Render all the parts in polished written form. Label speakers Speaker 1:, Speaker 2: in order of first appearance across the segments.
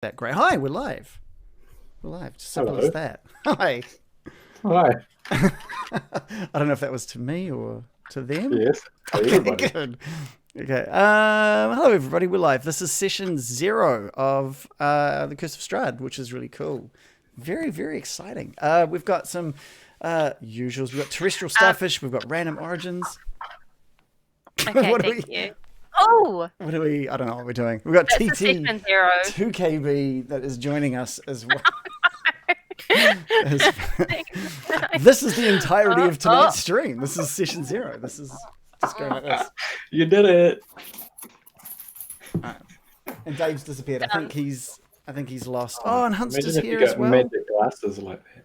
Speaker 1: That great. Hi, we're live. We're live. Just simple
Speaker 2: Hello.
Speaker 1: as that. Hi.
Speaker 2: Hi.
Speaker 1: I don't know if that was to me or to them.
Speaker 2: Yes. To
Speaker 1: Okay,
Speaker 2: everybody.
Speaker 1: good. Okay. Hello, everybody. We're live. This is session 0 of The Curse of Strahd, which is really cool. Very, very exciting. We've got some usuals. We've got terrestrial starfish. We've got random origins.
Speaker 3: Okay,
Speaker 1: What do
Speaker 3: thank
Speaker 1: we-
Speaker 3: you. Oh,
Speaker 1: What do we? I don't know what we're doing. We've got
Speaker 3: that's the
Speaker 1: TT
Speaker 3: session 0.
Speaker 1: 2KB that is joining us as well. This is the entirety of tonight's stream. This is session 0. This is just going like this.
Speaker 2: You did it.
Speaker 1: And Dave's disappeared. I think he's lost. Oh, and Hunster's
Speaker 2: Imagine if you
Speaker 1: here as
Speaker 2: got
Speaker 1: well.
Speaker 2: magic glasses like that.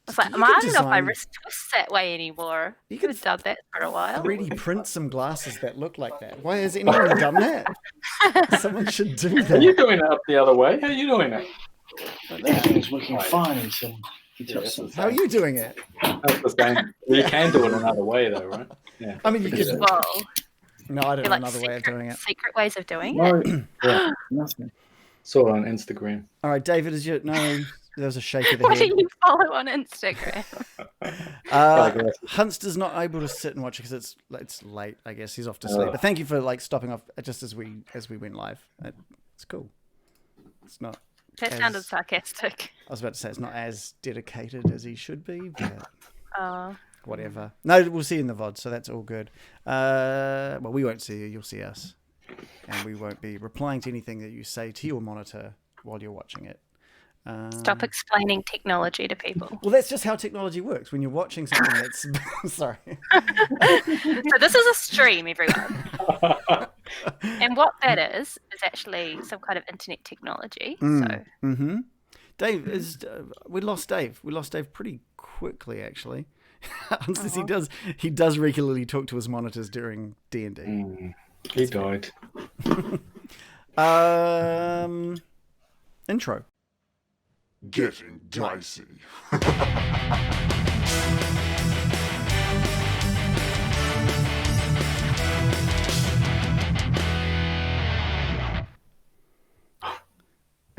Speaker 3: It's like,
Speaker 1: You
Speaker 3: I
Speaker 1: could
Speaker 3: don't know if my
Speaker 1: design-
Speaker 3: wrist twists that way anymore.
Speaker 1: You
Speaker 3: You
Speaker 1: could
Speaker 3: could have done that for a while.
Speaker 1: 3D print some glasses that look like that. Why has anyone done that? Someone should do
Speaker 2: Are you
Speaker 1: that.
Speaker 2: doing it up the other way? How are you doing it?
Speaker 1: Like that.
Speaker 4: Everything's working fine until he
Speaker 2: Yeah,
Speaker 4: touches
Speaker 2: that's
Speaker 4: something.
Speaker 1: How are you doing it?
Speaker 2: That's the same. You can do it another way though, right? Yeah.
Speaker 1: I mean, you could.
Speaker 3: Whoa.
Speaker 1: No, I don't
Speaker 3: They're
Speaker 1: know
Speaker 3: like
Speaker 1: another way of doing it.
Speaker 3: secret ways of doing it.
Speaker 4: No,
Speaker 2: Yeah.
Speaker 4: nothing.
Speaker 2: Saw it on Instagram.
Speaker 1: All right, David, is your no? There was a shake of the
Speaker 3: What do
Speaker 1: head.
Speaker 3: you follow on Instagram?
Speaker 1: Hunster's not able to sit and watch because it's late. I guess he's off to sleep. But thank you for stopping off just as we went live. It's cool. It's not.
Speaker 3: That
Speaker 1: as-
Speaker 3: sounded sarcastic.
Speaker 1: I was about to say it's not as dedicated as he should be, but whatever. No, we'll see you in the VOD, so that's all good. Well, we won't see you. You'll see us, and we won't be replying to anything that you say to your monitor while you're watching it.
Speaker 3: Stop explaining technology to people.
Speaker 1: Well, that's just how technology works. When you're watching something that's sorry.
Speaker 3: So this is a stream, everyone. And what that is actually some kind of internet technology. So
Speaker 1: Mm-hmm. Dave is. We lost Dave. We lost Dave pretty quickly, actually. He does regularly talk to his monitors during D&D.
Speaker 2: He died.
Speaker 1: Intro.
Speaker 5: Getting dicey.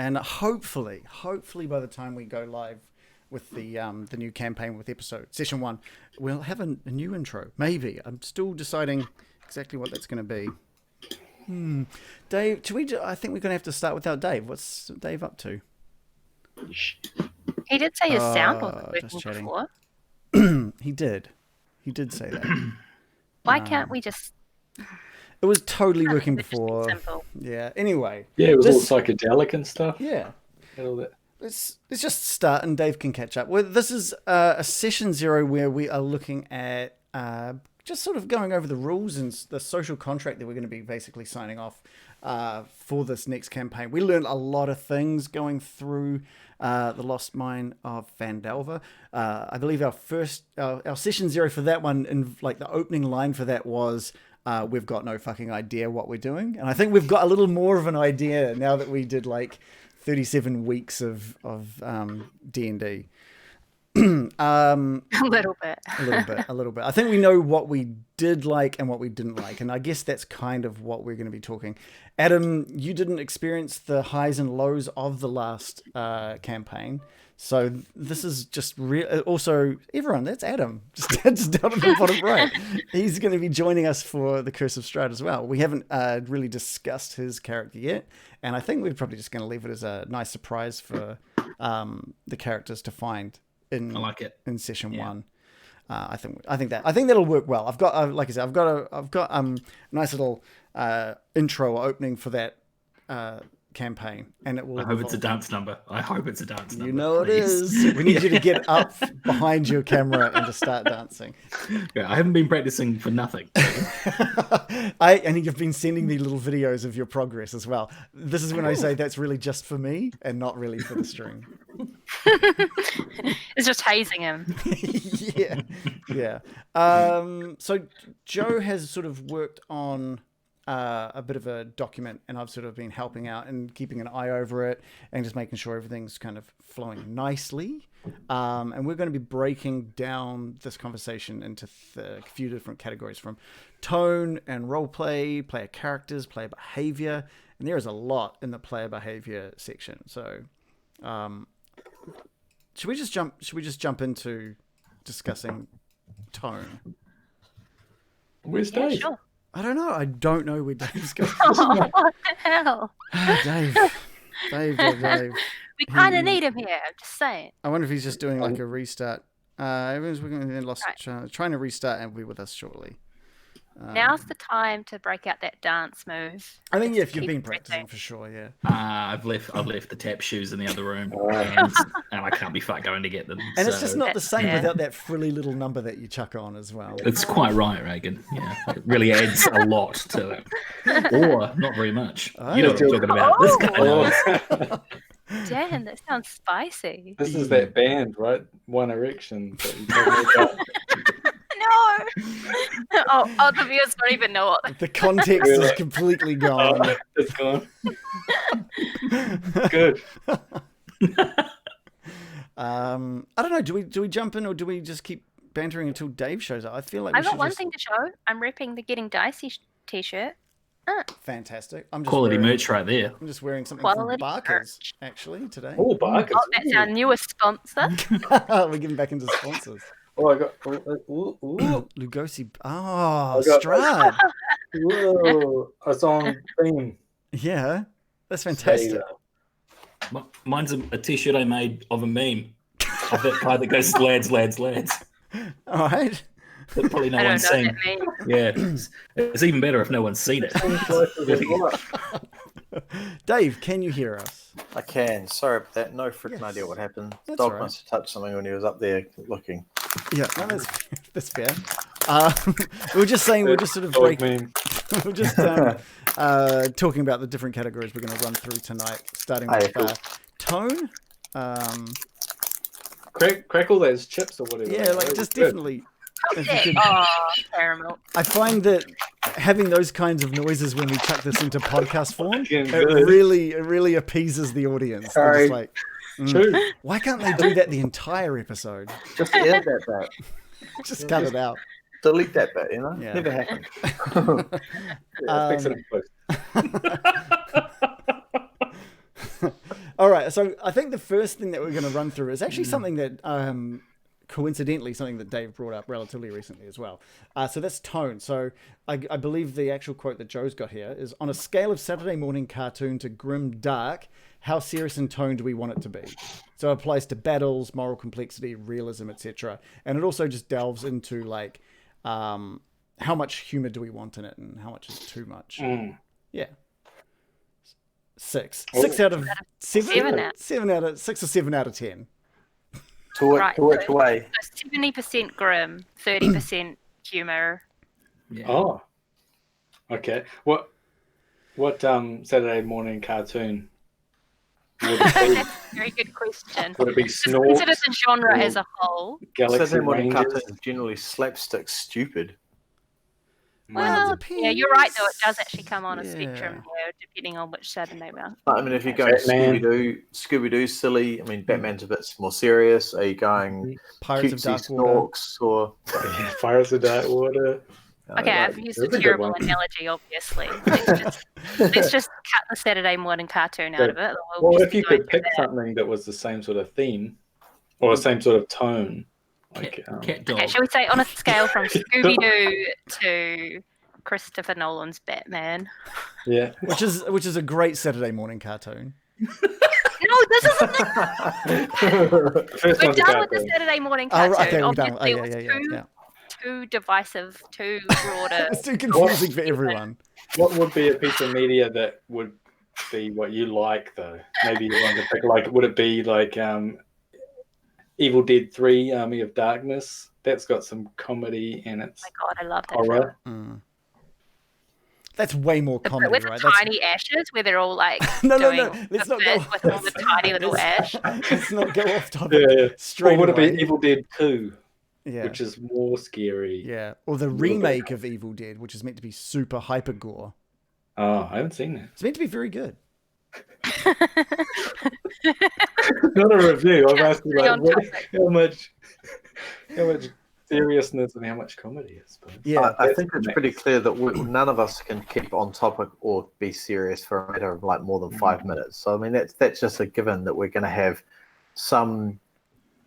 Speaker 1: And hopefully by the time we go live with the new campaign with session 1, we'll have a new intro. Maybe. I'm still deciding exactly what that's going to be. Dave, I think we're going to have to start without Dave. What's Dave up to?
Speaker 3: he did say his sound wasn't
Speaker 1: just
Speaker 3: working
Speaker 1: chatting.
Speaker 3: before.
Speaker 1: He did say that.
Speaker 3: Why can't we just
Speaker 1: It was totally working
Speaker 3: just be
Speaker 1: before.
Speaker 3: simple?
Speaker 1: Yeah. Anyway.
Speaker 2: Yeah, it was
Speaker 1: Just-
Speaker 2: all psychedelic and stuff.
Speaker 1: Yeah.
Speaker 2: And all that.
Speaker 1: Let's just start and Dave can catch up. Well, this is a session 0 where we are looking at just sort of going over the rules and the social contract that we're going to be basically signing off for this next campaign. We learned a lot of things going through the Lost Mine of Vandalva. I believe our session 0 for that one, and like the opening line for that was, we've got no fucking idea what we're doing. And I think we've got a little more of an idea now that we did like 37 weeks of D&D.
Speaker 3: A little bit.
Speaker 1: A little bit. I think we know what we did like and what we didn't like, and I guess that's kind of what we're going to be talking. Adam, you didn't experience the highs and lows of the last campaign, so this is just also everyone. That's Adam, just down at the bottom right. He's going to be joining us for the Curse of Strahd as well. We haven't really discussed his character yet, and I think we're probably just going to leave it as a nice surprise for the characters to find.
Speaker 4: I like it.
Speaker 1: In session 1. I think that'll work well. I've got like I said, I've got a nice little intro or opening for that campaign, and it will.
Speaker 4: I hope it's a dance number.
Speaker 1: You know it
Speaker 4: please.
Speaker 1: is. We need you to get up behind your camera and just start dancing.
Speaker 4: Yeah, I haven't been practicing for nothing.
Speaker 1: And you've been sending me little videos of your progress as well. This is when I say that's really just for me and not really for the stream.
Speaker 3: It's just hazing him.
Speaker 1: yeah. So Joe has sort of worked on a bit of a document, and I've sort of been helping out and keeping an eye over it and just making sure everything's kind of flowing nicely. And we're going to be breaking down this conversation into a few different categories, from tone and role play, player characters, player behavior, and there is a lot in the player behavior section. So, should we just jump into discussing tone?
Speaker 2: Where's
Speaker 3: Yeah,
Speaker 2: Dave?
Speaker 3: sure.
Speaker 1: I don't know. I don't know where Dave's going.
Speaker 3: Oh, what the hell?
Speaker 1: Dave.
Speaker 3: We kind of need him here. I'm just saying.
Speaker 1: I wonder if he's just doing like a restart. Everyone's lost.
Speaker 3: Right.
Speaker 1: Trying to restart and will be with us shortly.
Speaker 3: Now's the time to break out that dance move.
Speaker 1: I think
Speaker 3: Just
Speaker 1: if you've
Speaker 3: keep
Speaker 1: been
Speaker 3: it
Speaker 1: practicing
Speaker 3: rotating.
Speaker 1: for sure, yeah.
Speaker 4: I've left the tap shoes in the other room, and I can't be fucked going to get them.
Speaker 1: And it's
Speaker 4: so
Speaker 1: just not the same
Speaker 3: Yeah.
Speaker 1: without that frilly little number that you chuck on as well.
Speaker 4: It's quite right, Reagan. Yeah, it really adds a lot to it, or not very much. You know what I'm talking about. This guy knows.
Speaker 2: Oh,
Speaker 3: Damn, that sounds spicy.
Speaker 2: this is that band, right? One Erection. That you told me about.
Speaker 3: No. Oh, the viewers don't even know what.
Speaker 1: The context is completely gone.
Speaker 2: Oh, it's gone. Good.
Speaker 1: I don't know. Do we jump in or do we just keep bantering until Dave shows up? I feel like
Speaker 3: I've
Speaker 1: we
Speaker 3: got
Speaker 1: should
Speaker 3: one
Speaker 1: just...
Speaker 3: thing to show. I'm repping the Getting Dicey t-shirt.
Speaker 1: Fantastic. I'm just
Speaker 4: Quality
Speaker 1: wearing,
Speaker 4: merch right there.
Speaker 1: I'm just wearing something
Speaker 3: Quality
Speaker 1: from Barker's
Speaker 3: merch.
Speaker 1: actually today.
Speaker 2: Oh, Barker's.
Speaker 3: Oh, that's our newest sponsor.
Speaker 1: We're getting back into sponsors.
Speaker 2: Oh, I got. Ooh.
Speaker 1: Lugosi. Oh,
Speaker 2: I got-
Speaker 1: Strahd.
Speaker 2: Whoa. It's on theme.
Speaker 1: Yeah, that's fantastic.
Speaker 4: Mine's a t-shirt I made of a meme of that guy that goes lads.
Speaker 1: All right.
Speaker 4: That probably no
Speaker 3: I don't
Speaker 4: one's
Speaker 3: know
Speaker 4: seen.
Speaker 3: that means.
Speaker 4: Yeah, it's even better if no one's seen it.
Speaker 1: Dave, can you hear us?
Speaker 6: I can. Sorry about that. No freaking
Speaker 1: Yes.
Speaker 6: idea what happened.
Speaker 1: That's
Speaker 6: Dog
Speaker 1: all right.
Speaker 6: must have touched something when he was up there looking.
Speaker 1: Yeah, no, that's fair. We were just saying, we're just sort of
Speaker 2: Dog
Speaker 1: breaking.
Speaker 2: meme.
Speaker 1: We're just talking about the different categories we're going to run through tonight, starting
Speaker 6: Hey,
Speaker 1: with
Speaker 6: cool.
Speaker 1: tone.
Speaker 2: Crackle those chips or whatever.
Speaker 1: Yeah, like just
Speaker 2: Good.
Speaker 1: definitely. if you could-
Speaker 3: Oh, caramel.
Speaker 1: I find that having those kinds of noises when we chuck this into podcast form,
Speaker 2: Fucking
Speaker 1: it
Speaker 2: good.
Speaker 1: really appeases the audience. They're just
Speaker 6: Sorry.
Speaker 1: like,
Speaker 2: True.
Speaker 1: why can't they do that the entire episode?
Speaker 6: Just edit that bit.
Speaker 1: Just cut it out.
Speaker 6: Delete that bit, you know?
Speaker 1: Yeah.
Speaker 6: Never happened.
Speaker 2: Yeah, fix it in post.
Speaker 1: All right, so I think the first thing that we're going to run through is actually something that, coincidentally, something that Dave brought up relatively recently as well. So that's tone. So I believe the actual quote that Joe's got here is, on a scale of Saturday morning cartoon to grim dark, how serious in tone do we want it to be? So it applies to battles, moral complexity, realism, etc. And it also just delves into like, how much humor do we want in it and how much is too much? Yeah. 6 out of 7. 7 out of 6 or 7 out of 10.
Speaker 6: To
Speaker 3: Right,
Speaker 6: which
Speaker 3: so-
Speaker 6: way?
Speaker 3: So 70% grim, 30% humor.
Speaker 4: Yeah.
Speaker 2: Oh. Okay. What Saturday morning cartoon would it
Speaker 3: That's
Speaker 2: be?
Speaker 3: a very good question.
Speaker 2: Would it be
Speaker 3: Just
Speaker 2: Snort?
Speaker 3: consider the genre as a whole.
Speaker 2: Galaxy
Speaker 6: Saturday morning
Speaker 2: Rangers?
Speaker 6: cartoons is generally slapstick stupid.
Speaker 3: Well, yeah, you're right though. It does actually come on a
Speaker 1: Yeah.
Speaker 3: spectrum here, depending on which Saturday we're on.
Speaker 6: I mean, if you're going
Speaker 2: Batman.
Speaker 6: Scooby-Doo's silly. I mean, Batman's a bit more serious. Are you going
Speaker 1: Pirates of
Speaker 6: cutesy
Speaker 1: Dark Water.
Speaker 6: snorks or...
Speaker 2: Yeah, Pirates of Dark Water.
Speaker 3: Okay, I've used a
Speaker 2: that's a good
Speaker 3: terrible
Speaker 2: one.
Speaker 3: analogy, obviously. Let's just cut the Saturday morning cartoon out of it.
Speaker 2: Well,
Speaker 3: just
Speaker 2: if you
Speaker 3: be going
Speaker 2: could pick
Speaker 3: for that.
Speaker 2: something that was the same sort of theme or the same sort of tone, like
Speaker 4: Cat dog.
Speaker 3: Okay, shall we say on a scale from Scooby-Doo to Christopher Nolan's Batman?
Speaker 2: yeah,
Speaker 1: Which is a great Saturday morning cartoon.
Speaker 3: No, this isn't.
Speaker 2: the first
Speaker 3: We're
Speaker 2: one's
Speaker 3: done
Speaker 2: about
Speaker 3: with the
Speaker 2: them.
Speaker 3: Saturday morning
Speaker 1: Oh,
Speaker 3: cartoon.
Speaker 1: right, okay, we're done.
Speaker 3: Obviously,
Speaker 1: Oh,
Speaker 3: it
Speaker 1: yeah.
Speaker 3: was too divisive, too broader.
Speaker 1: It's too confusing for everyone.
Speaker 2: What would be a piece of media that would be what you like, though? Maybe you want to pick, like, would it be like Evil Dead 3, Army of Darkness? That's got some comedy in it.
Speaker 3: Oh my god, I love that. film.
Speaker 2: Horror.
Speaker 1: That's way more
Speaker 3: The bit
Speaker 1: comedy,
Speaker 3: with
Speaker 1: right?
Speaker 3: the tiny ashes where they're all like
Speaker 1: No.
Speaker 3: doing
Speaker 1: Let's
Speaker 3: the
Speaker 1: not go.
Speaker 3: bit with all the tiny little ash.
Speaker 1: Let's not go off topic.
Speaker 2: Yeah. Or
Speaker 1: Straight
Speaker 2: would it
Speaker 1: away.
Speaker 2: be Evil Dead 2,
Speaker 1: Yeah.
Speaker 2: which is more scary?
Speaker 1: Yeah. Or the remake of Evil Dead, which is meant to be super hyper gore.
Speaker 2: Oh, I haven't seen that.
Speaker 1: It's meant to be very good.
Speaker 2: Not a review. I'm asking
Speaker 3: Stay
Speaker 2: like,
Speaker 3: on
Speaker 2: what,
Speaker 3: topic.
Speaker 2: how much seriousness and how much comedy, I suppose.
Speaker 1: Yeah.
Speaker 6: I think it's pretty clear that none of us can keep on topic or be serious for a matter of like more than 5 minutes. So I mean, that's just a given that we're going to have some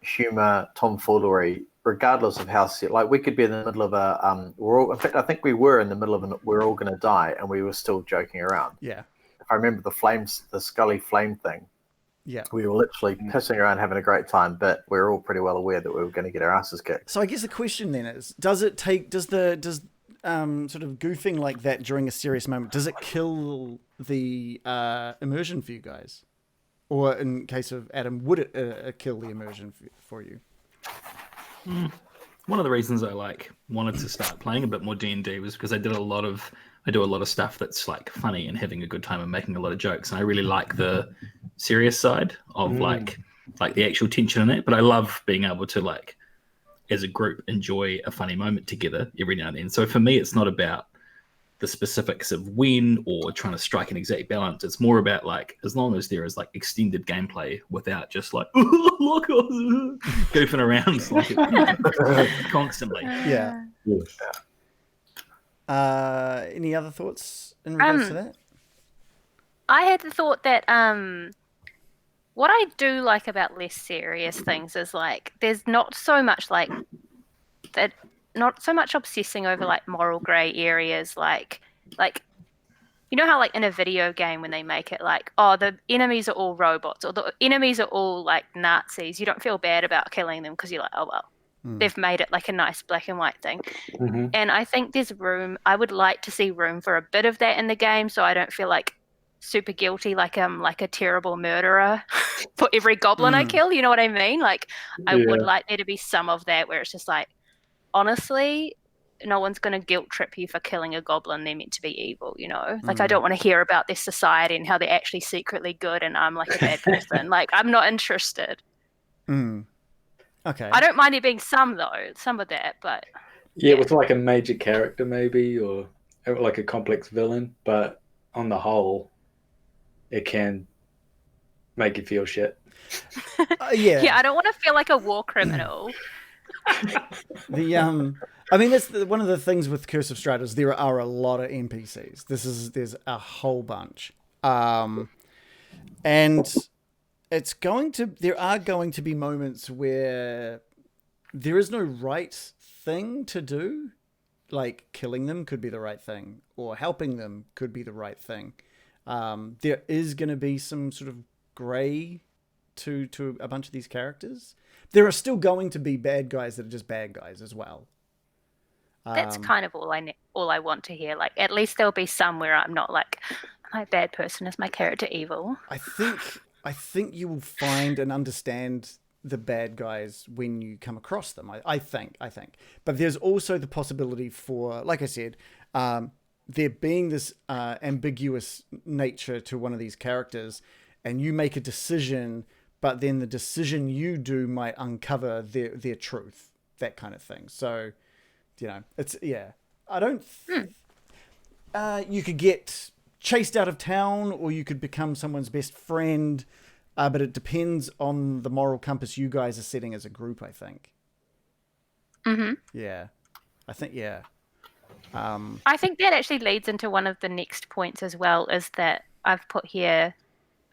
Speaker 6: humor, tomfoolery, regardless of how like we could be in the middle of a in fact, I think we were in the middle of we're all going to die, and we were still joking around.
Speaker 1: Yeah.
Speaker 6: If I remember the Scully flame thing.
Speaker 1: Yeah.
Speaker 6: We were literally pissing around having a great time, but we were all pretty well aware that we were going to get our asses kicked.
Speaker 1: So I guess the question then is, does sort of goofing like that during a serious moment, does it kill the immersion for you guys? Or in case of Adam, would it kill the immersion for you?
Speaker 4: One of the reasons I wanted to start playing a bit more D&D was because I do a lot of stuff that's like funny and having a good time and making a lot of jokes, and I really like the serious side of like the actual tension in it. But I love being able to as a group enjoy a funny moment together every now and then. So for me, it's not about the specifics of when or trying to strike an exact balance. It's more about as long as there is extended gameplay without just look goofing around constantly.
Speaker 1: Yeah. Any other thoughts in regards to that?
Speaker 3: I had the thought that what I do like about less serious things is there's not so much that, not so much obsessing over moral grey areas, like you know how in a video game when they make it the enemies are all robots or the enemies are all Nazis, you don't feel bad about killing them because you're oh well. They've made it a nice black and white thing. And I think there's room, I would like to see room for a bit of that in the game, so I don't feel super guilty I'm a terrible murderer for every goblin I kill, you know what I mean? I would like there to be some of that where it's just honestly, no one's going to guilt trip you for killing a goblin. They're meant to be evil, you know? I don't want to hear about this society and how they're actually secretly good and I'm a bad person. I'm not interested.
Speaker 1: Okay.
Speaker 3: I don't mind it being some of that, but...
Speaker 2: Yeah, with a major character maybe, or a complex villain, but on the whole, it can make you feel shit.
Speaker 1: Yeah.
Speaker 3: Yeah, I don't want to feel like a war criminal.
Speaker 1: I mean, that's one of the things with Curse of Strahd is there are a lot of NPCs. There's a whole bunch, and there are going to be moments where there is no right thing to do. Killing them could be the right thing, or helping them could be the right thing. There is going to be some sort of grey to a bunch of these characters. There are still going to be bad guys that are just bad guys as well.
Speaker 3: That's kind of all I want to hear. At least there'll be some where I'm not am I a bad person? Is my character evil?
Speaker 1: I think you will find and understand the bad guys when you come across them. I think. But there's also the possibility for, like I said, there being this ambiguous nature to one of these characters, and you make a decision, but then the decision you do might uncover their truth, that kind of thing. So, it's, yeah. I don't... you could get chased out of town, or you could become someone's best friend, but it depends on the moral compass you guys are setting as a group, I think. Yeah. I think, yeah.
Speaker 3: I think that actually leads into one of the next points as well, is that I've put here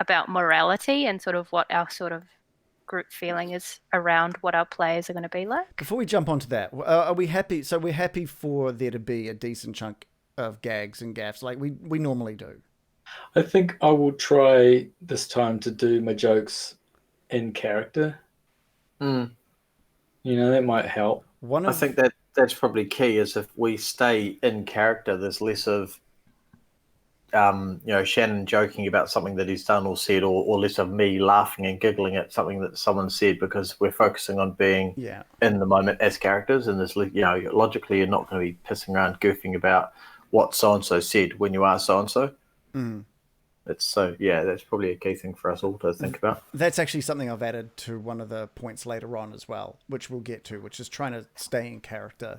Speaker 3: about morality and sort of what our sort of group feeling is around what our players are going to be like.
Speaker 1: Before we jump onto that, are we happy? So we're happy for there to be a decent chunk of gags and gaffs like we normally do.
Speaker 2: I think I will try this time to do my jokes in character. That might help.
Speaker 6: I think that's probably key, is if we stay in character, there's less of Shannon joking about something that he's done or said, or less of me laughing and giggling at something that someone said, because we're focusing on being in the moment as characters. And there's, logically, you're not going to be pissing around goofing about what so-and-so said when you are so-and-so. That's probably a key thing for us all to think about. That's
Speaker 1: actually something I've added to one of the points later on as well, which we'll get to, which is trying to stay in character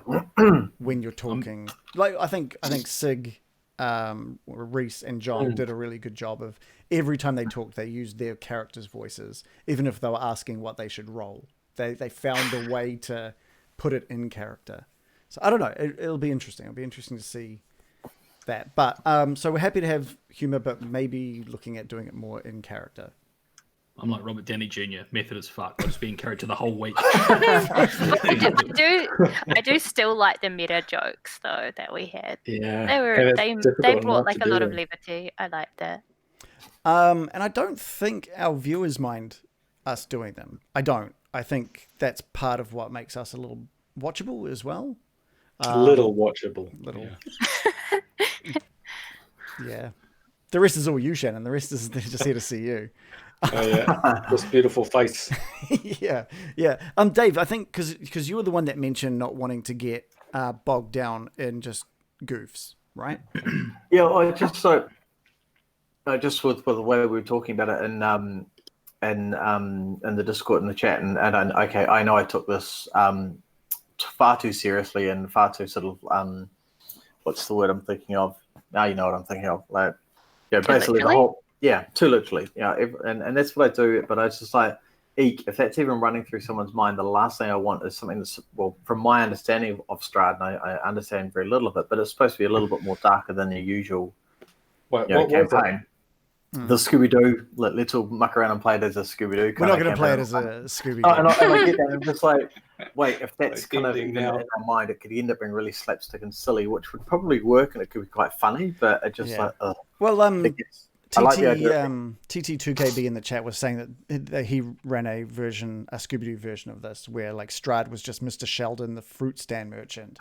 Speaker 1: when you're talking. I think Sig, Reese and John did a really good job of every time they talked, they used their characters' voices, even if they were asking what they should roll. They found a way to put it in character. So I don't know. It'll be interesting. It'll be interesting to see that. But so we're happy to have humor, but maybe looking at doing it more in character.
Speaker 4: I'm like Robert Downey Jr. Method as fuck. I'll just be in character the whole week.
Speaker 3: I do still like the meta jokes though that we had.
Speaker 2: Yeah,
Speaker 3: They brought like a lot of levity. I like that.
Speaker 1: And I don't think our viewers mind us doing them. I don't. I think that's part of what makes us a little watchable as well.
Speaker 2: Little watchable.
Speaker 1: Little. Yeah. The rest is all you, Shannon. The rest is they're just here to see you.
Speaker 2: Oh yeah, this beautiful face.
Speaker 1: Yeah. Dave, I think because you were the one that mentioned not wanting to get bogged down in just goofs, right?
Speaker 6: Yeah, I just just with the way we were talking about it in the Discord and the chat, and okay, I know I took this far too seriously and far too sort of what's the word I'm thinking of? Now you know what I'm thinking of. Like, yeah, basically the whole. Yeah, too literally. Yeah, and that's what I do. But I was just like, eek, if that's even running through someone's mind, the last thing I want is something that's, well, from my understanding of Strahd, and I understand very little of it, but it's supposed to be a little bit more darker than the usual campaign. The Scooby-Doo, let's all muck around and play it as a Scooby-Doo.
Speaker 1: We're not going to play it as a Scooby-Doo.
Speaker 6: And I get that. I'm just like, wait, if that's kind of in our mind, it could end up being really slapstick and silly, which would probably work and it could be quite funny, but it just like, ugh.
Speaker 1: Well,
Speaker 6: TT2KB
Speaker 1: in the chat was saying that he ran a Scooby-Doo version of this where like Strahd was just Mr. Sheldon, the fruit stand merchant.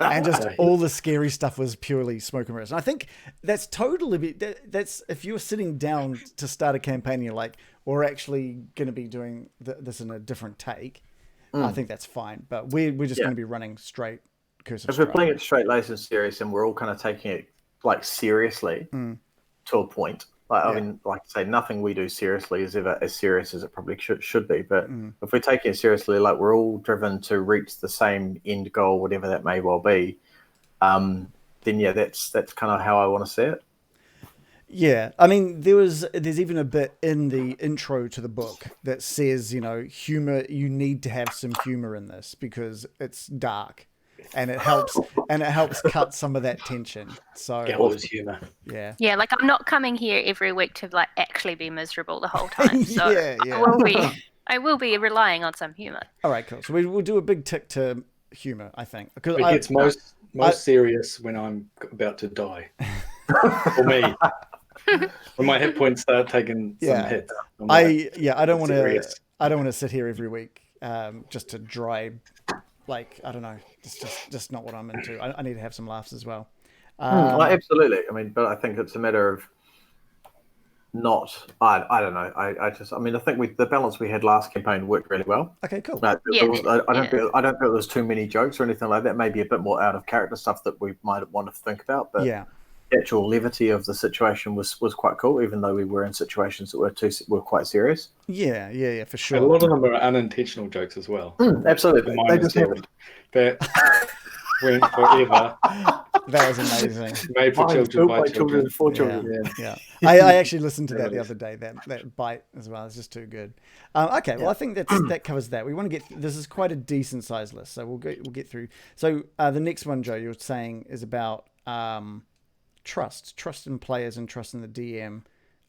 Speaker 1: And just all the scary stuff was purely smoke and mirrors. And I think that's totally, that's if you're sitting down to start a campaign and you're like, we're actually going to be doing this in a different take, I think that's fine. But we're just going to be running straight Curse of Strahd.
Speaker 6: If we're playing it straight laced and serious and we're all kind of taking it like seriously to a point. Like, I mean, like I say, nothing we do seriously is ever as serious as it probably should be. But if we're taking it seriously, like we're all driven to reach the same end goal, whatever that may well be, then yeah, that's kind of how I want to see it.
Speaker 1: Yeah, I mean, there's even a bit in the intro to the book that says, humor. You need to have some humor in this because it's dark. And it helps cut some of that tension. So
Speaker 2: Gallows humor.
Speaker 1: Yeah.
Speaker 3: Yeah, like I'm not coming here every week to like actually be miserable the whole time. So
Speaker 1: yeah.
Speaker 3: I will be relying on some humor.
Speaker 1: All right, cool. So we'll do a big tick to humor, I think. Because
Speaker 2: it gets most serious when I'm about to die. For me. When my hit points start taking some hits.
Speaker 1: I don't want to sit here every week just to dry. Like, I don't know, it's just not what I'm into. I need to have some laughs as well.
Speaker 6: Absolutely. I mean, but I think it's a matter of not. I don't know. I think the balance we had last campaign worked really well.
Speaker 1: Okay, cool.
Speaker 6: I don't feel there was too many jokes or anything like that. Maybe a bit more out of character stuff that we might want to think about. But the actual levity of the situation was quite cool, even though we were in situations that were quite serious.
Speaker 1: Yeah, for sure.
Speaker 2: A lot of them are unintentional jokes as well.
Speaker 6: Absolutely. They just happened.
Speaker 2: That went forever.
Speaker 1: That was amazing.
Speaker 2: Made for children by children.
Speaker 6: For children.
Speaker 1: Yeah. I actually listened to that the other day. That bite as well. It's just too good. Okay, well I think that covers that. We want to get. This is quite a decent size list, so we'll get through. So the next one, Joe, you're saying is about trust in players and trust in the DM.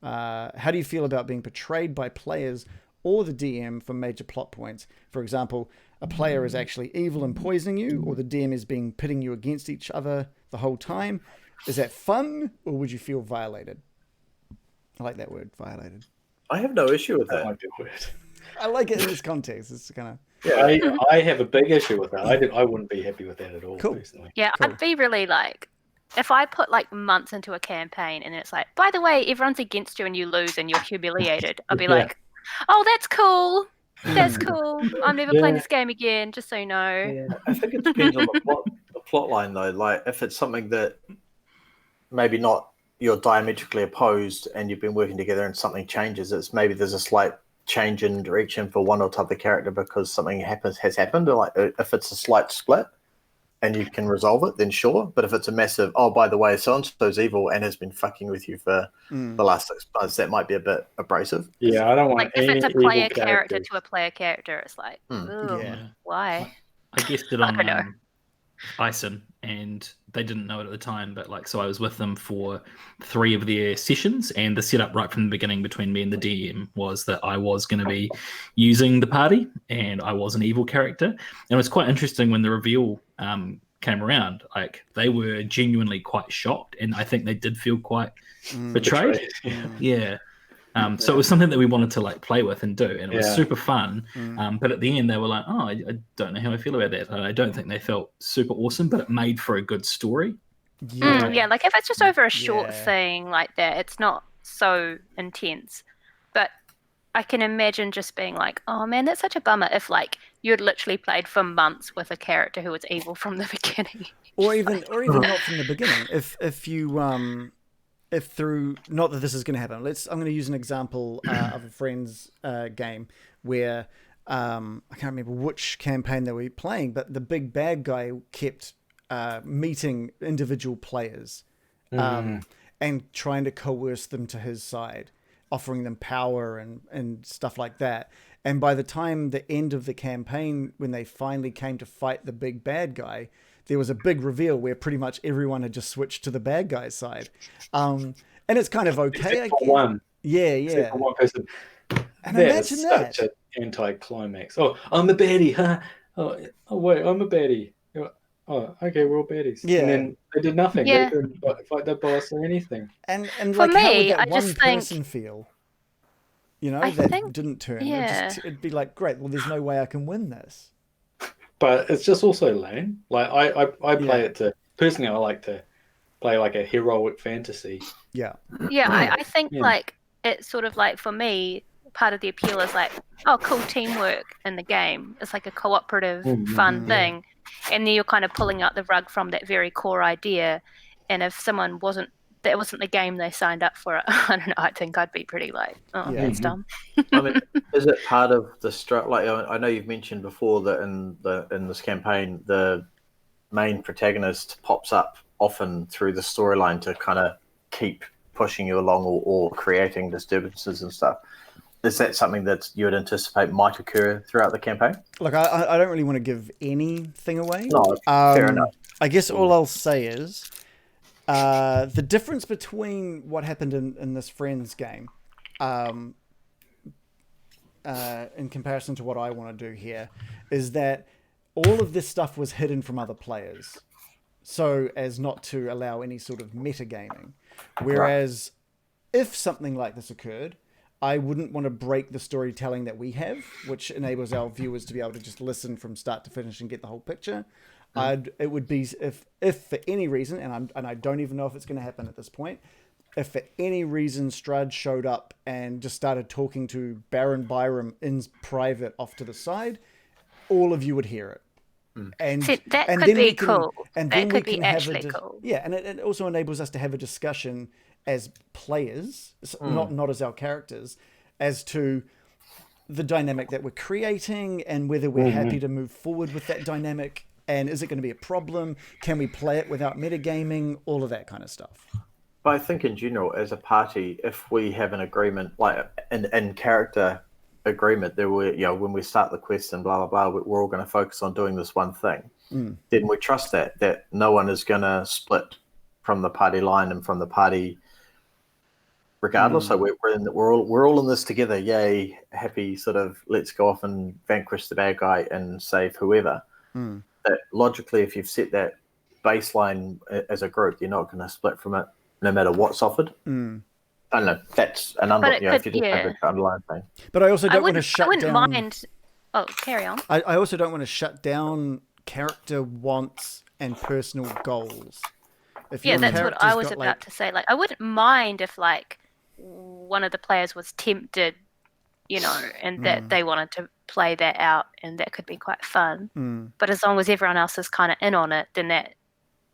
Speaker 1: How do you feel about being portrayed by players or the DM for major plot points? For example, a player is actually evil and poisoning you, or the DM is pitting you against each other the whole time. Is that fun, or would you feel violated? I like that word, violated.
Speaker 6: I have no issue with that.
Speaker 2: I like that word.
Speaker 1: I like it in this context. It's kind of...
Speaker 2: Yeah, I have a big issue with that. I wouldn't be happy with that at all, personally.
Speaker 3: Yeah, cool. I'd be really like... If I put like months into a campaign and it's like, by the way, everyone's against you and you lose and you're humiliated, I'd be like, oh, that's cool. That's cool. I'm never playing this game again, just so you know.
Speaker 6: Yeah. I think it depends on the plot line, though. Like, if it's something that maybe not you're diametrically opposed and you've been working together and something changes, it's maybe there's a slight change in direction for one or t'other character because something has happened. Or like, if it's a slight split, and you can resolve it, then sure. But if it's a massive, oh, by the way, so-and-so's evil and has been fucking with you for the last 6 months, that might be a bit abrasive.
Speaker 2: Yeah, I don't want
Speaker 3: like if it's a player character to a player character, it's like, why?
Speaker 4: I guessed it
Speaker 3: I
Speaker 4: on
Speaker 3: don't know.
Speaker 4: Ison, and they didn't know it at the time, but so I was with them for 3 of their sessions, and the setup right from the beginning between me and the DM was that I was going to be using the party, and I was an evil character. And it was quite interesting when the reveal came around. Like, they were genuinely quite shocked, and I think they did feel quite betrayed. Yeah. So it was something that we wanted to play with and do, and it was super fun. But at the end, they were like, "Oh, I don't know how I feel about that." And I don't think they felt super awesome, but it made for a good story.
Speaker 3: Yeah, like if it's just over a short thing like that, it's not so intense. But I can imagine just being like, "Oh man, that's such a bummer." If you had literally played for months with a character who was evil from the beginning,
Speaker 1: or even not from the beginning. If you if through, not that this is going to happen. I'm going to use an example of a friend's game where I can't remember which campaign they were playing, but the big bad guy kept meeting individual players and trying to coerce them to his side, offering them power and stuff like that. And by the time the end of the campaign, when they finally came to fight the big bad guy, there was a big reveal where pretty much everyone had just switched to the bad guy's side. And it's kind of okay.
Speaker 2: Except for one.
Speaker 1: Yeah.
Speaker 2: Except for one person.
Speaker 1: And
Speaker 2: that
Speaker 1: imagine
Speaker 2: is
Speaker 1: that.
Speaker 2: such an anti-climax. Oh, I'm a baddie, huh? Oh, wait, I'm a baddie. Oh, okay, we're all baddies.
Speaker 1: Yeah.
Speaker 2: And then they did nothing.
Speaker 3: Yeah.
Speaker 2: They didn't fight the boss or anything.
Speaker 1: And
Speaker 3: For
Speaker 1: how would
Speaker 3: me,
Speaker 1: that
Speaker 3: I
Speaker 1: one
Speaker 3: just think-
Speaker 1: person feel?
Speaker 3: I
Speaker 1: that
Speaker 3: think-
Speaker 1: didn't turn.
Speaker 3: yeah.
Speaker 1: It'd be like, great, well, there's no way I can win this.
Speaker 2: But it's just also lame. Like I play it to personally. I like to play like a heroic fantasy.
Speaker 1: Yeah.
Speaker 3: Yeah, I think
Speaker 2: Yeah.
Speaker 3: it's sort of for me, part of the appeal is cool teamwork in the game. It's like a cooperative, fun thing. And then you're kind of pulling out the rug from that very core idea. And if someone that wasn't the game they signed up for, I don't know, I think I'd be pretty that's dumb.
Speaker 6: I mean, is it part of the I know you've mentioned before that in this campaign, the main protagonist pops up often through the storyline to kind of keep pushing you along or creating disturbances and stuff. Is that something that you would anticipate might occur throughout the campaign?
Speaker 1: Look, I don't really want to give anything away.
Speaker 6: No, fair enough.
Speaker 1: I guess all I'll say is the difference between what happened in this Friends game in comparison to what I want to do here is that all of this stuff was hidden from other players so as not to allow any sort of metagaming. Whereas if something like this occurred, I wouldn't want to break the storytelling that we have, which enables our viewers to be able to just listen from start to finish and get the whole picture. It would be if for any reason, and I don't even know if it's going to happen at this point, if for any reason Strahd showed up and just started talking to Baron Byram in private off to the side, all of you would hear it. And
Speaker 3: See, that
Speaker 1: and
Speaker 3: could
Speaker 1: then
Speaker 3: be
Speaker 1: we can,
Speaker 3: cool.
Speaker 1: And
Speaker 3: That
Speaker 1: then
Speaker 3: could
Speaker 1: we
Speaker 3: be
Speaker 1: can have
Speaker 3: actually
Speaker 1: a
Speaker 3: cool.
Speaker 1: Yeah, and it also enables us to have a discussion as players, not as our characters, as to the dynamic that we're creating and whether we're happy to move forward with that dynamic, and is it going to be a problem? Can we play it without metagaming? All of that kind of stuff.
Speaker 6: But I think in general, as a party, if we have an agreement, like in character agreement, there were, when we start the quest and blah blah blah, we're all going to focus on doing this one thing. Then we trust that no one is going to split from the party line and from the party, regardless. So we're all in this together. Yay, happy sort of let's go off and vanquish the bad guy and save whoever. That logically, if you've set that baseline as a group, you're not going to split from it no matter what's offered. I don't know. That's an if you just have an underlying thing.
Speaker 1: But I also don't want to
Speaker 3: I wouldn't mind. Oh, carry on.
Speaker 1: I also don't want to shut down character wants and personal goals.
Speaker 3: Yeah, that's what I was about to say. I wouldn't mind if one of the players was tempted, and that they wanted to play that out, and that could be quite fun. But as long as everyone else is kind of in on it, then that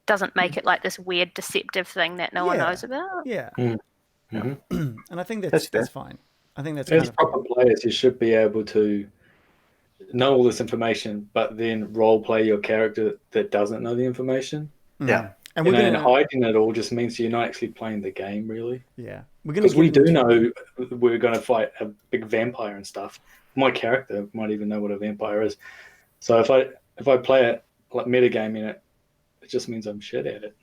Speaker 3: doesn't make it this weird deceptive thing that no one knows about.
Speaker 1: Yeah. And I think that's fine. I think that's
Speaker 2: as
Speaker 1: kind of
Speaker 2: proper players, you should be able to know all this information, but then role play your character that doesn't know the information.
Speaker 6: Yeah.
Speaker 1: And
Speaker 2: and hiding it all just means you're not actually playing the game, really.
Speaker 1: Yeah.
Speaker 2: Because we do know we're going to fight a big vampire and stuff. My character might even know what a vampire is. So if I play it like metagaming it, it just means I'm shit at it.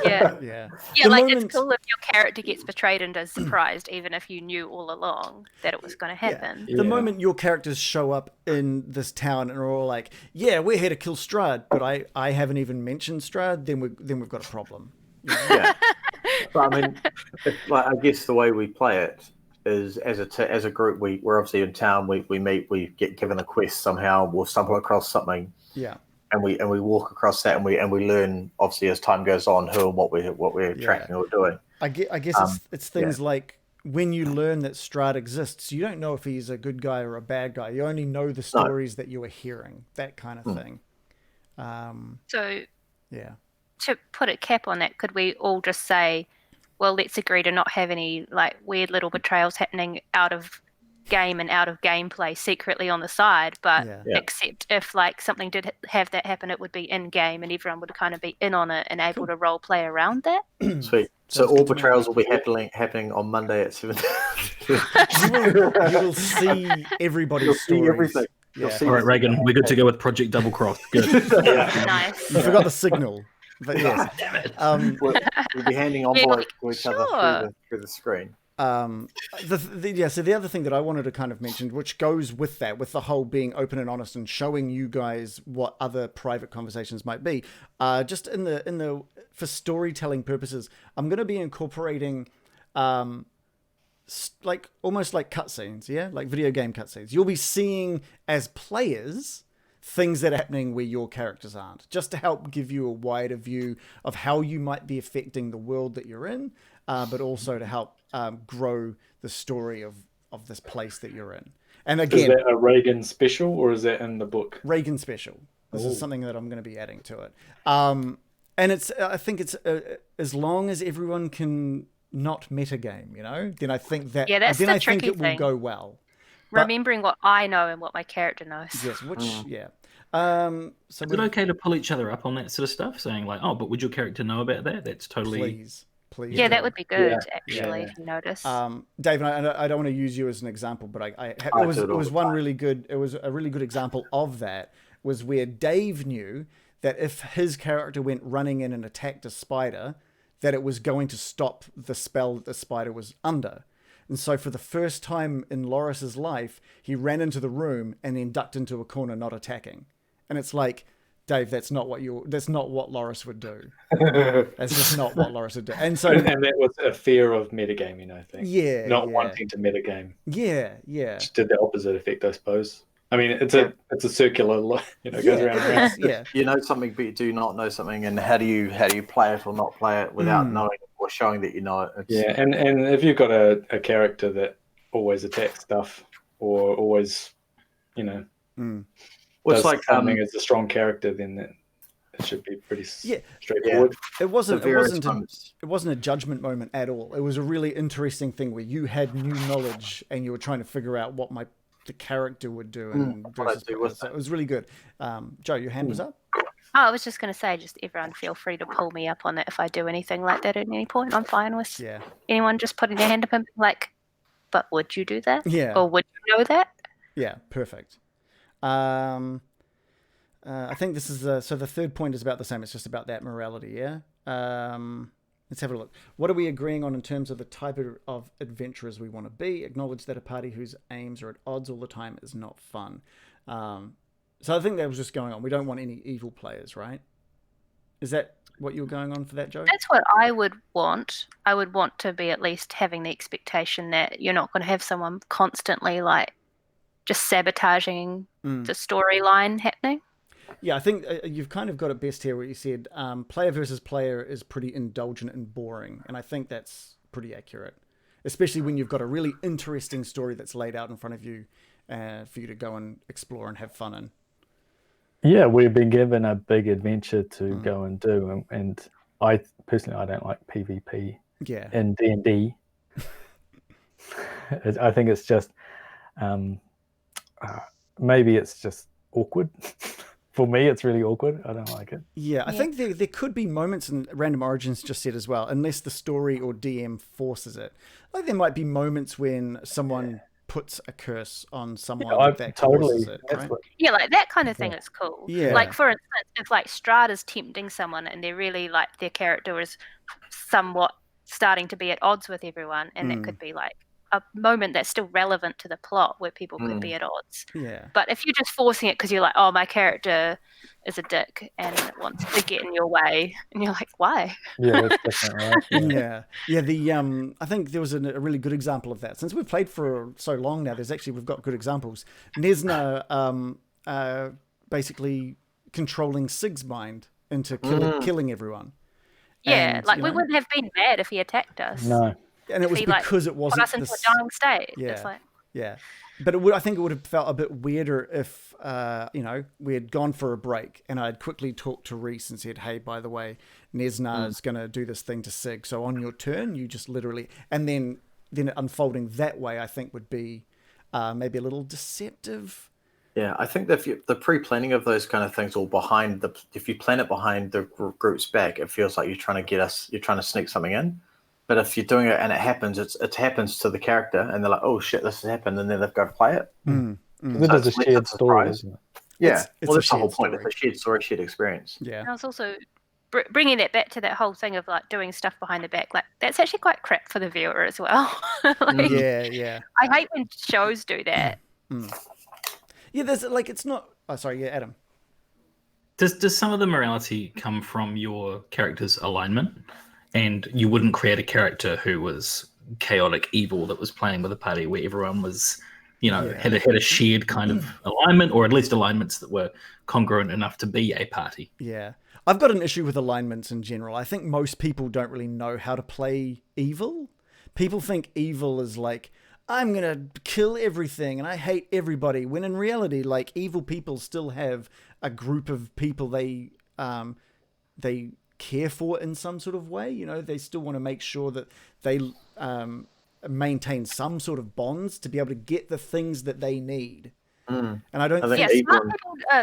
Speaker 3: Yeah.
Speaker 1: Yeah.
Speaker 3: Yeah,
Speaker 1: The
Speaker 3: like
Speaker 1: moment-
Speaker 3: it's cool if your character gets betrayed and is surprised, even if you knew all along that it was going to happen.
Speaker 1: The moment your characters show up in this town and are all like, "Yeah, we're here to kill Strahd," but I haven't even mentioned Strahd, then we've got a problem.
Speaker 6: Yeah. But I mean, like, I guess the way we play it is as a group, we're obviously in town. We meet, we get given a quest somehow. We'll stumble across something.
Speaker 1: Yeah.
Speaker 6: And we walk across that, and we learn obviously as time goes on who and what we're tracking or doing.
Speaker 1: I guess it's things like when you learn that Strahd exists, you don't know if he's a good guy or a bad guy. You only know the stories that you are hearing, that kind of thing.
Speaker 3: So
Speaker 1: Yeah.
Speaker 3: to put a cap on that, could we all just say, well, let's agree to not have any like weird little betrayals happening out of game and out of gameplay secretly on the side, but except if like something did have that happen, it would be in game and everyone would kind of be in on it and able to role play around that.
Speaker 6: Sweet. So all betrayals will be happening on Monday at 7.
Speaker 1: You will see everybody's
Speaker 6: You'll see
Speaker 1: stories.
Speaker 6: everything. You'll see
Speaker 4: All right, Reagan, we're good to go with Project Double Cross. Good.
Speaker 3: Nice.
Speaker 1: You forgot the signal. But yes.
Speaker 4: Damn it.
Speaker 6: We'll be handing envelopes to each other through the screen.
Speaker 1: So the other thing that I wanted to kind of mention, which goes with that, with the whole being open and honest and showing you guys what other private conversations might be, just in the for storytelling purposes, I'm going to be incorporating like almost like cutscenes, like video game cutscenes. You'll be seeing as players things that are happening where your characters aren't, just to help give you a wider view of how you might be affecting the world that you're in, but also to help grow the story of this place that you're in. And again,
Speaker 2: is that a Reagan special or is that in the book?
Speaker 1: Reagan special. This is something that I'm going to be adding to it. And I think it's as long as everyone can not metagame, then I think that
Speaker 3: that's
Speaker 1: then
Speaker 3: the
Speaker 1: I think
Speaker 3: tricky
Speaker 1: it will
Speaker 3: thing.
Speaker 1: go well.
Speaker 3: Remembering what I know and what my character knows.
Speaker 1: Yes, which
Speaker 4: So is it okay to pull each other up on that sort of stuff, saying like, "Oh, but would your character know about that?" That's totally.
Speaker 1: Please.
Speaker 3: Yeah, that would be good,
Speaker 2: Yeah.
Speaker 3: actually, if you notice.
Speaker 1: Dave, and I don't want to use you as an example, but it was one really good. It was a really good example of that. Was where Dave knew that if his character went running in and attacked a spider, that it was going to stop the spell that the spider was under. And so for the first time in Loris's life, he ran into the room and then ducked into a corner, not attacking. And it's like, Dave, that's not what Loris would do. That's just not what Loris would do. And so,
Speaker 2: and that was a fear of metagaming, I think.
Speaker 1: Yeah.
Speaker 2: Not wanting to metagame.
Speaker 1: Yeah.
Speaker 2: Just did the opposite effect, I suppose. I mean, it's a circular, goes around and around.
Speaker 1: Yeah.
Speaker 6: You know something, but you do not know something, and how do you play it or not play it without knowing or showing that you know it?
Speaker 2: And if you've got a character that always attacks stuff or always,
Speaker 6: Well,
Speaker 2: does
Speaker 6: it's like
Speaker 2: something as a strong character, then it should be pretty straightforward.
Speaker 1: It wasn't a judgment moment at all. It was a really interesting thing where you had new knowledge and you were trying to figure out what the character would do and so it was really good. Joe, your hand was up.
Speaker 3: I was just going to say, just everyone feel free to pull me up on that if I do anything like that at any point. I'm fine with anyone just putting their hand up and being like, but would you do that?
Speaker 1: Yeah.
Speaker 3: Or would you know that?
Speaker 1: Yeah, perfect. I think this is so the third point is about the same. It's just about that morality, yeah? Let's have a look. What are we agreeing on in terms of the type of adventurers we want to be? Acknowledge that a party whose aims are at odds all the time is not fun. So I think that was just going on. We don't want any evil players, right? Is that what you were going on for that, Joe?
Speaker 3: That's what I would want. I would want to be at least having the expectation that you're not going to have someone constantly like just sabotaging the storyline happening.
Speaker 1: Yeah, I think you've kind of got it best here where you said player versus player is pretty indulgent and boring. And I think that's pretty accurate, especially when you've got a really interesting story that's laid out in front of you for you to go and explore and have fun in.
Speaker 7: Yeah, we've been given a big adventure to go and do. And I personally, I don't like PvP in D&D. I think it's just, maybe it's just awkward. For me, it's really awkward. I don't like it.
Speaker 1: Yeah, I think there could be moments, and Random Origins just said as well, unless the story or DM forces it. Like there might be moments when someone puts a curse on someone
Speaker 7: I
Speaker 1: that
Speaker 7: totally.
Speaker 1: causes it, right?
Speaker 3: Yeah, like that kind of thing is cool.
Speaker 1: Yeah.
Speaker 3: Like for instance, if like Strahd is tempting someone and they're really like their character is somewhat starting to be at odds with everyone, and that could be like a moment that's still relevant to the plot where people could be at odds.
Speaker 1: Yeah.
Speaker 3: But if you're just forcing it because you're like, oh, my character is a dick and wants to get in your way, and you're like, why?
Speaker 7: Yeah, that's definitely right.
Speaker 1: Yeah. The I think there was a really good example of that. Since we've played for so long now, we've got good examples. Nesna basically controlling Sig's mind into killing everyone.
Speaker 3: Yeah,
Speaker 1: And,
Speaker 3: like
Speaker 1: you
Speaker 3: we
Speaker 1: know,
Speaker 3: wouldn't have been mad if he attacked us.
Speaker 7: No.
Speaker 1: and it was
Speaker 3: he,
Speaker 1: because it
Speaker 3: put
Speaker 1: wasn't
Speaker 3: us into a dying state.
Speaker 1: Yeah.
Speaker 3: It's like,
Speaker 1: Yeah, but I think it would have felt a bit weirder if, we had gone for a break and I'd quickly talked to Reese and said, hey, by the way, Nesna is going to do this thing to Sig. So on your turn, you just literally, and then it unfolding that way, I think would be maybe a little deceptive.
Speaker 6: Yeah, I think that the pre-planning of those kind of things, or if you plan it behind the group's back, it feels like you're trying to sneak something in. But if you're doing it and it happens, it happens to the character, and they're like, "Oh shit, this has happened," and then they've got to play it.
Speaker 7: It is a shared story, isn't it?
Speaker 6: Yeah,
Speaker 1: It's
Speaker 6: well,
Speaker 1: a
Speaker 6: that's the whole
Speaker 1: shared
Speaker 6: point.
Speaker 1: story.
Speaker 6: It's a shared story, shared experience.
Speaker 1: Yeah,
Speaker 3: and I was also bringing that back to that whole thing of like doing stuff behind the back. Like that's actually quite crap for the viewer as well. Like,
Speaker 1: yeah.
Speaker 3: I hate when shows do that.
Speaker 1: Yeah, there's like, it's not. Oh, sorry. Yeah, Adam.
Speaker 4: Does some of the morality come from your character's alignment? And you wouldn't create a character who was chaotic evil that was playing with a party where everyone was, had a shared kind of alignment, or at least alignments that were congruent enough to be a party.
Speaker 1: Yeah. I've got an issue with alignments in general. I think most people don't really know how to play evil. People think evil is like, I'm going to kill everything and I hate everybody. When in reality, like, evil people still have a group of people they care for in some sort of way. They still want to make sure that they maintain some sort of bonds to be able to get the things that they need. And I don't think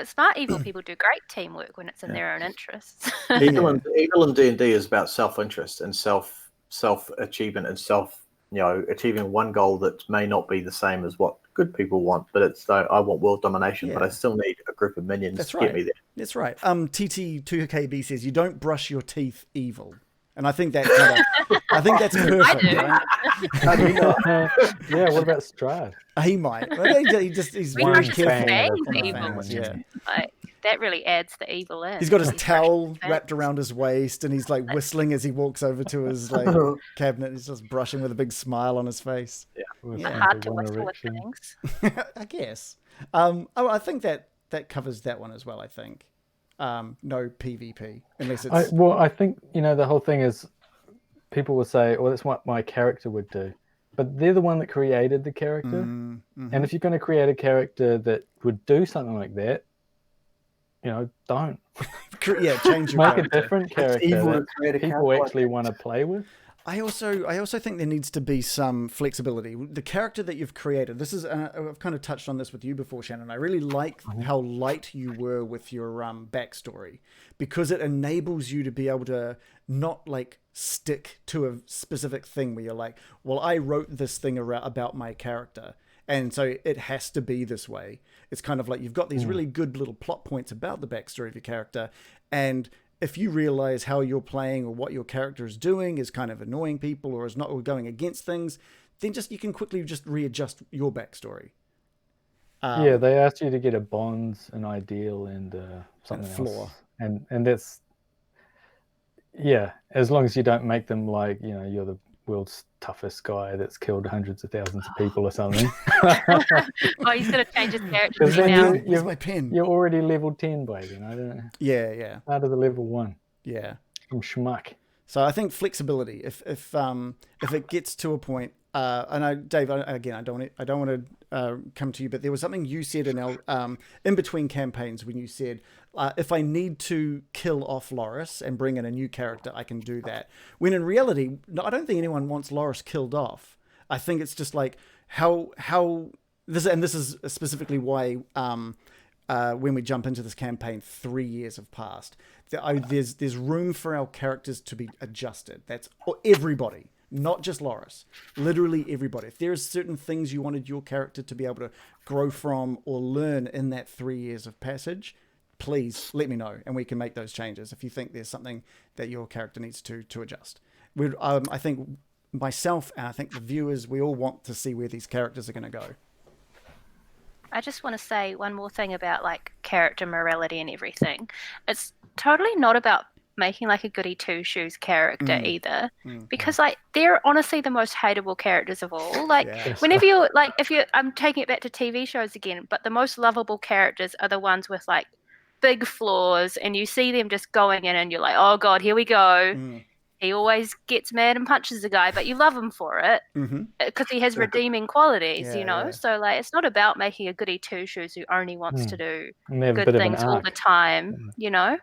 Speaker 3: smart evil people do great teamwork when it's in their own interests.
Speaker 6: Evil in D&D is about self-interest and self-achievement and achieving one goal that may not be the same as what good people want, but it's I want world domination, but I still need a group of minions to get me there.
Speaker 1: That's right. TT2KB says you don't brush your teeth evil. And I think that that's perfect.
Speaker 3: I do.
Speaker 7: Yeah, what about Strahd?
Speaker 1: He might. He's very careful.
Speaker 7: Yeah.
Speaker 3: Like, that really adds the evil in.
Speaker 1: He's got his towel wrapped around his waist and he's like whistling as he walks over to his cabinet. He's just brushing with a big smile on his face.
Speaker 3: Yeah. Hard to whistle with things.
Speaker 1: I guess. I think that covers that one as well, I think. No PvP, unless it's...
Speaker 7: I think, the whole thing is people will say, well, that's what my character would do. But they're the one that created the character. And if you're going to create a character that would do something like that, don't.
Speaker 1: Change your
Speaker 7: Make
Speaker 1: character.
Speaker 7: a different character that people actually want to play with.
Speaker 1: I also think there needs to be some flexibility. The character that you've created, this is I've kind of touched on this with you before, Shannon. I really like how light you were with your backstory, because it enables you to be able to not like stick to a specific thing where you're like, well, I wrote this thing about my character, and so it has to be this way. It's kind of like you've got these really good little plot points about the backstory of your character, and if you realize how you're playing or what your character is doing is kind of annoying people or is not going against things, then you can quickly just readjust your backstory.
Speaker 7: They asked you to get a bonds, an ideal, and something
Speaker 1: and flaw.
Speaker 7: else. And that's, as long as you don't make them like, you're the world's toughest guy that's killed hundreds of thousands of people or something.
Speaker 3: Oh, he's going to change his character now.
Speaker 1: Here's my pen.
Speaker 7: You're already level 10, baby. I don't know.
Speaker 1: Yeah.
Speaker 7: Out of the level 1.
Speaker 1: Yeah.
Speaker 7: From schmuck.
Speaker 1: So I think flexibility. If it gets to a point, and Dave, I don't want to come to you, but there was something you said in between campaigns when you said, if I need to kill off Loris and bring in a new character, I can do that. When in reality, I don't think anyone wants Loris killed off. I think it's just like how this is specifically why when we jump into this campaign, 3 years have passed. There's room for our characters to be adjusted. That's everybody, not just Loris, literally everybody. If there are certain things you wanted your character to be able to grow from or learn in that 3 years of passage, please let me know and we can make those changes if you think there's something that your character needs to adjust. I think myself and I think the viewers, we all want to see where these characters are going to go.
Speaker 3: I just want to say one more thing about like character morality and everything. It's totally not about making like a goody two shoes character either, because like they're honestly the most hateable characters of all. Like whenever you're like, I'm taking it back to TV shows again, but the most lovable characters are the ones with like big flaws, and you see them just going in, and you're like, oh god, here we go. He always gets mad and punches a guy, but you love him for it because he has redeeming qualities, you know? So, like, it's not about making a goody two-shoes who only wants to do good things all the time, you know?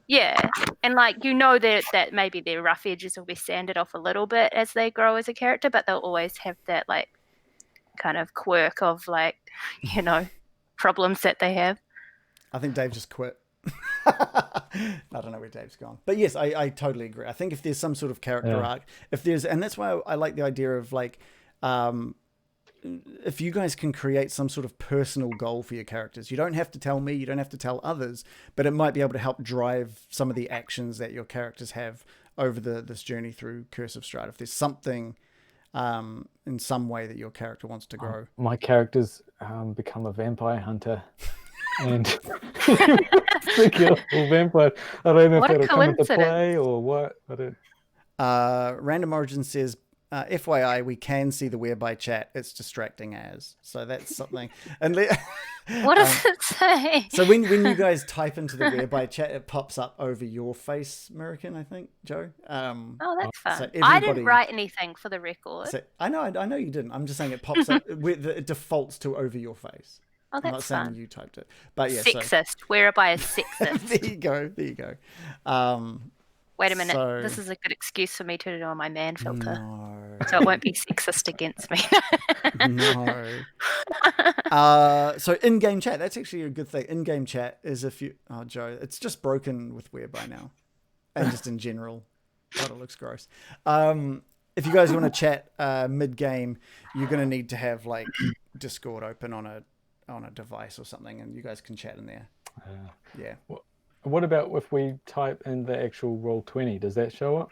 Speaker 3: Yeah. And, like, you know that maybe their rough edges will be sanded off a little bit as they grow as a character, but they'll always have that, like, kind of quirk of, like, you know, problems that they have.
Speaker 1: I think Dave just quit. I don't know where Dave's gone, but yes, I totally agree. I think if there's some sort of character arc, and that's why I like the idea of like, if you guys can create some sort of personal goal for your characters, you don't have to tell me, you don't have to tell others, but it might be able to help drive some of the actions that your characters have over this journey through Curse of Strahd. If there's something in some way that your character wants to grow.
Speaker 7: My characters become a vampire hunter. And the kill vampire. I don't know
Speaker 3: what
Speaker 7: if
Speaker 3: a
Speaker 7: that'll come into
Speaker 3: coincidence.
Speaker 7: play or what. I don't.
Speaker 1: Random Origin says, FYI, we can see the whereby chat. It's distracting as. So that's something. And
Speaker 3: what does it say?
Speaker 1: So when you guys type into the whereby chat, it pops up over your face, American, I think, Joe.
Speaker 3: Oh, that's fun.
Speaker 1: So
Speaker 3: I didn't write anything for the record.
Speaker 1: So, I know you didn't. I'm just saying it pops up. It defaults to over your face.
Speaker 3: Oh, that's
Speaker 1: I'm not saying
Speaker 3: fun.
Speaker 1: you typed it, but yeah.
Speaker 3: Sexist. Whereby is sexist.
Speaker 1: There you go.
Speaker 3: Wait a minute.
Speaker 1: So...
Speaker 3: This is a good excuse for me to do on my man filter.
Speaker 1: No.
Speaker 3: So it won't be sexist against me.
Speaker 1: No. So in-game chat, that's actually a good thing. In-game chat is if you... Oh, Joe, it's just broken with whereby now. And just in general. God, it looks gross. If you guys want to chat mid-game, you're going to need to have like Discord open on a device or something, and you guys can chat in there. Yeah.
Speaker 7: What about if we type in the actual Roll20? Does that show up?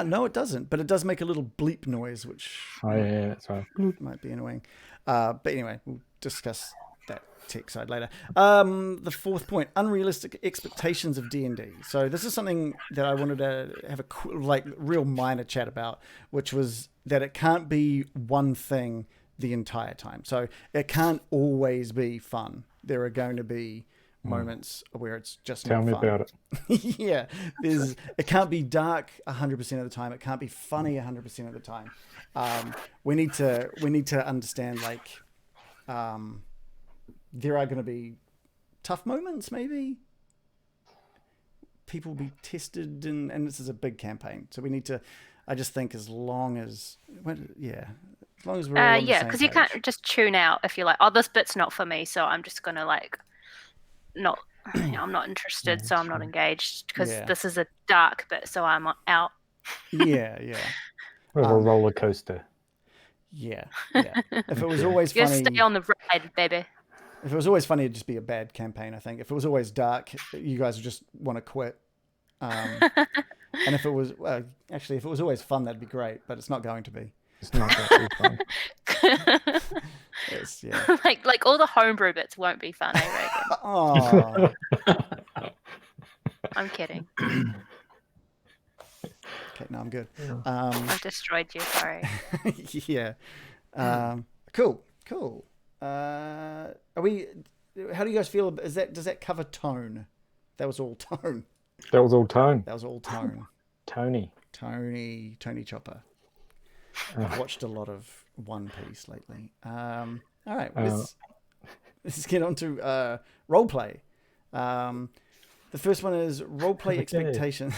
Speaker 1: No, it doesn't, but it does make a little bleep noise, which
Speaker 7: that's right.
Speaker 1: Might be annoying. But anyway, we'll discuss that tech side later. The fourth point: unrealistic expectations of D&D. So this is something that I wanted to have a real minor chat about, which was that it can't be one thing the entire time. So it can't always be fun. There are going to be moments where it's just
Speaker 7: Tell
Speaker 1: not
Speaker 7: me
Speaker 1: fun.
Speaker 7: about it.
Speaker 1: Yeah, it can't be dark 100% of the time. It can't be funny 100% of the time. We need to understand like there are going to be tough moments. Maybe people will be tested, and this is a big campaign, so we need to. I just think as long as we're all on the same
Speaker 3: because you
Speaker 1: page.
Speaker 3: can't just tune out if you're like, oh, this bit's not for me, so I'm just gonna like not. I'm not interested, so I'm not engaged because this is a dark bit, so I'm out.
Speaker 1: Yeah.
Speaker 7: With a roller coaster.
Speaker 1: Yeah. If it was always
Speaker 3: you
Speaker 1: funny,
Speaker 3: stay on the ride, baby.
Speaker 1: If it was always funny, it'd just be a bad campaign. I think if it was always dark, you guys would just want to quit. And if it was if it was always fun, that'd be great. But it's not going to be.
Speaker 7: It's not going to be fun.
Speaker 1: Yes, yeah.
Speaker 3: like all the homebrew bits won't be fun, I reckon.
Speaker 1: Oh.
Speaker 3: I'm kidding.
Speaker 1: Okay, no, I'm good.
Speaker 3: I've destroyed you. Sorry.
Speaker 1: Yeah. Cool. Are we? How do you guys feel? Does that cover tone? That was all tone.
Speaker 7: That was all tone.
Speaker 1: That was all tone.
Speaker 7: Tony
Speaker 1: Chopper. I've watched a lot of One Piece lately. All right, let's get on to roleplay. The first one is roleplay expectations.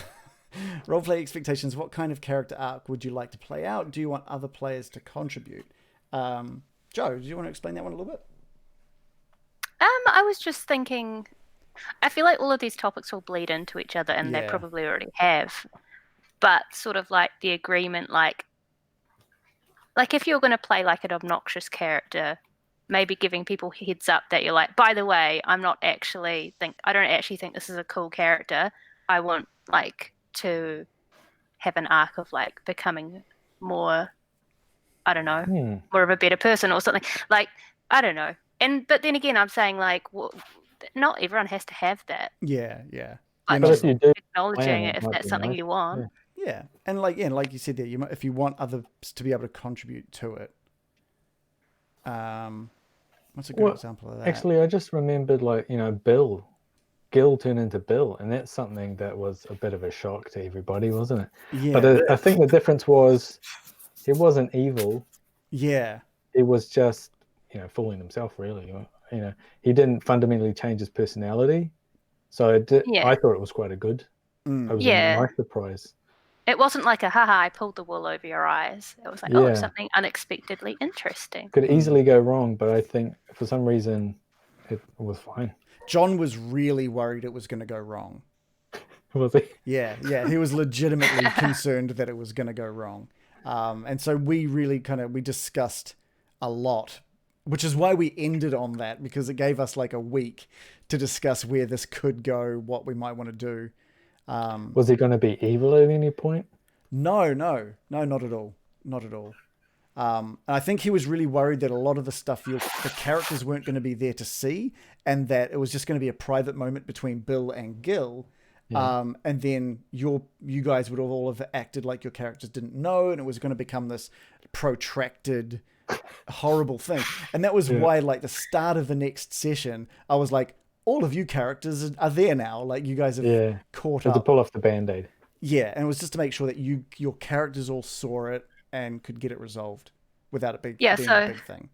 Speaker 1: Roleplay expectations. What kind of character arc would you like to play out? Do you want other players to contribute? Joe, do you want to explain that one a little bit?
Speaker 3: I was just thinking, I feel like all of these topics will bleed into each other, and they probably already have. But sort of like the agreement, like like if you're going to play like an obnoxious character, maybe giving people heads up that you're like, by the way, I don't actually think this is a cool character. I want like to have an arc of like becoming more, I don't know, more of a better person or something. Like, I don't know. But then again, I'm saying like, well, not everyone has to have that.
Speaker 1: Yeah, yeah.
Speaker 3: Like,
Speaker 7: But if you do,
Speaker 3: acknowledging it if
Speaker 7: might
Speaker 3: that's
Speaker 7: be
Speaker 3: something
Speaker 7: nice.
Speaker 3: you want.
Speaker 1: Yeah, and like you said there, if you want others to be able to contribute to it. What's a good example of that?
Speaker 7: Actually, I just remembered, like, Gil turned into Bill, and that's something that was a bit of a shock to everybody, wasn't it?
Speaker 1: Yeah.
Speaker 7: But I think the difference was he wasn't evil.
Speaker 1: Yeah.
Speaker 7: He was just, fooling himself, really. He didn't fundamentally change his personality. So I thought it was quite a good. It was a nice surprise.
Speaker 3: It wasn't like a haha, I pulled the wool over your eyes. It was like, something unexpectedly interesting.
Speaker 7: Could easily go wrong, but I think for some reason it was fine.
Speaker 1: John was really worried it was going to go wrong.
Speaker 7: Was he?
Speaker 1: Yeah. He was legitimately concerned that it was going to go wrong. And so we really we discussed a lot, which is why we ended on that, because it gave us like a week to discuss where this could go, what we might want to do.
Speaker 7: Was he going to be evil at any point?
Speaker 1: No, not at all. Not at all. And I think he was really worried that a lot of the stuff the characters weren't going to be there to see, and that it was just going to be a private moment between Bill and Gil. Yeah. And then you guys would all have acted like your characters didn't know, and it was going to become this protracted, horrible thing. And that was why, like, the start of the next session, I was like, all of you characters are there now. Like, you guys have caught up.
Speaker 7: To pull off the Band-Aid.
Speaker 1: Yeah, and it was just to make sure that your characters all saw it and could get it resolved without it being a big thing.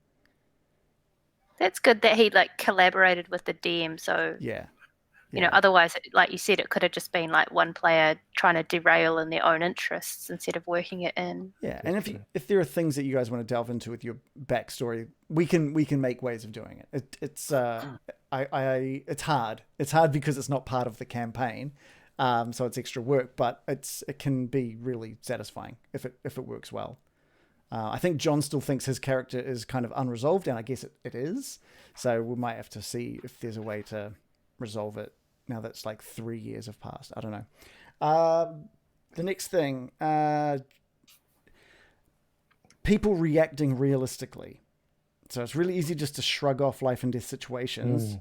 Speaker 3: That's good that he like collaborated with the DM. So otherwise, like you said, it could have just been like one player trying to derail in their own interests instead of working it in. Yeah,
Speaker 1: and if there are things that you guys want to delve into with your backstory, we can make ways of doing it. It's hard. It's hard because it's not part of the campaign. So it's extra work, but it can be really satisfying if it works well. I think John still thinks his character is kind of unresolved, and I guess it is. So we might have to see if there's a way to resolve it now that's like 3 years have passed. I don't know. The next thing, people reacting realistically. So it's really easy just to shrug off life and death situations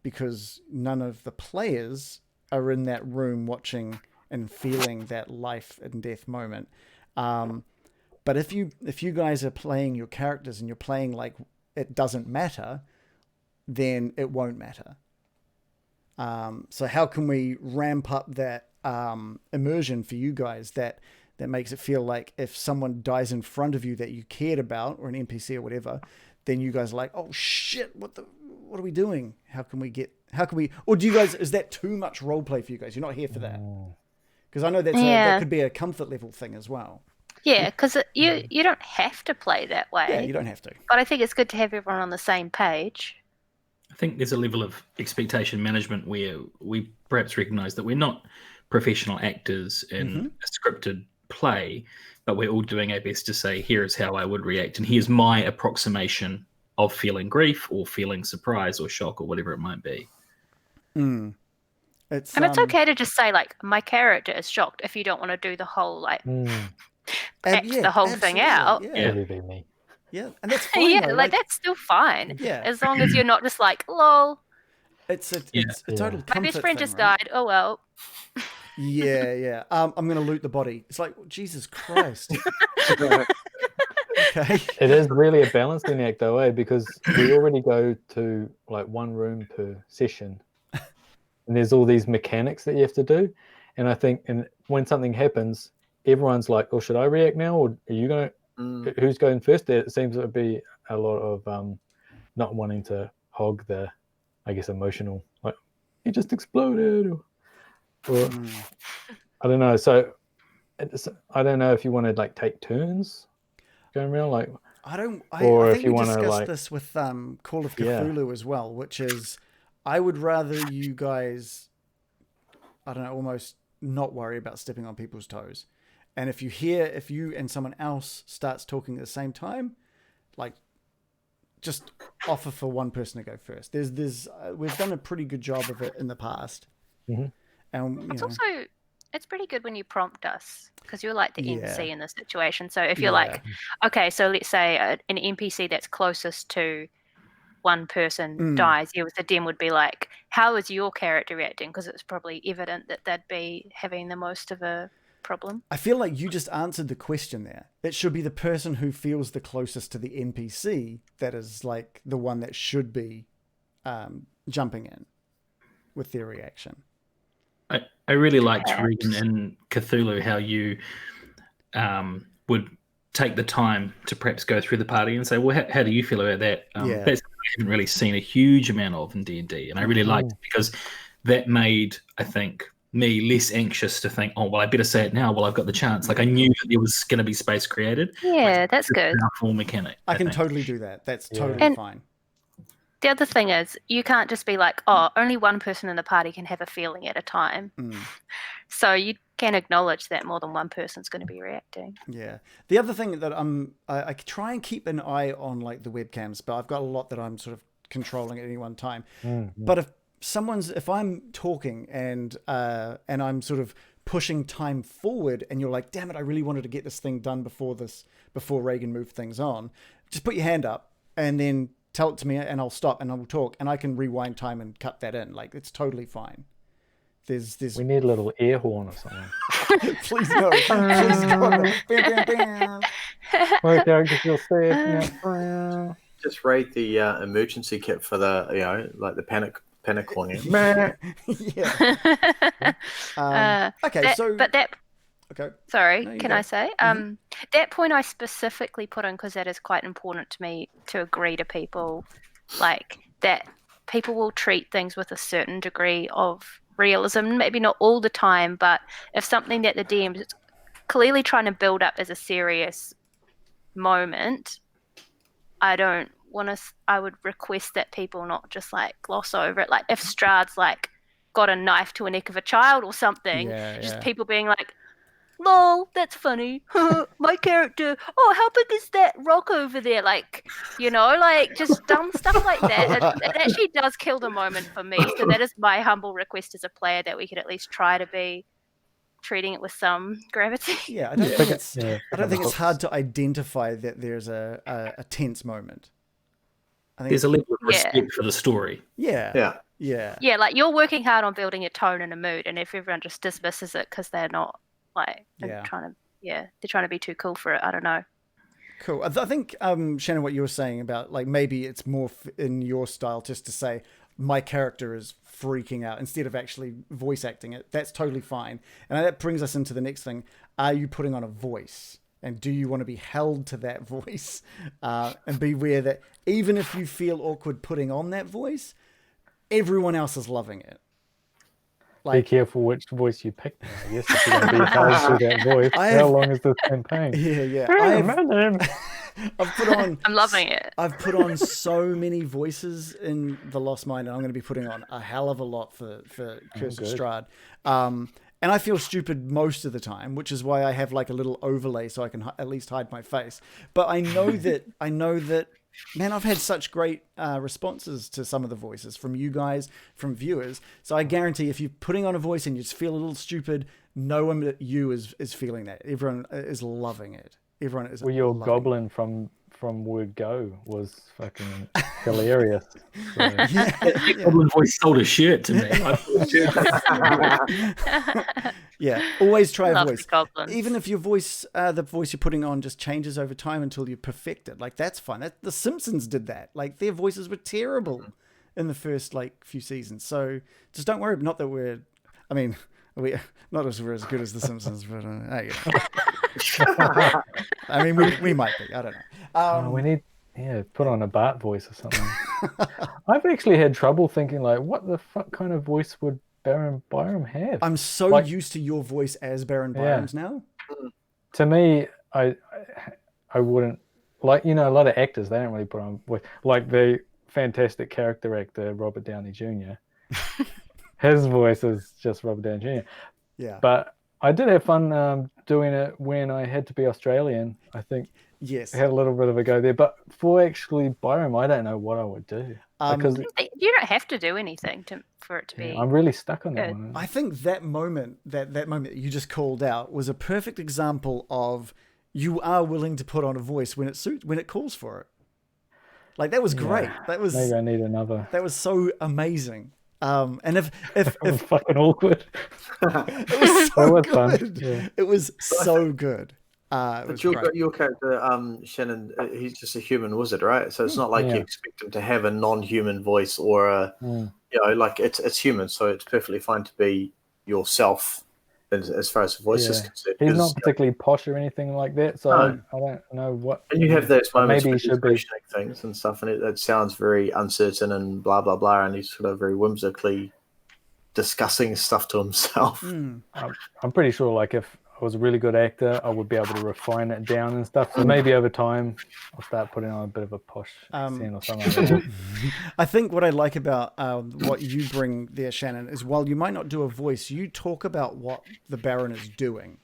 Speaker 1: because none of the players are in that room watching and feeling that life and death moment. But if you guys are playing your characters and you're playing like it doesn't matter, then it won't matter. So how can we ramp up that immersion for you guys that makes it feel like if someone dies in front of you that you cared about, or an NPC or whatever, then you guys are like, oh shit, what are we doing? How can we, or do you guys, is that too much role play for you guys? You're not here for that. Because I know that could be a comfort level thing as well.
Speaker 3: Yeah, because you don't have to play that way.
Speaker 1: Yeah, you don't have to.
Speaker 3: But I think it's good to have everyone on the same page.
Speaker 4: I think there's a level of expectation management where we perhaps recognise that we're not professional actors in a scripted play, but we're all doing our best to say, here is how I would react, and here's my approximation of feeling grief or feeling surprise or shock or whatever it might be.
Speaker 3: It's okay to just say, like, my character is shocked if you don't want to do the whole, like, act the whole thing out.
Speaker 1: Yeah.
Speaker 7: Me.
Speaker 1: Yeah, and that's fine.
Speaker 3: Though, like that's still fine.
Speaker 1: Yeah.
Speaker 3: As long as you're not just like, lol.
Speaker 1: It's a total comfort
Speaker 3: my best friend
Speaker 1: thing,
Speaker 3: just
Speaker 1: right?
Speaker 3: died. Oh well.
Speaker 1: Yeah. I'm going to loot the body. It's like, Jesus Christ. Okay.
Speaker 7: It is really a balancing act though, because we already go to like one room per session, and there's all these mechanics that you have to do. And I think, when something happens, everyone's like, "Oh, should I react now, or are you going to? Who's going first?" There seems to be a lot of not wanting to hog the, I guess, emotional. Like, he just exploded, or I don't know. So I don't know if you want to like take turns going around, like
Speaker 1: I think
Speaker 7: if you
Speaker 1: we
Speaker 7: want to
Speaker 1: discussed
Speaker 7: like
Speaker 1: this with Call of Cthulhu as well, which is I would rather you guys, I don't know, almost not worry about stepping on people's toes, And if you and someone else starts talking at the same time, like, just offer for one person to go first. We've done a pretty good job of it in the past.
Speaker 7: Mm-hmm.
Speaker 1: And
Speaker 3: it's pretty good when you prompt us, because you're like the
Speaker 1: Yeah.
Speaker 3: NPC in the situation. So if you're like, okay, so let's say an NPC that's closest to one person dies, the DM would be like, how is your character reacting? Because it's probably evident that they'd be having the most of a problem.
Speaker 1: I feel like you just answered the question there. It should be the person who feels the closest to the NPC that is like the one that should be jumping in with their reaction.
Speaker 4: I really liked reading in Cthulhu how you would take the time to perhaps go through the party and say, well, how do you feel about that? That's something I haven't really seen a huge amount of in D&D. And I really liked it because that made, I think, me less anxious to think, oh, well, I better say it now while I've got the chance. Like, I knew that there was going to be space created.
Speaker 3: Yeah,
Speaker 4: like,
Speaker 3: that's good.
Speaker 4: Powerful mechanic.
Speaker 1: I can totally do that. That's totally fine.
Speaker 3: The other thing is, you can't just be like, oh, only one person in the party can have a feeling at a time. So you can acknowledge that more than one person's going to be reacting. Yeah.
Speaker 1: The other thing that I try and keep an eye on, like, the webcams, but I've got a lot that I'm sort of controlling at any one time. But if I'm talking and I'm sort of pushing time forward, and you're like, damn it, I really wanted to get this thing done before Reagan moved things on, just put your hand up and then tell it to me, and I'll stop and I'll talk, and I can rewind time and cut that in. Like, it's totally fine. We
Speaker 7: need a little air horn or something.
Speaker 1: Please no. Please no. Bam, bam, bam.
Speaker 7: My character feels safe.
Speaker 6: Just raid the emergency kit for the like the panic horn.
Speaker 1: Okay.
Speaker 3: Sorry,
Speaker 1: no,
Speaker 3: can I say? That point I specifically put in because that is quite important to me, to agree to people, like, that people will treat things with a certain degree of realism, maybe not all the time, but if something that the DM is clearly trying to build up as a serious moment, I would request that people not just, like, gloss over it. Like, if Strahd's, like, got a knife to a neck of a child or something, people being like, lol, that's funny. My character, oh, how big is that rock over there? Like, like, just dumb stuff like that. It actually does kill the moment for me. So that is my humble request as a player, that we could at least try to be treating it with some gravity.
Speaker 1: Yeah, I don't think it's hard to identify that there's a tense moment. I think
Speaker 4: there's a level of respect for the story.
Speaker 1: Yeah,
Speaker 3: like, you're working hard on building a tone and a mood, and if everyone just dismisses it because they're not, like, they're trying to be too cool for it. I don't know.
Speaker 1: Cool. I think, Shannon, what you were saying about, like, maybe it's more in your style just to say, my character is freaking out instead of actually voice acting it. That's totally fine. And that brings us into the next thing. Are you putting on a voice? And do you want to be held to that voice? And beware that even if you feel awkward putting on that voice, everyone else is loving it.
Speaker 7: Like, be careful which voice you pick. I guess if you're going to be held to that voice, how long is this campaign?
Speaker 3: I'm loving it.
Speaker 1: I've put on so many voices in The Lost Mine, and I'm going to be putting on a hell of a lot for Curse of Strahd. And I feel stupid most of the time, which is why I have, like, a little overlay so I can at least hide my face. But I know that, man, I've had such great responses to some of the voices from you guys, from viewers. So I guarantee if you're putting on a voice and you just feel a little stupid, no one but you is feeling that. Everyone is loving it. Everyone is.
Speaker 7: Well, your goblin from Word Go was fucking hilarious. So.
Speaker 4: Goblin voice sold a shirt to me.
Speaker 1: Always try a voice.
Speaker 3: Goblins.
Speaker 1: Even if your voice, the voice you're putting on, just changes over time until you perfect it. Like, that's fine. The Simpsons did that. Like, their voices were terrible in the first, like, few seasons. So just don't worry. Not that we're not as we're as good as the Simpsons, but I mean, we might be. I don't know.
Speaker 7: We need put on a Bart voice or something. I've actually had trouble thinking, like, what the fuck kind of voice would Baron Byram have?
Speaker 1: I'm so used to your voice as Baron Byram's now.
Speaker 7: To me, I wouldn't, like, a lot of actors, they don't really put on voice. Like the fantastic character actor Robert Downey Jr. His voice is just Robert Downey Jr.
Speaker 1: Yeah.
Speaker 7: But I did have fun doing it when I had to be Australian. I think
Speaker 1: Yes.
Speaker 7: I had a little bit of a go there. But for actually Byram, I don't know what I would do. Because
Speaker 3: You don't have to do anything for it to be.
Speaker 7: I'm really stuck on that
Speaker 3: good.
Speaker 7: one.
Speaker 1: I think that moment that you just called out was a perfect example of you are willing to put on a voice when it calls for it. Like that was great. That was
Speaker 7: Maybe I need another.
Speaker 1: That was so amazing. And if
Speaker 7: It was fucking awkward.
Speaker 1: it was so
Speaker 7: It was
Speaker 1: good.
Speaker 7: fun. Yeah.
Speaker 1: It was so good. It was great.
Speaker 6: Your character, Shannon, he's just a human wizard, right? So it's not like you expect him to have a non-human voice or a, like it's human. So it's perfectly fine to be yourself as far as the voice is concerned.
Speaker 7: He's not particularly posh or anything like that. So I don't know what.
Speaker 6: And you have those moments
Speaker 7: maybe
Speaker 6: where
Speaker 7: he should
Speaker 6: he's
Speaker 7: be.
Speaker 6: questioning things and stuff, and it sounds very uncertain and blah blah blah, and he's sort of very whimsically discussing stuff to himself.
Speaker 7: I'm pretty sure, like, if I was a really good actor, I would be able to refine it down and stuff. So maybe over time, I'll start putting on a bit of a posh accent or something like that.
Speaker 1: I think what I like about what you bring there, Shannon, is while you might not do a voice, you talk about what the Baron is doing.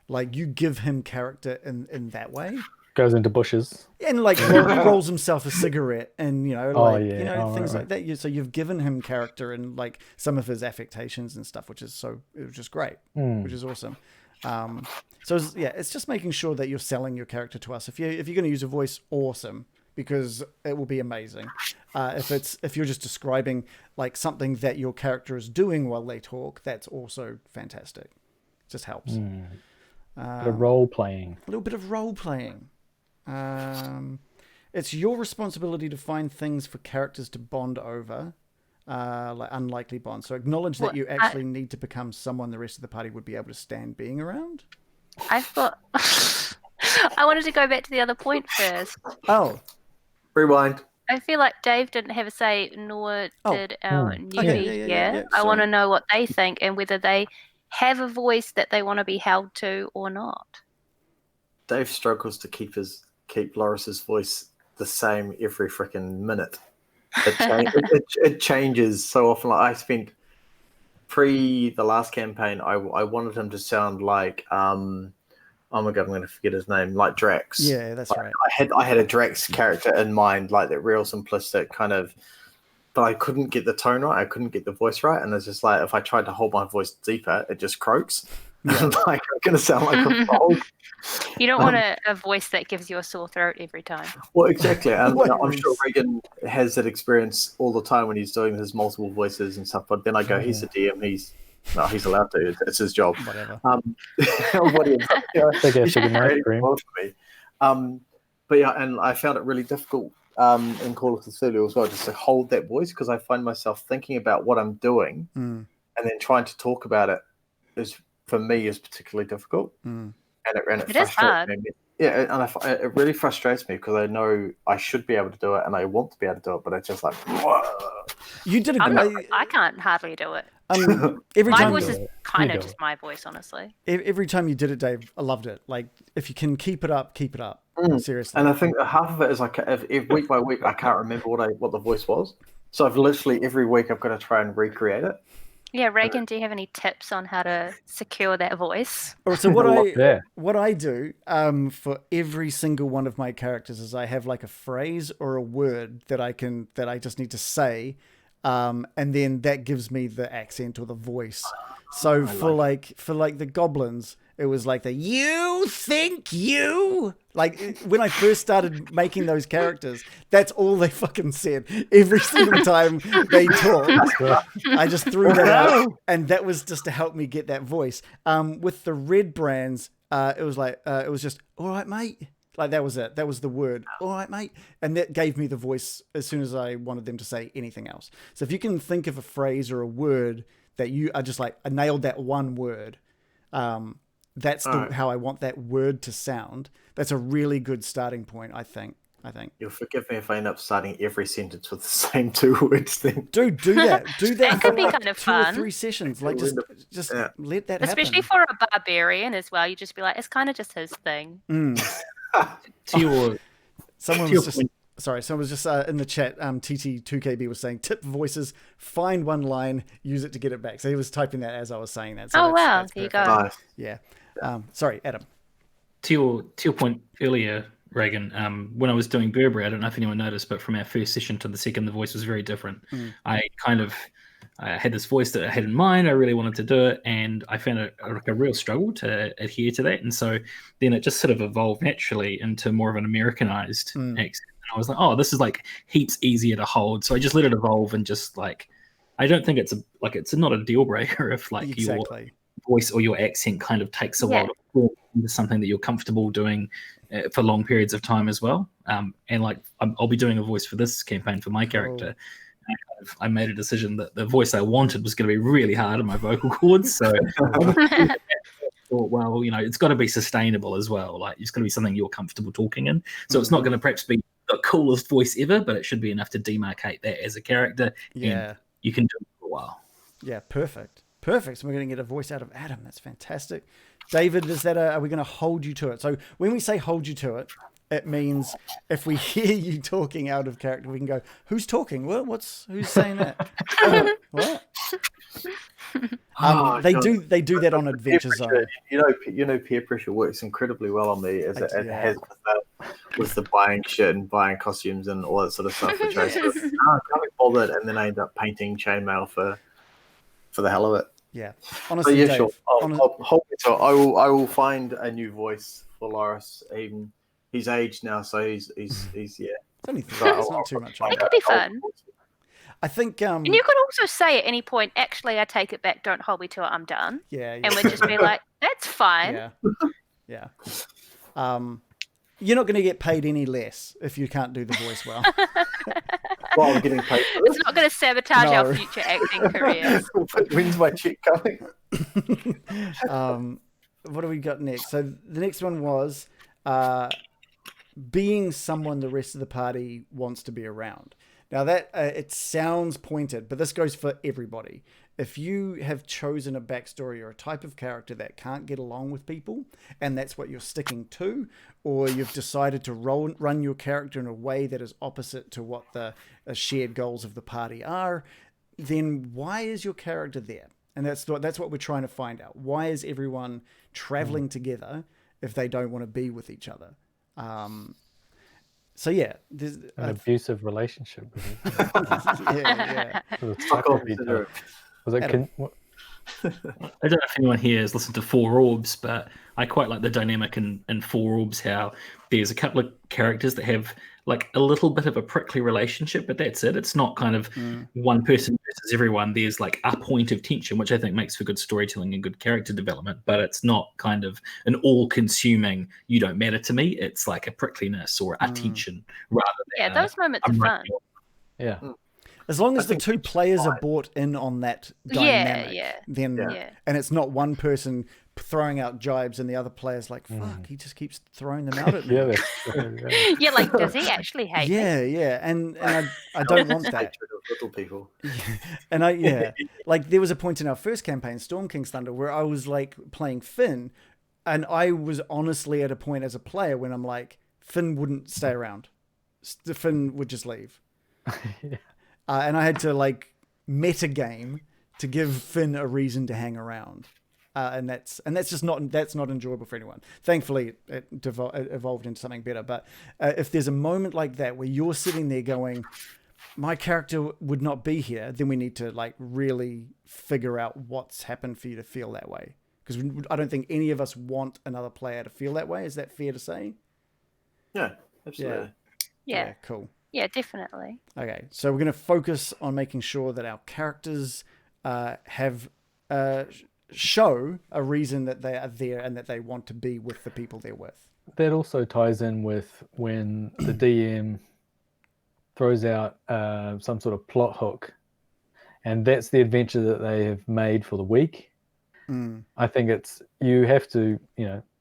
Speaker 1: Like you give him character in that way.
Speaker 7: Goes into bushes.
Speaker 1: And like rolls himself a cigarette and, things like that. So you've given him character and like some of his affectations and stuff, which is just great, which is awesome. It's just making sure that you're selling your character to us. If you're going to use a voice, awesome, because it will be amazing. If you're just describing like something that your character is doing while they talk, that's also fantastic. It just helps.
Speaker 7: Bit of role playing.
Speaker 1: A little bit of role playing. It's your responsibility to find things for characters to bond over, like unlikely bonds. So acknowledge that you actually need to become someone the rest of the party would be able to stand being around.
Speaker 3: I've got. I wanted to go back to the other point first.
Speaker 1: Oh,
Speaker 6: Rewind.
Speaker 3: I feel like Dave didn't have a say, nor did our newbie here. I want to know what they think and whether they have a voice that they want to be held to or not.
Speaker 6: Dave struggles to keep Loris's voice the same every freaking minute. It changes so often. Like I spent the last campaign, I wanted him to sound like oh my god, I'm going to forget his name, like Drax.
Speaker 1: Yeah, that's right.
Speaker 6: I had a Drax character in mind, like that real simplistic kind of, but I couldn't get the tone right. I couldn't get the voice right, and it's just like if I tried to hold my voice deeper, it just croaks. Like I'm going to sound like a frog.
Speaker 3: You don't want a voice that gives you a sore throat every time.
Speaker 6: Well, exactly. I'm sure Regan has that experience all the time when he's doing his multiple voices and stuff. But then I go, he's a DM. He's allowed to. It's his job.
Speaker 1: Whatever.
Speaker 6: But yeah, and I found it really difficult in Call of Cthulhu as well, just to hold that voice, because I find myself thinking about what I'm doing and then trying to talk about it for me is particularly difficult. And it
Speaker 3: is hard.
Speaker 6: Me. Yeah, and it really frustrates me because I know I should be able to do it and I want to be able to do it, but it's just like,
Speaker 1: you did
Speaker 3: I can't hardly do it. My voice is kind of just my voice, honestly.
Speaker 1: Every time you did it, Dave, I loved it. Like, if you can keep it up, keep it up. Seriously.
Speaker 6: And I think half of it is like, if week by week, I can't remember what the voice was. So I've literally every week I've got to try and recreate it.
Speaker 3: Yeah, Reagan, do you have any tips on how to secure that voice?
Speaker 1: So what I do for every single one of my characters is I have like a phrase or a word that I just need to say, and then that gives me the accent or the voice. So for the goblins, it was like you think you, like when I first started making those characters, that's all they fucking said every single time they talked. I just threw that out, and that was just to help me get that voice. With the red brands, it was just all right, mate. Like that was it. That was the word. All right, mate. And that gave me the voice as soon as I wanted them to say anything else. So if you can think of a phrase or a word that you are just like, I nailed that one word. That's how I want that word to sound. That's a really good starting point, I think.
Speaker 6: You'll forgive me if I end up starting every sentence with the same 2 words then.
Speaker 1: Dude, do that. Do that.
Speaker 3: That could be kind of
Speaker 1: 2
Speaker 3: fun.
Speaker 1: or 3 sessions. Like just let that happen.
Speaker 3: Especially for a barbarian as well. You just be like, it's kind of just his thing.
Speaker 4: To your
Speaker 1: Someone was just Sorry, so I was just in the chat, TT2KB was saying, tip voices, find one line, use it to get it back. So he was typing that as I was saying that. So
Speaker 3: Oh, wow.
Speaker 1: that's
Speaker 3: There you
Speaker 1: perfect.
Speaker 3: go.
Speaker 6: Nice.
Speaker 1: Yeah. Sorry, Adam.
Speaker 4: To your point earlier, Reagan, when I was doing Burberry, I don't know if anyone noticed, but from our first session to the second, the voice was very different. I had this voice that I had in mind. I really wanted to do it, and I found it a real struggle to adhere to that. And so then it just sort of evolved naturally into more of an Americanized accent. And I was like, oh, this is like heaps easier to hold. So I just let it evolve, and just like, I don't think it's not a deal breaker if like
Speaker 1: Exactly.
Speaker 4: your voice or your accent kind of takes a while to form into something that you're comfortable doing for long periods of time as well. And like, I'll be doing a voice for this campaign for my character. I made a decision that the voice I wanted was going to be really hard on my vocal cords. So I thought, well, it's got to be sustainable as well. Like, it's going to be something you're comfortable talking in. So it's not going to perhaps be the coolest voice ever, but it should be enough to demarcate that as a character.
Speaker 1: Yeah.
Speaker 4: And you can do it for a while.
Speaker 1: Yeah, perfect. So we're going to get a voice out of Adam. That's fantastic. David, are we going to hold you to it? So when we say hold you to it, it means if we hear you talking out of character, we can go, who's talking? Who's saying that? What? They do that on Adventure Zone.
Speaker 6: Peer pressure works incredibly well on me, as it has with the buying shit and buying costumes and all that sort of stuff, which I sort of can't be bothered, and then I end up painting chainmail for the hell of it.
Speaker 1: Yeah,
Speaker 6: So
Speaker 1: honestly,
Speaker 6: yeah,
Speaker 1: Dave,
Speaker 6: sure. So I will find a new voice for Loris. He's aged now, so he's
Speaker 1: It's only 3.
Speaker 6: So
Speaker 1: It's not too much.
Speaker 3: It could be fun.
Speaker 1: I think.
Speaker 3: And you could also say at any point, actually, I take it back. Don't hold me to it. I'm done.
Speaker 1: Yeah.
Speaker 3: And we'd just be like, that's fine.
Speaker 1: Yeah. You're not going to get paid any less if you can't do the voice well.
Speaker 6: Well, I'm getting paid for this.
Speaker 3: It's not going to sabotage our future acting careers.
Speaker 6: When's my check coming?
Speaker 1: What do we got next? So the next one was being someone the rest of the party wants to be around. Now that it sounds pointed, but this goes for everybody. If you have chosen a backstory or a type of character that can't get along with people, and that's what you're sticking to, or you've decided to run your character in a way that is opposite to what the shared goals of the party are, then why is your character there? And that's what we're trying to find out. Why is everyone traveling together if they don't want to be with each other? So yeah, there's
Speaker 7: an abusive relationship.
Speaker 1: yeah.
Speaker 7: Was it?
Speaker 4: I don't know if anyone here has listened to Four Orbs, but I quite like the dynamic in Four Orbs, how there's a couple of characters that have like a little bit of a prickly relationship, but that's it. It's not kind of one person versus everyone. There's like a point of tension, which I think makes for good storytelling and good character development, but it's not kind of an all-consuming, you don't matter to me. It's like a prickliness or a tension rather than...
Speaker 3: Yeah, those moments are fun.
Speaker 7: Yeah.
Speaker 1: As long as the two players are bought in on that dynamic, then and it's not one person throwing out jibes and the other player's like, fuck, he just keeps throwing them out at me.
Speaker 3: Yeah, like, does he actually hate me?
Speaker 1: Yeah, and I don't want that.
Speaker 6: Little people.
Speaker 1: And like there was a point in our first campaign, Storm King's Thunder, where I was like playing Finn, and I was honestly at a point as a player when I'm like, Finn wouldn't stay around. Finn would just leave. And I had to like meta game to give Finn a reason to hang around, and that's just not enjoyable for anyone. Thankfully, it evolved into something better. But if there's a moment like that where you're sitting there going, my character would not be here, then we need to like really figure out what's happened for you to feel that way. Because I don't think any of us want another player to feel that way. Is that fair to say?
Speaker 6: Yeah, absolutely.
Speaker 3: Yeah.
Speaker 1: Cool.
Speaker 3: Yeah, definitely.
Speaker 1: Okay, so we're going to focus on making sure that our characters have show a reason that they are there and that they want to be with the people they're with.
Speaker 7: That also ties in with when the DM throws out some sort of plot hook, and that's the adventure that they have made for the week. I think you have to,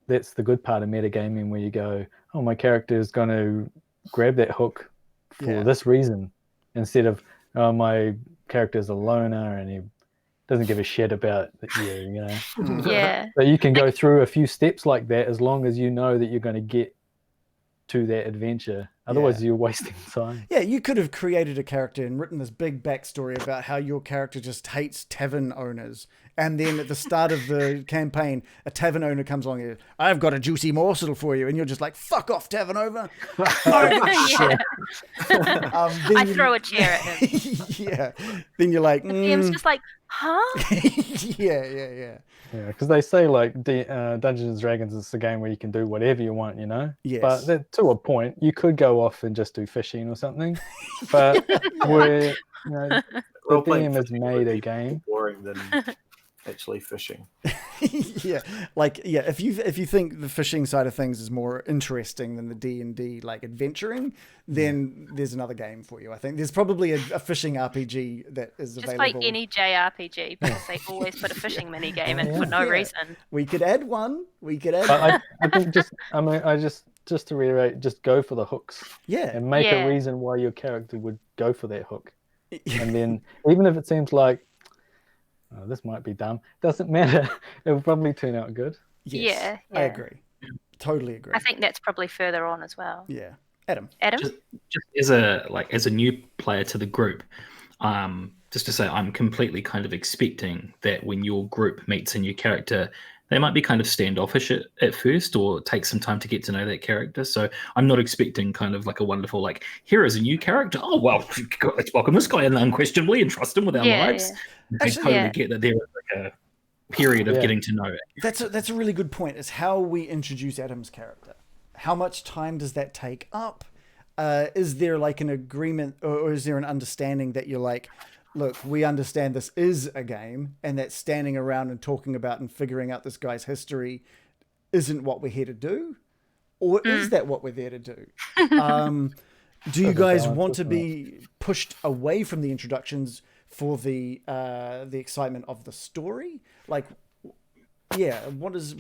Speaker 7: that's the good part of metagaming, where you go, oh, my character is going to grab that hook for this reason, instead of, oh, my character's a loner and he doesn't give a shit about you,
Speaker 3: Yeah.
Speaker 7: So you can go through a few steps like that, as long as you know that you're going to get to that adventure Otherwise, you're wasting time.
Speaker 1: Yeah, you could have created a character and written this big backstory about how your character just hates tavern owners. And then at the start of the campaign, a tavern owner comes along and I've got a juicy morsel for you. And you're just like, fuck off, tavern owner.
Speaker 3: Yeah.
Speaker 1: Then
Speaker 3: I throw a chair at him.
Speaker 1: Yeah. Then you're like,
Speaker 3: The DM's just like, huh?
Speaker 1: yeah.
Speaker 7: Yeah, because they say like Dungeons and Dragons is a game where you can do whatever you want, you know.
Speaker 1: Yes.
Speaker 7: But to a point, you could go off and just do fishing or something. But the
Speaker 6: Role-playing
Speaker 7: DM has
Speaker 6: fishing
Speaker 7: made
Speaker 6: would
Speaker 7: a
Speaker 6: be
Speaker 7: game.
Speaker 6: boring than actually fishing.
Speaker 1: If you think the fishing side of things is more interesting than the D&D like adventuring, then there's another game for you. I think there's probably a fishing RPG that is
Speaker 3: Just
Speaker 1: available.
Speaker 3: like any JRPG, because they always put a fishing mini game in for no reason.
Speaker 1: We could add one.
Speaker 7: But I think just to reiterate, just go for the hooks.
Speaker 1: Yeah.
Speaker 7: And make
Speaker 3: Yeah.
Speaker 7: a reason why your character would go for that hook. And then even if it seems like this might be dumb, doesn't matter. It will probably turn out good.
Speaker 1: Yes,
Speaker 3: Yeah.
Speaker 1: I agree. Totally agree.
Speaker 3: I think that's probably further on as well.
Speaker 1: Yeah. Adam.
Speaker 4: Just as a new player to the group, just to say, I'm completely kind of expecting that when your group meets a new character, they might be kind of standoffish at first or take some time to get to know that character. So I'm not expecting kind of like a wonderful, like, here is a new character. Oh, well, let's welcome this guy in unquestionably and trust him with our lives.
Speaker 3: Yeah.
Speaker 4: I totally get that there is like a period of getting to know it.
Speaker 1: That's a really good point, is how we introduce Adam's character. How much time does that take up? Is there like an agreement or is there an understanding that you're like, look, we understand this is a game and that standing around and talking about and figuring out this guy's history isn't what we're here to do? Or is that what we're there to do? Do you guys want to be pushed away from the introductions for the excitement of the story? Like, yeah, what does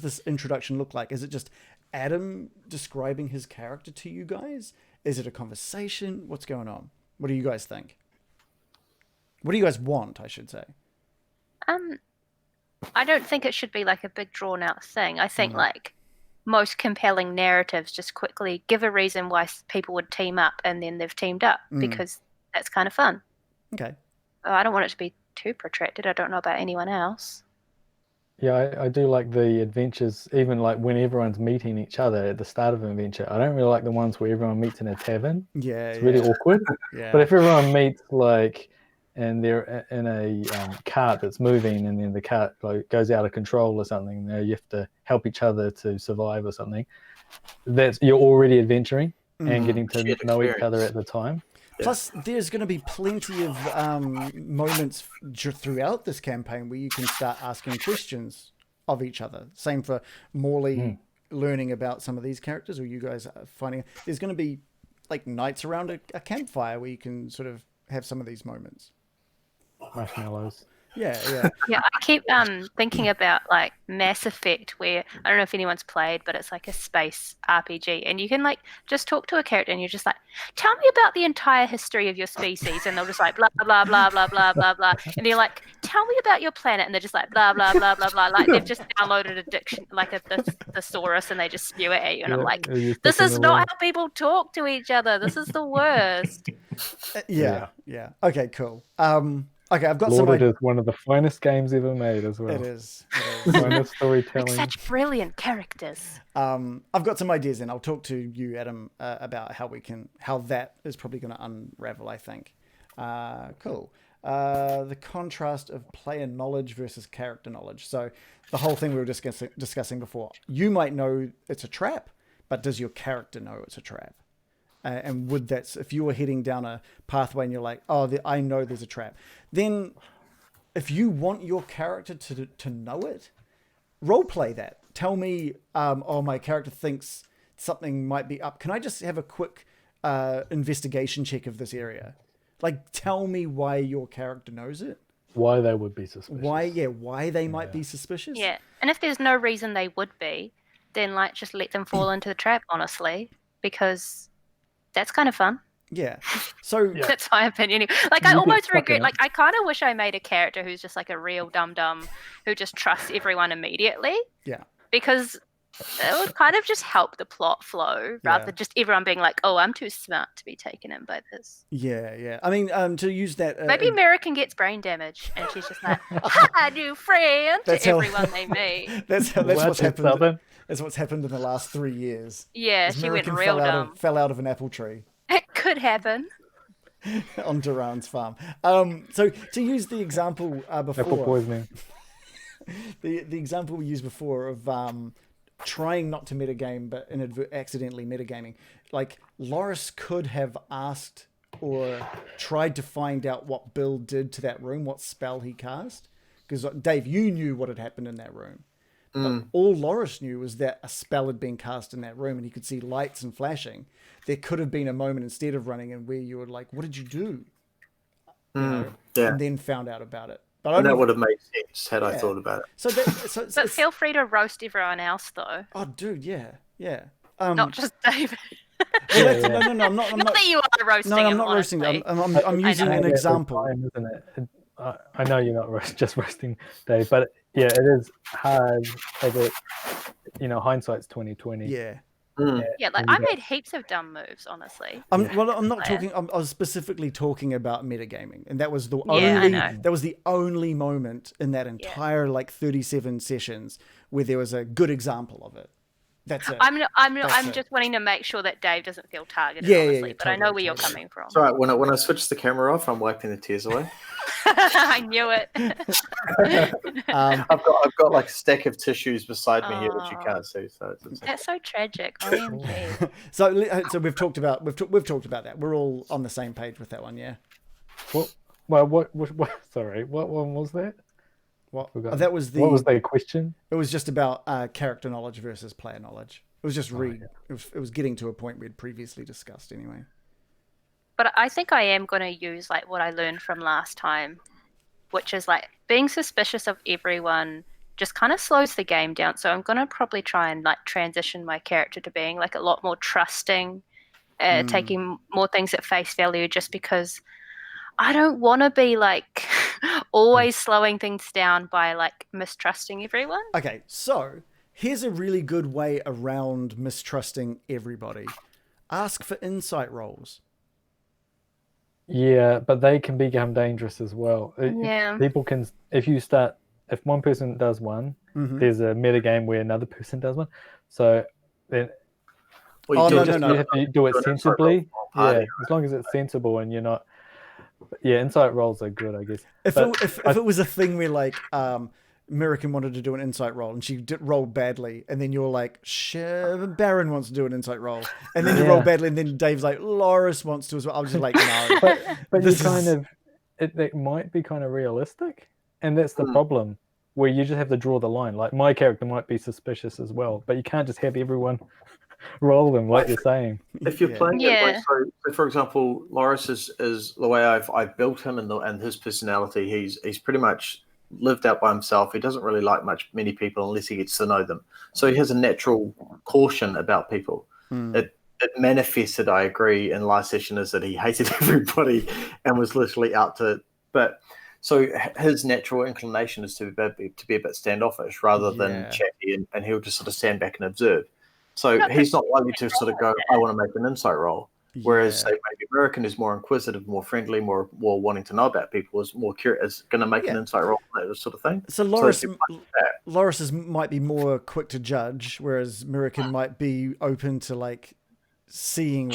Speaker 1: this introduction look like? Is it just Adam describing his character to you guys? Is it a conversation? What's going on? What do you guys think? What do you guys want, I should say?
Speaker 3: I don't think it should be like a big drawn out thing. I think like most compelling narratives just quickly give a reason why people would team up and then they've teamed up because that's kind of fun.
Speaker 1: Okay.
Speaker 3: I don't want it to be too protracted. I don't know about anyone else.
Speaker 7: Yeah, I do like the adventures, even like when everyone's meeting each other at the start of an adventure. I don't really like the ones where everyone meets in a tavern.
Speaker 1: Yeah,
Speaker 7: it's really awkward.
Speaker 1: Yeah.
Speaker 7: But if everyone meets like, and they're in a cart that's moving, and then the cart like goes out of control or something, you have to help each other to survive or something. You're already adventuring and getting to know each other at the time.
Speaker 1: Plus, there's going to be plenty of moments throughout this campaign where you can start asking questions of each other. Same for Morley learning about some of these characters, or you guys finding... There's going to be like nights around a campfire where you can sort of have some of these moments.
Speaker 7: Marshmallows.
Speaker 1: Yeah.
Speaker 3: Yeah, I keep thinking about like Mass Effect, where I don't know if anyone's played, but it's like a space RPG, and you can like just talk to a character, and you're just like, "Tell me about the entire history of your species," and they'll just like blah blah blah blah blah blah blah, and you're like, "Tell me about your planet," and they're just like blah blah blah blah blah, like they've just downloaded a diction, like a thesaurus, and they just spew it at you, and I'm like, "This is not how people talk to each other. This is the worst."
Speaker 1: Yeah. Okay, cool. Okay, I've got
Speaker 7: Lord, it is one of the finest games ever made as well.
Speaker 1: It is.
Speaker 7: Finest storytelling.
Speaker 3: Like such brilliant characters.
Speaker 1: I've got some ideas, and I'll talk to you, Adam, about how that is probably going to unravel, I think. Cool. The contrast of player knowledge versus character knowledge. So the whole thing we were discussing before. You might know it's a trap, but does your character know it's a trap? And if you were heading down a pathway and you're like, I know there's a trap, then if you want your character to know it, role play that. Tell me, my character thinks something might be up. Can I just have a quick investigation check of this area? Like, tell me why your character knows it.
Speaker 7: Why they would be suspicious.
Speaker 1: Why they might be suspicious.
Speaker 3: Yeah, and if there's no reason they would be, then like just let them fall into the trap, honestly, because that's kind of fun.
Speaker 1: Yeah. So
Speaker 3: that's my opinion. Like, I almost regret, like, I kind of wish I made a character who's just like a real dum-dum who just trusts everyone immediately.
Speaker 1: Yeah.
Speaker 3: Because It would kind of just help the plot flow rather
Speaker 1: Yeah.
Speaker 3: than just everyone being like, "Oh, I'm too smart to be taken in by this."
Speaker 1: Yeah. I mean, to use that.
Speaker 3: Maybe American gets brain damage and she's just like, "Ha, new friend!" to
Speaker 1: That's how-
Speaker 3: everyone they meet.
Speaker 1: That's
Speaker 7: What,
Speaker 1: what's
Speaker 7: it's
Speaker 1: happened.
Speaker 7: Southern?
Speaker 1: That's what's happened in the last 3 years.
Speaker 3: Yeah,
Speaker 1: As
Speaker 3: she went
Speaker 1: American
Speaker 3: real dumb.
Speaker 1: fell out of an apple tree
Speaker 3: It could happen.
Speaker 1: on Duran's farm. So to use the example
Speaker 7: Apple
Speaker 1: before,
Speaker 7: poisoning.
Speaker 1: the example we used before of trying not to metagame but accidentally metagaming, like Loris could have asked or tried to find out what Bill did to that room, what spell he cast, because Dave, you knew what had happened in that room. But all Loris knew was that a spell had been cast in that room and he could see lights and flashing. There could have been a moment instead of running in where you were like, what did you do? You know, and then found out about it. But
Speaker 6: And that would have made sense had I thought about it.
Speaker 1: So
Speaker 3: But feel free to roast everyone else, though.
Speaker 1: Oh, dude, yeah.
Speaker 3: Not just David.
Speaker 1: No, I'm not.
Speaker 3: Not that you are roasting
Speaker 1: No, I'm
Speaker 3: him,
Speaker 1: not roasting.
Speaker 3: honestly.
Speaker 1: I'm using an example.
Speaker 7: Isn't it? I know you're not just roasting Dave, but yeah, it is hard. Hindsight's 20/20.
Speaker 1: Yeah.
Speaker 3: Yeah, like I made heaps of dumb moves, honestly.
Speaker 1: I'm not talking. I was specifically talking about metagaming, and that was the
Speaker 3: Yeah, I
Speaker 1: only.
Speaker 3: know.
Speaker 1: That was the only moment in that entire 37 sessions where there was a good example of it. That's it.
Speaker 3: I'm just wanting to make sure that Dave doesn't feel targeted,
Speaker 1: Yeah,
Speaker 3: honestly. But I
Speaker 1: totally,
Speaker 3: know where you're coming from.
Speaker 6: It's all right. When I switch the camera off, I'm wiping the tears away.
Speaker 3: I knew it.
Speaker 6: I've got like a stack of tissues beside me here, which you can't see. So it's
Speaker 3: That's so tragic. OMG.
Speaker 1: So we've talked about that. We're all on the same page with that one, yeah.
Speaker 7: What? Sorry, what one was that?
Speaker 1: What?
Speaker 7: Forgot.
Speaker 1: That was the.
Speaker 7: What was the question?
Speaker 1: It was just about character knowledge versus player knowledge. It was just it was getting to a point we'd previously discussed anyway.
Speaker 3: But I think I am going to use like what I learned from last time, which is like being suspicious of everyone just kind of slows the game down. So I'm going to probably try and like transition my character to being like a lot more trusting, taking more things at face value, just because I don't want to be like always slowing things down by like mistrusting everyone.
Speaker 1: Okay, so here's a really good way around mistrusting everybody. Ask for insight rolls.
Speaker 7: Yeah, but they can become dangerous as well.
Speaker 3: Yeah.
Speaker 7: People can, if one person does one, there's a meta game where another person does one. So then you have to do it sensibly. Yeah, as long as it's sensible and you're not. Yeah, insight rolls are good, I guess.
Speaker 1: If it was a thing where like American wanted to do an insight roll and she rolled badly, and then you're like, Baron wants to do an insight roll, and then you roll badly, and then Dave's like, Loris wants to as well. I was just like, no.
Speaker 7: but you it might be kind of realistic, and that's the problem, where you just have to draw the line. Like my character might be suspicious as well, but you can't just have everyone roll them like you're saying.
Speaker 6: If you're playing it, so for example, Loris is the way I've built him and his personality. He's pretty much lived out by himself. He doesn't really like many people unless he gets to know them. So he has a natural caution about people. It manifested, I agree, in last session is that he hated everybody and was literally out to. But so his natural inclination is to be a bit standoffish rather than chatty, and he'll just sort of stand back and observe. So he's not likely to sort of go, I want to make an insight roll. Whereas, say, maybe American is more inquisitive, more friendly, more wanting to know about people, is more curious, is going to make an insight roll, that sort of thing.
Speaker 1: So Loris might be more quick to judge, whereas American might be open to like seeing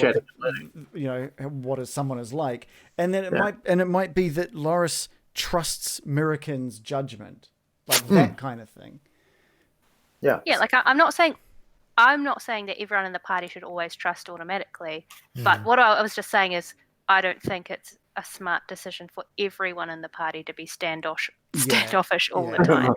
Speaker 1: what someone is like, and then it might be that Loris trusts American's judgment, like that kind of thing.
Speaker 6: Yeah.
Speaker 3: Yeah, like I'm not saying that everyone in the party should always trust automatically, but what I was just saying is I don't think it's a smart decision for everyone in the party to be standoffish all the time.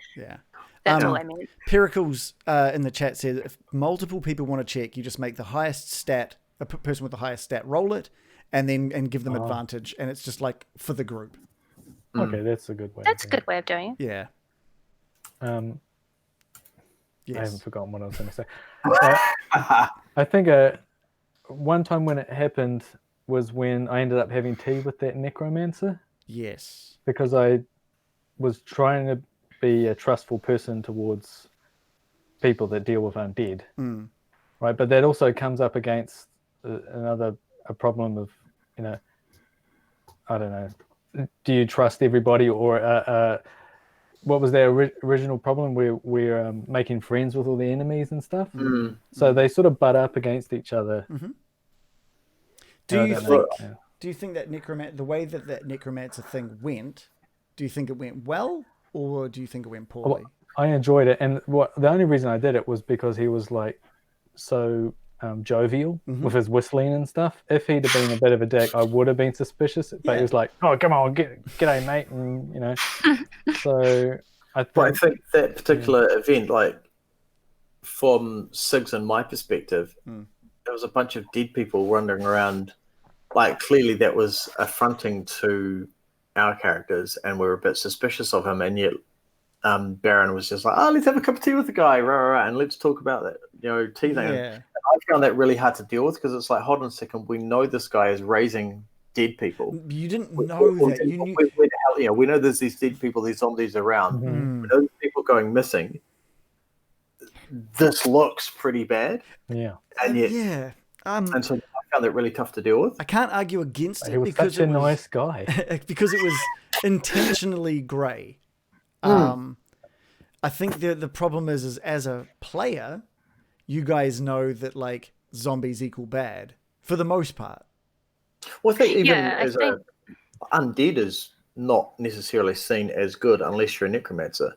Speaker 3: That's all I mean.
Speaker 1: Pericles in the chat says if multiple people want to check, you just make the highest stat, a person with the highest stat, roll it, and give them advantage, and it's just like for the group.
Speaker 7: Okay, that's a good way.
Speaker 3: That's a good way of doing it.
Speaker 1: Yeah. Yes.
Speaker 7: I haven't forgotten what I was going to say. I think one time when it happened was when I ended up having tea with that necromancer.
Speaker 1: Yes.
Speaker 7: Because I was trying to be a trustful person towards people that deal with undead,
Speaker 1: Mm.
Speaker 7: right? But that also comes up against a problem of, I don't know, do you trust everybody, or what was their original problem? We're making friends with all the enemies and stuff.
Speaker 6: Mm.
Speaker 7: So they sort of butt up against each other.
Speaker 1: Mm-hmm. Do you think that the way that necromancer thing went, do you think it went well, or do you think it went poorly?
Speaker 7: Well, I enjoyed it, and the only reason I did it was because he was like so jovial with his whistling and stuff. If he'd have been a bit of a dick, I would have been suspicious. But he was like, "Oh, come on, g'day, mate," and So I think
Speaker 6: that particular event, like from Sig's and my perspective, there was a bunch of dead people wandering around. Like clearly that was affronting to our characters, and we were a bit suspicious of him. And yet, Baron was just like, "Oh, let's have a cup of tea with the guy, and let's talk about that, tea thing."
Speaker 1: Yeah.
Speaker 6: And I found that really hard to deal with because it's like, hold on a second, we know this guy is raising dead people.
Speaker 1: You didn't know that. You knew.
Speaker 6: Where the hell, we know there's these dead people, these zombies around. We know there's people going missing. This looks pretty bad.
Speaker 7: Yeah.
Speaker 6: And yet,
Speaker 1: Yeah.
Speaker 6: and so I found it really tough to deal with.
Speaker 1: I can't argue against it
Speaker 7: he was
Speaker 1: because
Speaker 7: such a nice guy.
Speaker 1: because it was intentionally grey. I think the problem is as a player, you guys know that like zombies equal bad for the most part.
Speaker 6: Well, I think even undead is not necessarily seen as good unless you're a necromancer.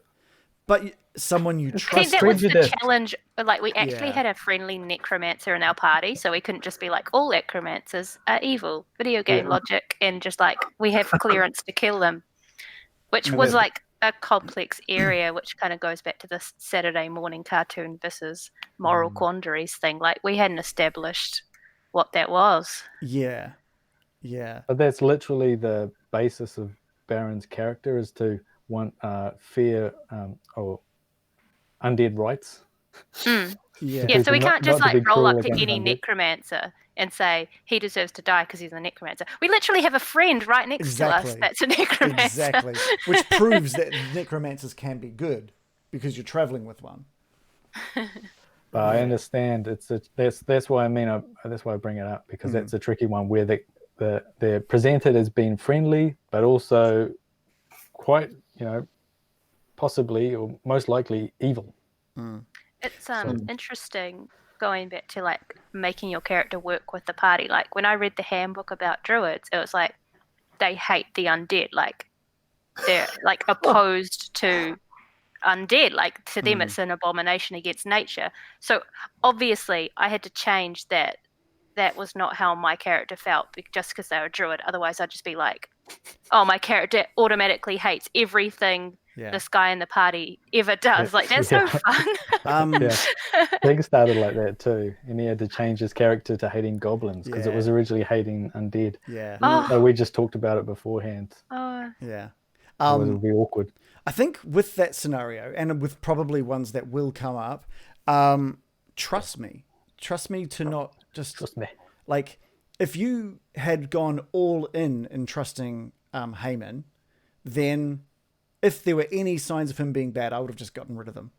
Speaker 1: But someone you
Speaker 3: I think
Speaker 1: trust.
Speaker 3: that was the challenge. Like, we actually had a friendly necromancer in our party, so we couldn't just be like, all necromancers are evil, video game logic, and just like, we have clearance to kill them, which was like a complex area, which kind of goes back to this Saturday morning cartoon versus moral quandaries thing. Like, we hadn't established what that was.
Speaker 1: Yeah. Yeah.
Speaker 7: But that's literally the basis of Baron's character, is to want fear or undead rights.
Speaker 1: Yeah.
Speaker 3: So we can't just like roll up to any
Speaker 7: undead.
Speaker 3: necromancer and say he deserves to die because he's a necromancer. We literally have a friend right next to us that's a necromancer.
Speaker 1: Exactly. Which proves that necromancers can be good because you're traveling with one.
Speaker 7: But I understand that's why that's why I bring it up, because that's a tricky one where they're presented as being friendly, but also quite, possibly or most likely evil.
Speaker 3: It's interesting going back to like making your character work with the party. Like when I read the handbook about druids, it was like they hate the undead. Like they're like opposed to undead. Like to them, it's an abomination against nature. So obviously, I had to change that. That was not how my character felt just because they were a druid. Otherwise, I'd just be like, oh, my character automatically hates everything this guy in the party ever does. Like, that's no fun.
Speaker 7: Big started like that too. And he had to change his character to hating goblins because it was originally hating undead.
Speaker 1: Yeah.
Speaker 7: So we just talked about it beforehand.
Speaker 1: Yeah.
Speaker 7: It would be awkward.
Speaker 1: I think with that scenario, and with probably ones that will come up, trust me to not just
Speaker 7: Trust me.
Speaker 1: like, if you had gone all in trusting Heyman, then if there were any signs of him being bad, I would have just gotten rid of them,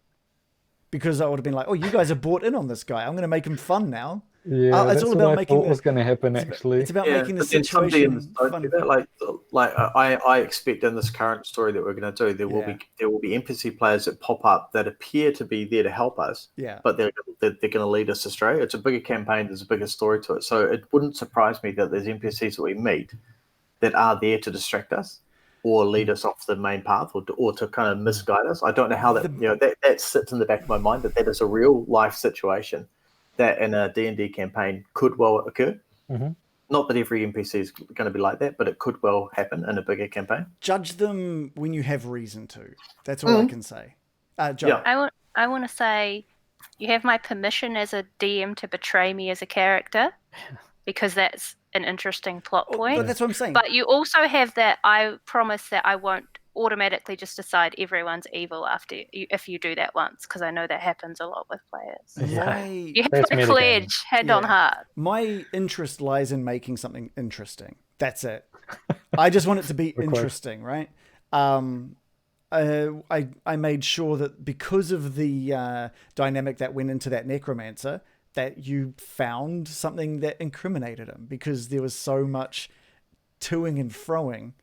Speaker 1: because I would have been like, oh, you guys are bought in on this guy, I'm going to make him fun now.
Speaker 7: Yeah,
Speaker 1: it's all about making
Speaker 7: what was going to happen. Actually,
Speaker 1: it's about making the
Speaker 6: but then
Speaker 1: situation
Speaker 6: don't
Speaker 1: fun.
Speaker 6: do that. Like I expect in this current story that we're going to do, there will be NPC players that pop up that appear to be there to help us.
Speaker 1: Yeah.
Speaker 6: But they're going to lead us astray. It's a bigger campaign. There's a bigger story to it. So it wouldn't surprise me that there's NPCs that we meet that are there to distract us or lead us off the main path, or to kind of misguide us. I don't know how that that sits in the back of my mind, that is a real life situation that in a D&D campaign could well occur. Not that every NPC is going to be like that, but it could well happen in a bigger campaign.
Speaker 1: Judge them when you have reason to. That's all I can say. Joe.
Speaker 3: I want to say you have my permission as a DM to betray me as a character, because that's an interesting plot point.
Speaker 1: But that's what I'm saying.
Speaker 3: But you also have that I promise that I won't automatically just decide everyone's evil if you do that once, because I know that happens a lot with players. You have to pledge hand on heart.
Speaker 1: My interest lies in making something interesting. That's it. I just want it to be interesting, right? I made sure that because of the dynamic that went into that necromancer, that you found something that incriminated him, because there was so much toing and froing.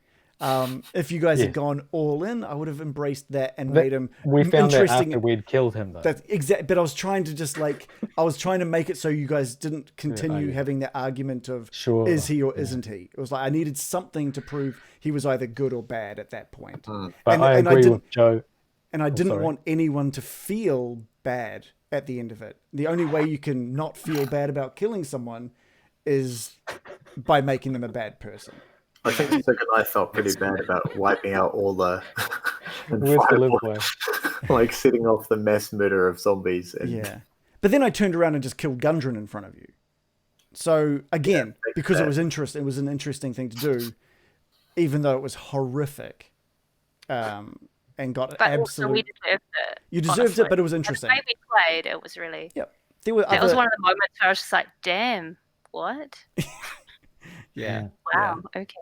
Speaker 1: If you guys had gone all in, I would have embraced that and made him
Speaker 7: We found that
Speaker 1: interesting.
Speaker 7: after we'd killed him, though.
Speaker 1: That's exact. But I was trying to just like, I was trying to make it so you guys didn't continue having that argument of is he or isn't he. It was like I needed something to prove he was either good or bad at that point.
Speaker 7: But I agree with Joe.
Speaker 1: And I didn't want anyone to feel bad at the end of it. The only way you can not feel bad about killing someone is by making them a bad person.
Speaker 6: I think Sig and I felt pretty bad about wiping out all the like setting off the mass murder of zombies. And...
Speaker 1: But then I turned around and just killed Gundren in front of you. So again, because it was interesting, it was an interesting thing to do, even though it was horrific. And got absolutely.
Speaker 3: We deserved it.
Speaker 1: You deserved it, but it was interesting.
Speaker 3: The way we played, it was really.
Speaker 1: Yep.
Speaker 3: That was one of the moments where I was just like, "Damn, what?"
Speaker 1: Yeah.
Speaker 3: Wow.
Speaker 1: Yeah.
Speaker 3: Okay.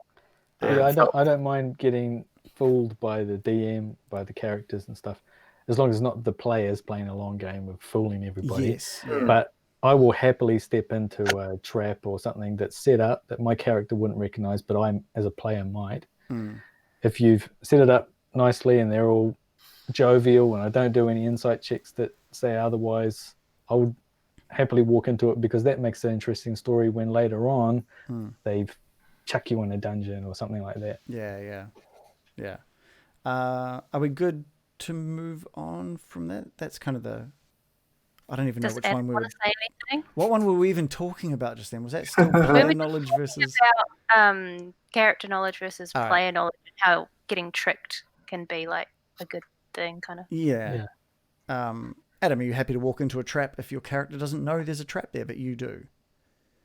Speaker 7: Yeah, I don't mind getting fooled by the DM, by the characters and stuff, as long as it's not the players playing a long game of fooling everybody.
Speaker 1: Yes.
Speaker 7: But I will happily step into a trap or something that's set up that my character wouldn't recognize, but I, as a player, might. If you've set it up nicely and they're all jovial and I don't do any insight checks that say otherwise, I would happily walk into it, because that makes an interesting story when later on they've chuck you in a dungeon or something like that.
Speaker 1: Yeah. Are we good to move on from that? That's kind of the... I don't even know which one we were...
Speaker 3: Say anything?
Speaker 1: What one were we even talking about just then? Was that still player knowledge versus...
Speaker 3: About character knowledge versus player knowledge, and how getting tricked can be like a good thing, kind of.
Speaker 1: Yeah. Adam, are you happy to walk into a trap if your character doesn't know there's a trap there, but you do?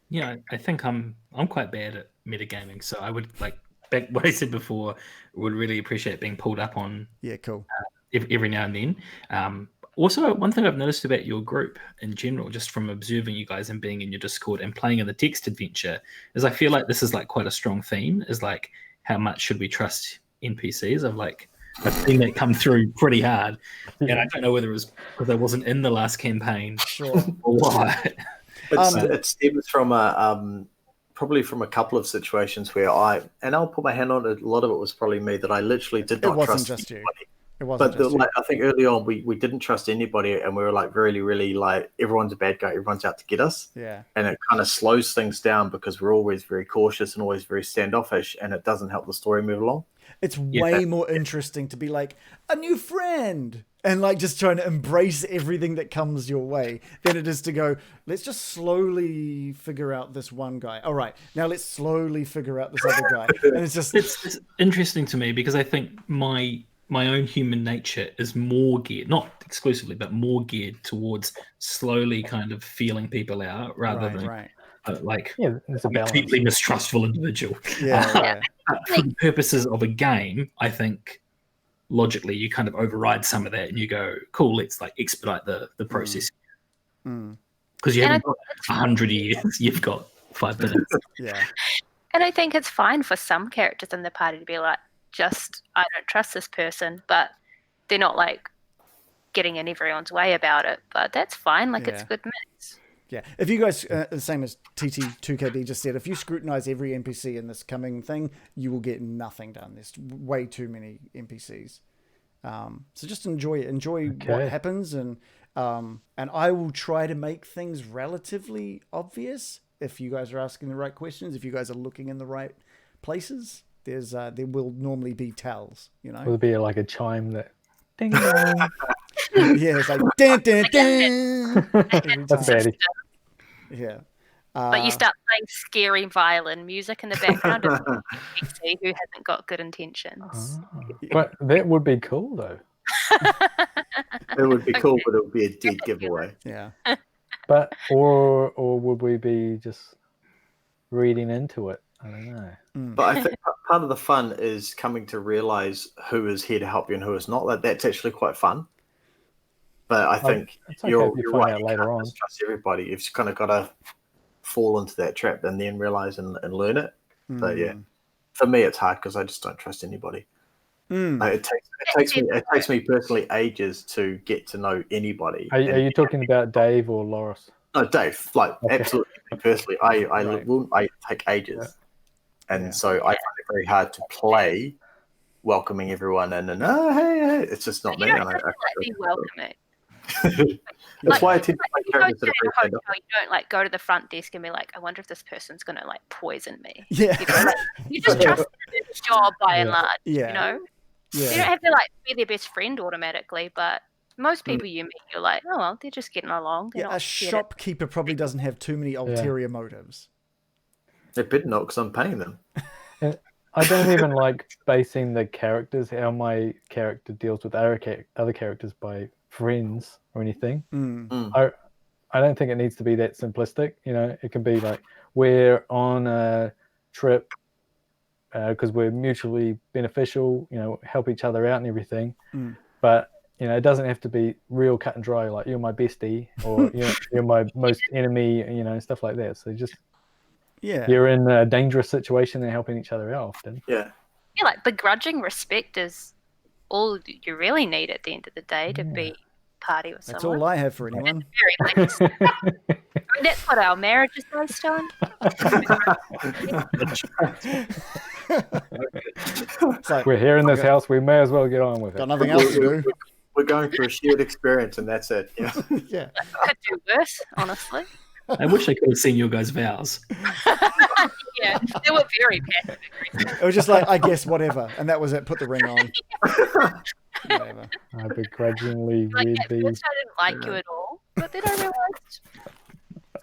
Speaker 4: Yeah, I think I'm quite bad at metagaming, so I would, like back what I said before, would really appreciate being pulled up on.
Speaker 1: Yeah, cool.
Speaker 4: Every now and then. Also, one thing I've noticed about your group in general, just from observing you guys and being in your Discord and playing in the text adventure, is I feel like this is like quite a strong theme. Is like, how much should we trust NPCs? I've seen that come through pretty hard, and I don't know whether it was because I wasn't in the last campaign or what.
Speaker 6: It stems from probably from a couple of situations where I'll put my hand on it, a lot of it was probably me, that I literally did not trust anybody.
Speaker 1: It wasn't just
Speaker 6: I think early on we didn't trust anybody, and we were like really, really like, everyone's a bad guy, everyone's out to get us.
Speaker 1: Yeah.
Speaker 6: And it kind of slows things down because we're always very cautious and always very standoffish, and it doesn't help the story move along.
Speaker 1: It's way more interesting to be like, a new friend, and like just trying to embrace everything that comes your way, than it is to go, let's just slowly figure out this one guy. All right, now let's slowly figure out this other guy. And
Speaker 4: it's interesting to me, because I think my own human nature is more geared, not exclusively, but more geared towards slowly kind of feeling people out rather than a completely mistrustful individual.
Speaker 1: Yeah.
Speaker 4: For the purposes of a game, I think logically you kind of override some of that and you go, cool, let's like expedite the process. Because you haven't got 100 years, you've got 5 minutes.
Speaker 1: Yeah.
Speaker 3: And I think it's fine for some characters in the party to be like, I don't trust this person, but they're not like getting in everyone's way about it. But that's fine. Like, it's a good mix.
Speaker 1: Yeah. If you guys, the same as TT2KB just said, if you scrutinize every NPC in this coming thing, you will get nothing done. There's way too many NPCs. So just enjoy it. Enjoy what happens. And I will try to make things relatively obvious if you guys are asking the right questions, if you guys are looking in the right places. There will normally be tells, you know.
Speaker 7: Will there be like a chime that ding dong?
Speaker 1: Yeah, it's like dun dun dun.
Speaker 7: That's bad.
Speaker 1: Yeah.
Speaker 3: But you start playing scary violin music in the background of Dicey, who hasn't got good intentions.
Speaker 7: But that would be cool, though.
Speaker 6: It would be cool, but it would be a dead giveaway.
Speaker 1: Yeah.
Speaker 7: But or would we be just reading into it? I don't know.
Speaker 6: But I think part of the fun is coming to realize who is here to help you and who is not. That's actually quite fun. But I think you're right. You can't just trust everybody. You've just kind of got to fall into that trap and then realize and learn it. But yeah, for me, it's hard because I just don't trust anybody. It takes me personally ages to get to know anybody.
Speaker 7: Are you talking about Dave or Loris?
Speaker 6: No, Dave. Like absolutely, personally, I take ages, and so I find it very hard to play, welcoming everyone in, and hey, it's just not me.
Speaker 3: You don't have to be welcoming.
Speaker 6: That's why I tend to play characters that are very stand-up.
Speaker 3: You don't like go to the front desk and be like, I wonder if this person's gonna like poison me.
Speaker 1: Yeah.
Speaker 3: You just trust their job by and large.
Speaker 1: Yeah.
Speaker 3: You know?
Speaker 1: Yeah.
Speaker 3: You don't have to like be their best friend automatically, but most people you meet, you're like, oh well, they're just getting along. They're
Speaker 1: Yeah,
Speaker 3: not
Speaker 1: a shopkeeper probably doesn't have too many ulterior motives.
Speaker 6: They better not, because I'm paying them.
Speaker 7: I don't even like basing the characters, how my character deals with other characters by friends or anything. I don't think it needs to be that simplistic. You know, it can be like we're on a trip because we're mutually beneficial. You know, help each other out and everything. But you know, it doesn't have to be real cut and dry. Like you're my bestie or you're my most enemy. You know, stuff like that. So just you're in a dangerous situation and helping each other out often.
Speaker 3: Yeah, like begrudging respect is all you really need at the end of the day to be party with
Speaker 1: That's
Speaker 3: someone.
Speaker 1: all I have for anyone.
Speaker 3: Very least. I mean, that's what our marriage is based on.
Speaker 1: It's like,
Speaker 7: we're here in this house, we may as well get on with it.
Speaker 1: got nothing else to do.
Speaker 6: We're going through a shared experience, and that's it. Yeah.
Speaker 1: Yeah.
Speaker 3: Could do worse, honestly.
Speaker 4: I wish I could have seen your guys' vows.
Speaker 3: Yeah, they were very passive aggressive.
Speaker 1: It was just like, I guess whatever, and that was it. Put the ring on. Whatever.
Speaker 7: I begrudgingly
Speaker 3: Like
Speaker 7: read
Speaker 3: at
Speaker 7: these.
Speaker 3: first I didn't like you at all, but then I realised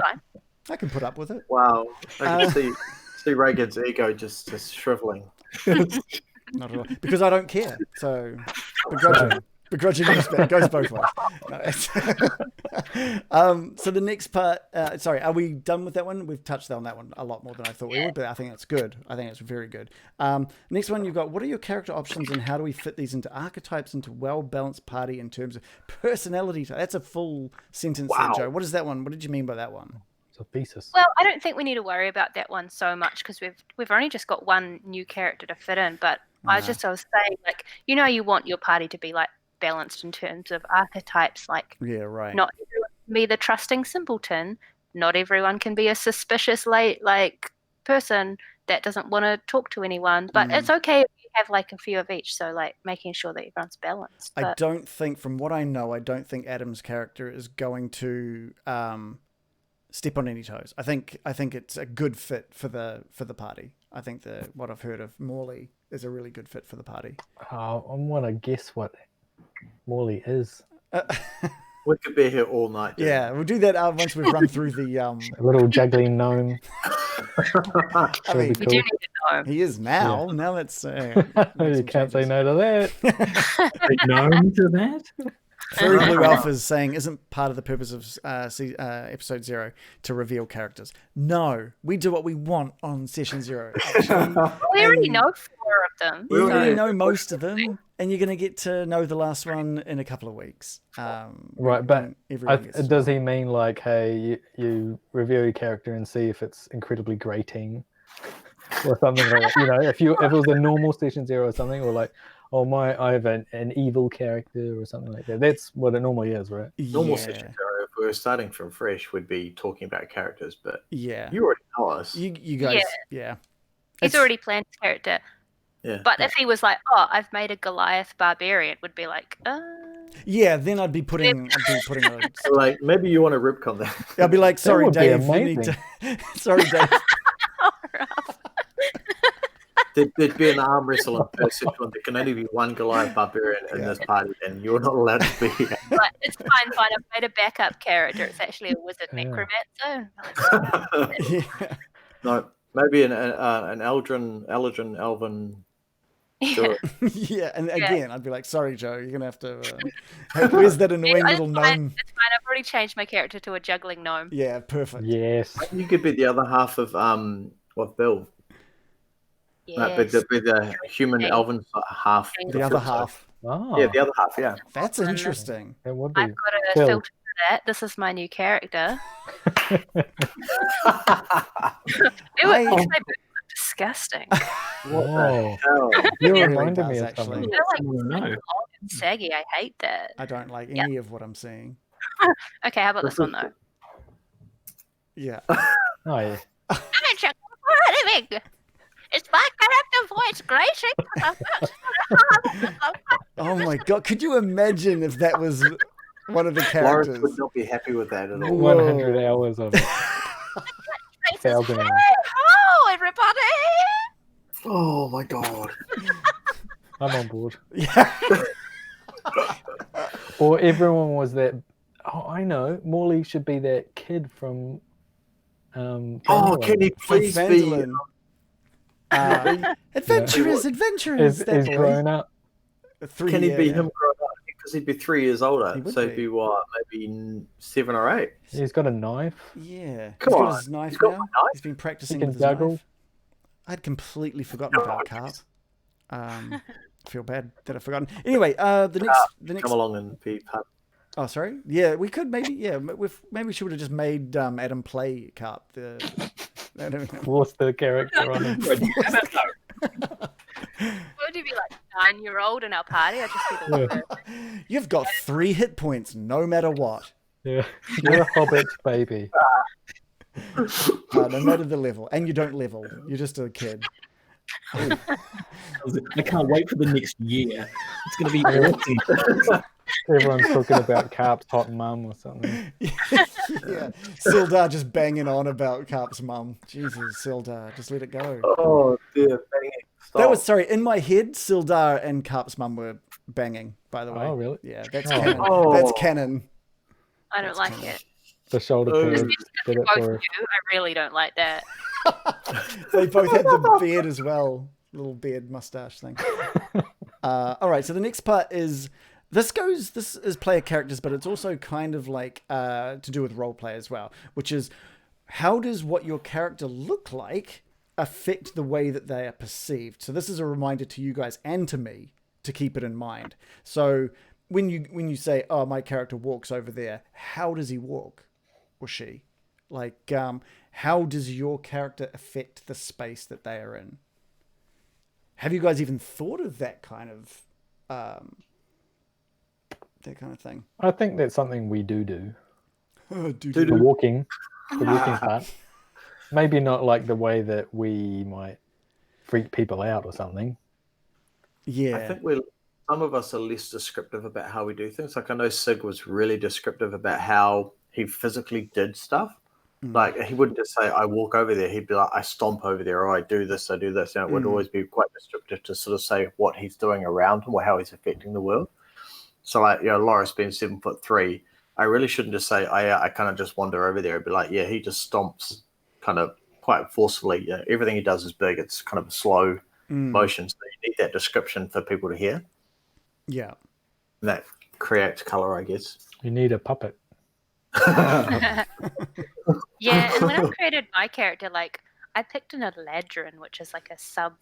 Speaker 3: fine.
Speaker 1: I can put up with it.
Speaker 6: Wow. I can see Reagan's ego just shriveling.
Speaker 1: Not at all. Because I don't care. So begrudging respect goes both ways. No, so the next part, sorry, are we done with that one? We've touched on that one a lot more than I thought we would, but I think it's good. I think it's very good. Next one, you've got, what are your character options and how do we fit these into archetypes, into well-balanced party in terms of personality? That's a full sentence there, Joe. What is that one? What did you mean by that one?
Speaker 7: It's a thesis.
Speaker 3: Well, I don't think we need to worry about that one so much because we've only just got one new character to fit in. But I was saying, like, you want your party to be like balanced in terms of archetypes. Like,
Speaker 1: yeah, right.
Speaker 3: Not everyone can be the trusting simpleton. Not everyone can be a suspicious like person that doesn't want to talk to anyone. But it's okay if you have like a few of each. So like making sure that everyone's balanced. But
Speaker 1: I don't think, from what I know, I don't think Adam's character is going to step on any toes. I think it's a good fit for the party. I think what I've heard of Morley is a really good fit for the party.
Speaker 7: I want to guess what Morley is.
Speaker 6: We could be here all night. Dude.
Speaker 1: Yeah, we'll do that once we've run through the
Speaker 7: a little juggling gnome.
Speaker 1: I mean,
Speaker 3: you do need to know.
Speaker 1: he is now. Now let's
Speaker 7: you can't say no to that.
Speaker 4: Say no to that?
Speaker 1: Furry Blue Alpha is saying, isn't part of the purpose of episode 0 to reveal characters? No, we do what we want on session 0.
Speaker 3: We already know 4 of them.
Speaker 1: We already know most of them, and you're going to get to know the last one in a couple of weeks.
Speaker 7: Right, but does he mean like, hey, you reveal your character and see if it's incredibly grating or something like that? If it was a normal session 0 or something, or like, I have an evil character or something like that. That's what it normally is, right?
Speaker 6: Normal session 0, if we were starting from fresh, we'd be talking about characters, but you already know us.
Speaker 1: You guys,
Speaker 3: He's already planned his character.
Speaker 6: Yeah.
Speaker 3: But if he was like, I've made a Goliath barbarian, would be like,
Speaker 1: yeah, then I'd be putting a...
Speaker 6: like, maybe you want to ripcon that.
Speaker 1: I'd be like, sorry, Dave, you need to... Sorry, Dave.
Speaker 6: There'd be an arm wrestle in person. There can only be one Goliath barbarian in this party, and you're not allowed to be here.
Speaker 3: But it's fine. I've made a backup character. It's actually a wizard necromancer.
Speaker 6: No, maybe an elven.
Speaker 1: Yeah, and again, I'd be like, sorry, Joe, you're gonna have to. Where's that annoying little gnome?
Speaker 3: It's fine. I've already changed my character to a juggling gnome.
Speaker 1: Yeah, perfect.
Speaker 7: Yes.
Speaker 6: You could be the other half of Bill.
Speaker 3: Yes.
Speaker 6: No, but the human elven half.
Speaker 1: The other half.
Speaker 7: Oh.
Speaker 6: Yeah, the other half. Yeah.
Speaker 1: That's interesting.
Speaker 7: That would be.
Speaker 3: I've got a filter for that. This is my new character. It was disgusting.
Speaker 6: What
Speaker 7: Whoa.
Speaker 6: the hell?
Speaker 7: You
Speaker 1: It really
Speaker 7: reminded me
Speaker 1: does,
Speaker 7: of
Speaker 1: actually.
Speaker 7: something.
Speaker 3: They're like
Speaker 4: Oh, no.
Speaker 3: long and saggy. I hate that.
Speaker 1: I don't like
Speaker 3: Yeah.
Speaker 1: any of what I'm seeing.
Speaker 3: Okay, how about this one though?
Speaker 1: Yeah.
Speaker 7: Oh yeah.
Speaker 3: Is my character voice grating?
Speaker 1: Oh my god! Could you imagine if that was one of the
Speaker 6: Lawrence
Speaker 1: characters?
Speaker 6: would not be happy with that at all.
Speaker 7: 100
Speaker 1: Whoa.
Speaker 7: hours of it.
Speaker 3: Hey,
Speaker 7: 1,000 hours.
Speaker 3: hello, everybody!
Speaker 6: Oh my god.
Speaker 7: I'm on board.
Speaker 1: Yeah.
Speaker 7: Or everyone was that. Oh, I know. Morley should be that kid from.
Speaker 6: Oh,
Speaker 7: Gandalf.
Speaker 6: can he please be?
Speaker 1: Vandalin. Adventurers.
Speaker 7: Is
Speaker 1: That boy.
Speaker 7: grown up?
Speaker 1: 3
Speaker 6: Can he be
Speaker 1: year-
Speaker 6: him growing up? Because he'd be 3 years older.
Speaker 1: He would
Speaker 6: So he'd
Speaker 1: be.
Speaker 6: be what? Maybe 7 or 8.
Speaker 7: He's got a knife.
Speaker 1: Yeah.
Speaker 6: Come
Speaker 1: He's got
Speaker 6: on.
Speaker 1: his knife
Speaker 6: He's got
Speaker 1: now.
Speaker 6: my knife.
Speaker 1: He's been practicing
Speaker 7: He can
Speaker 1: with his
Speaker 7: juggle.
Speaker 1: knife. I'd completely forgotten about Carp. I feel bad that I've forgotten. Anyway, the next.
Speaker 6: Come along and be part.
Speaker 1: Oh, sorry. Yeah, we could maybe. Yeah, maybe we should have just made Adam play Carp.
Speaker 7: Force the character on him.
Speaker 3: Would you be like 9-year-old in our party? I'd just be the
Speaker 7: Yeah.
Speaker 3: one.
Speaker 1: You've got 3 hit points, no matter what.
Speaker 7: Yeah. You're a hobbit baby.
Speaker 1: No matter the level, and you don't level. You're just a kid.
Speaker 4: I can't wait for the next year. It's going to be awesome.
Speaker 7: Everyone's talking about Carp's hot mum or something.
Speaker 1: Yeah, Sildar just banging on about Carp's mum. Jesus, Sildar, just let it go.
Speaker 6: Oh dear, banging. Stop.
Speaker 1: That was sorry. In my head, Sildar and Carp's mum were banging. By the way.
Speaker 7: Oh, really?
Speaker 1: Yeah, that's
Speaker 7: Oh.
Speaker 1: canon.
Speaker 6: Oh.
Speaker 1: That's canon.
Speaker 3: I don't like it.
Speaker 7: The shoulder
Speaker 6: Oh.
Speaker 7: pads
Speaker 3: Just
Speaker 7: did
Speaker 3: because
Speaker 7: it
Speaker 3: both
Speaker 7: for
Speaker 3: of you, I really don't like that.
Speaker 1: They both had the beard as well, little beard mustache thing. All right, so the next part is this is player characters, but it's also kind of like to do with role play as well, which is how does what your character look like affect the way that they are perceived. So this is a reminder to you guys and to me to keep it in mind. So when you say, oh, my character walks over there, how does he walk or she? Like, how does your character affect the space that they are in? Have you guys even thought of that kind of thing?
Speaker 7: I think that's something we do.
Speaker 1: Do.
Speaker 7: The walking part. Maybe not like the way that we might freak people out or something.
Speaker 1: Yeah.
Speaker 6: I think some of us are less descriptive about how we do things. Like I know Sig was really descriptive about how he physically did stuff. Like he wouldn't just say, I walk over there. He'd be like, I stomp over there, or I do this, I do this. And it would always be quite descriptive to sort of say what he's doing around him or how he's affecting the world. So like, Loris being 7'3", I really shouldn't just say, I kind of just wander over there. It'd be like, yeah, he just stomps kind of quite forcefully. Yeah, everything he does is big. It's kind of a slow motion. So you need that description for people to hear.
Speaker 1: Yeah.
Speaker 6: And that creates color, I guess.
Speaker 7: You need a puppet.
Speaker 3: Yeah, and when I created my character, like I picked an Eladrin, which is like a sub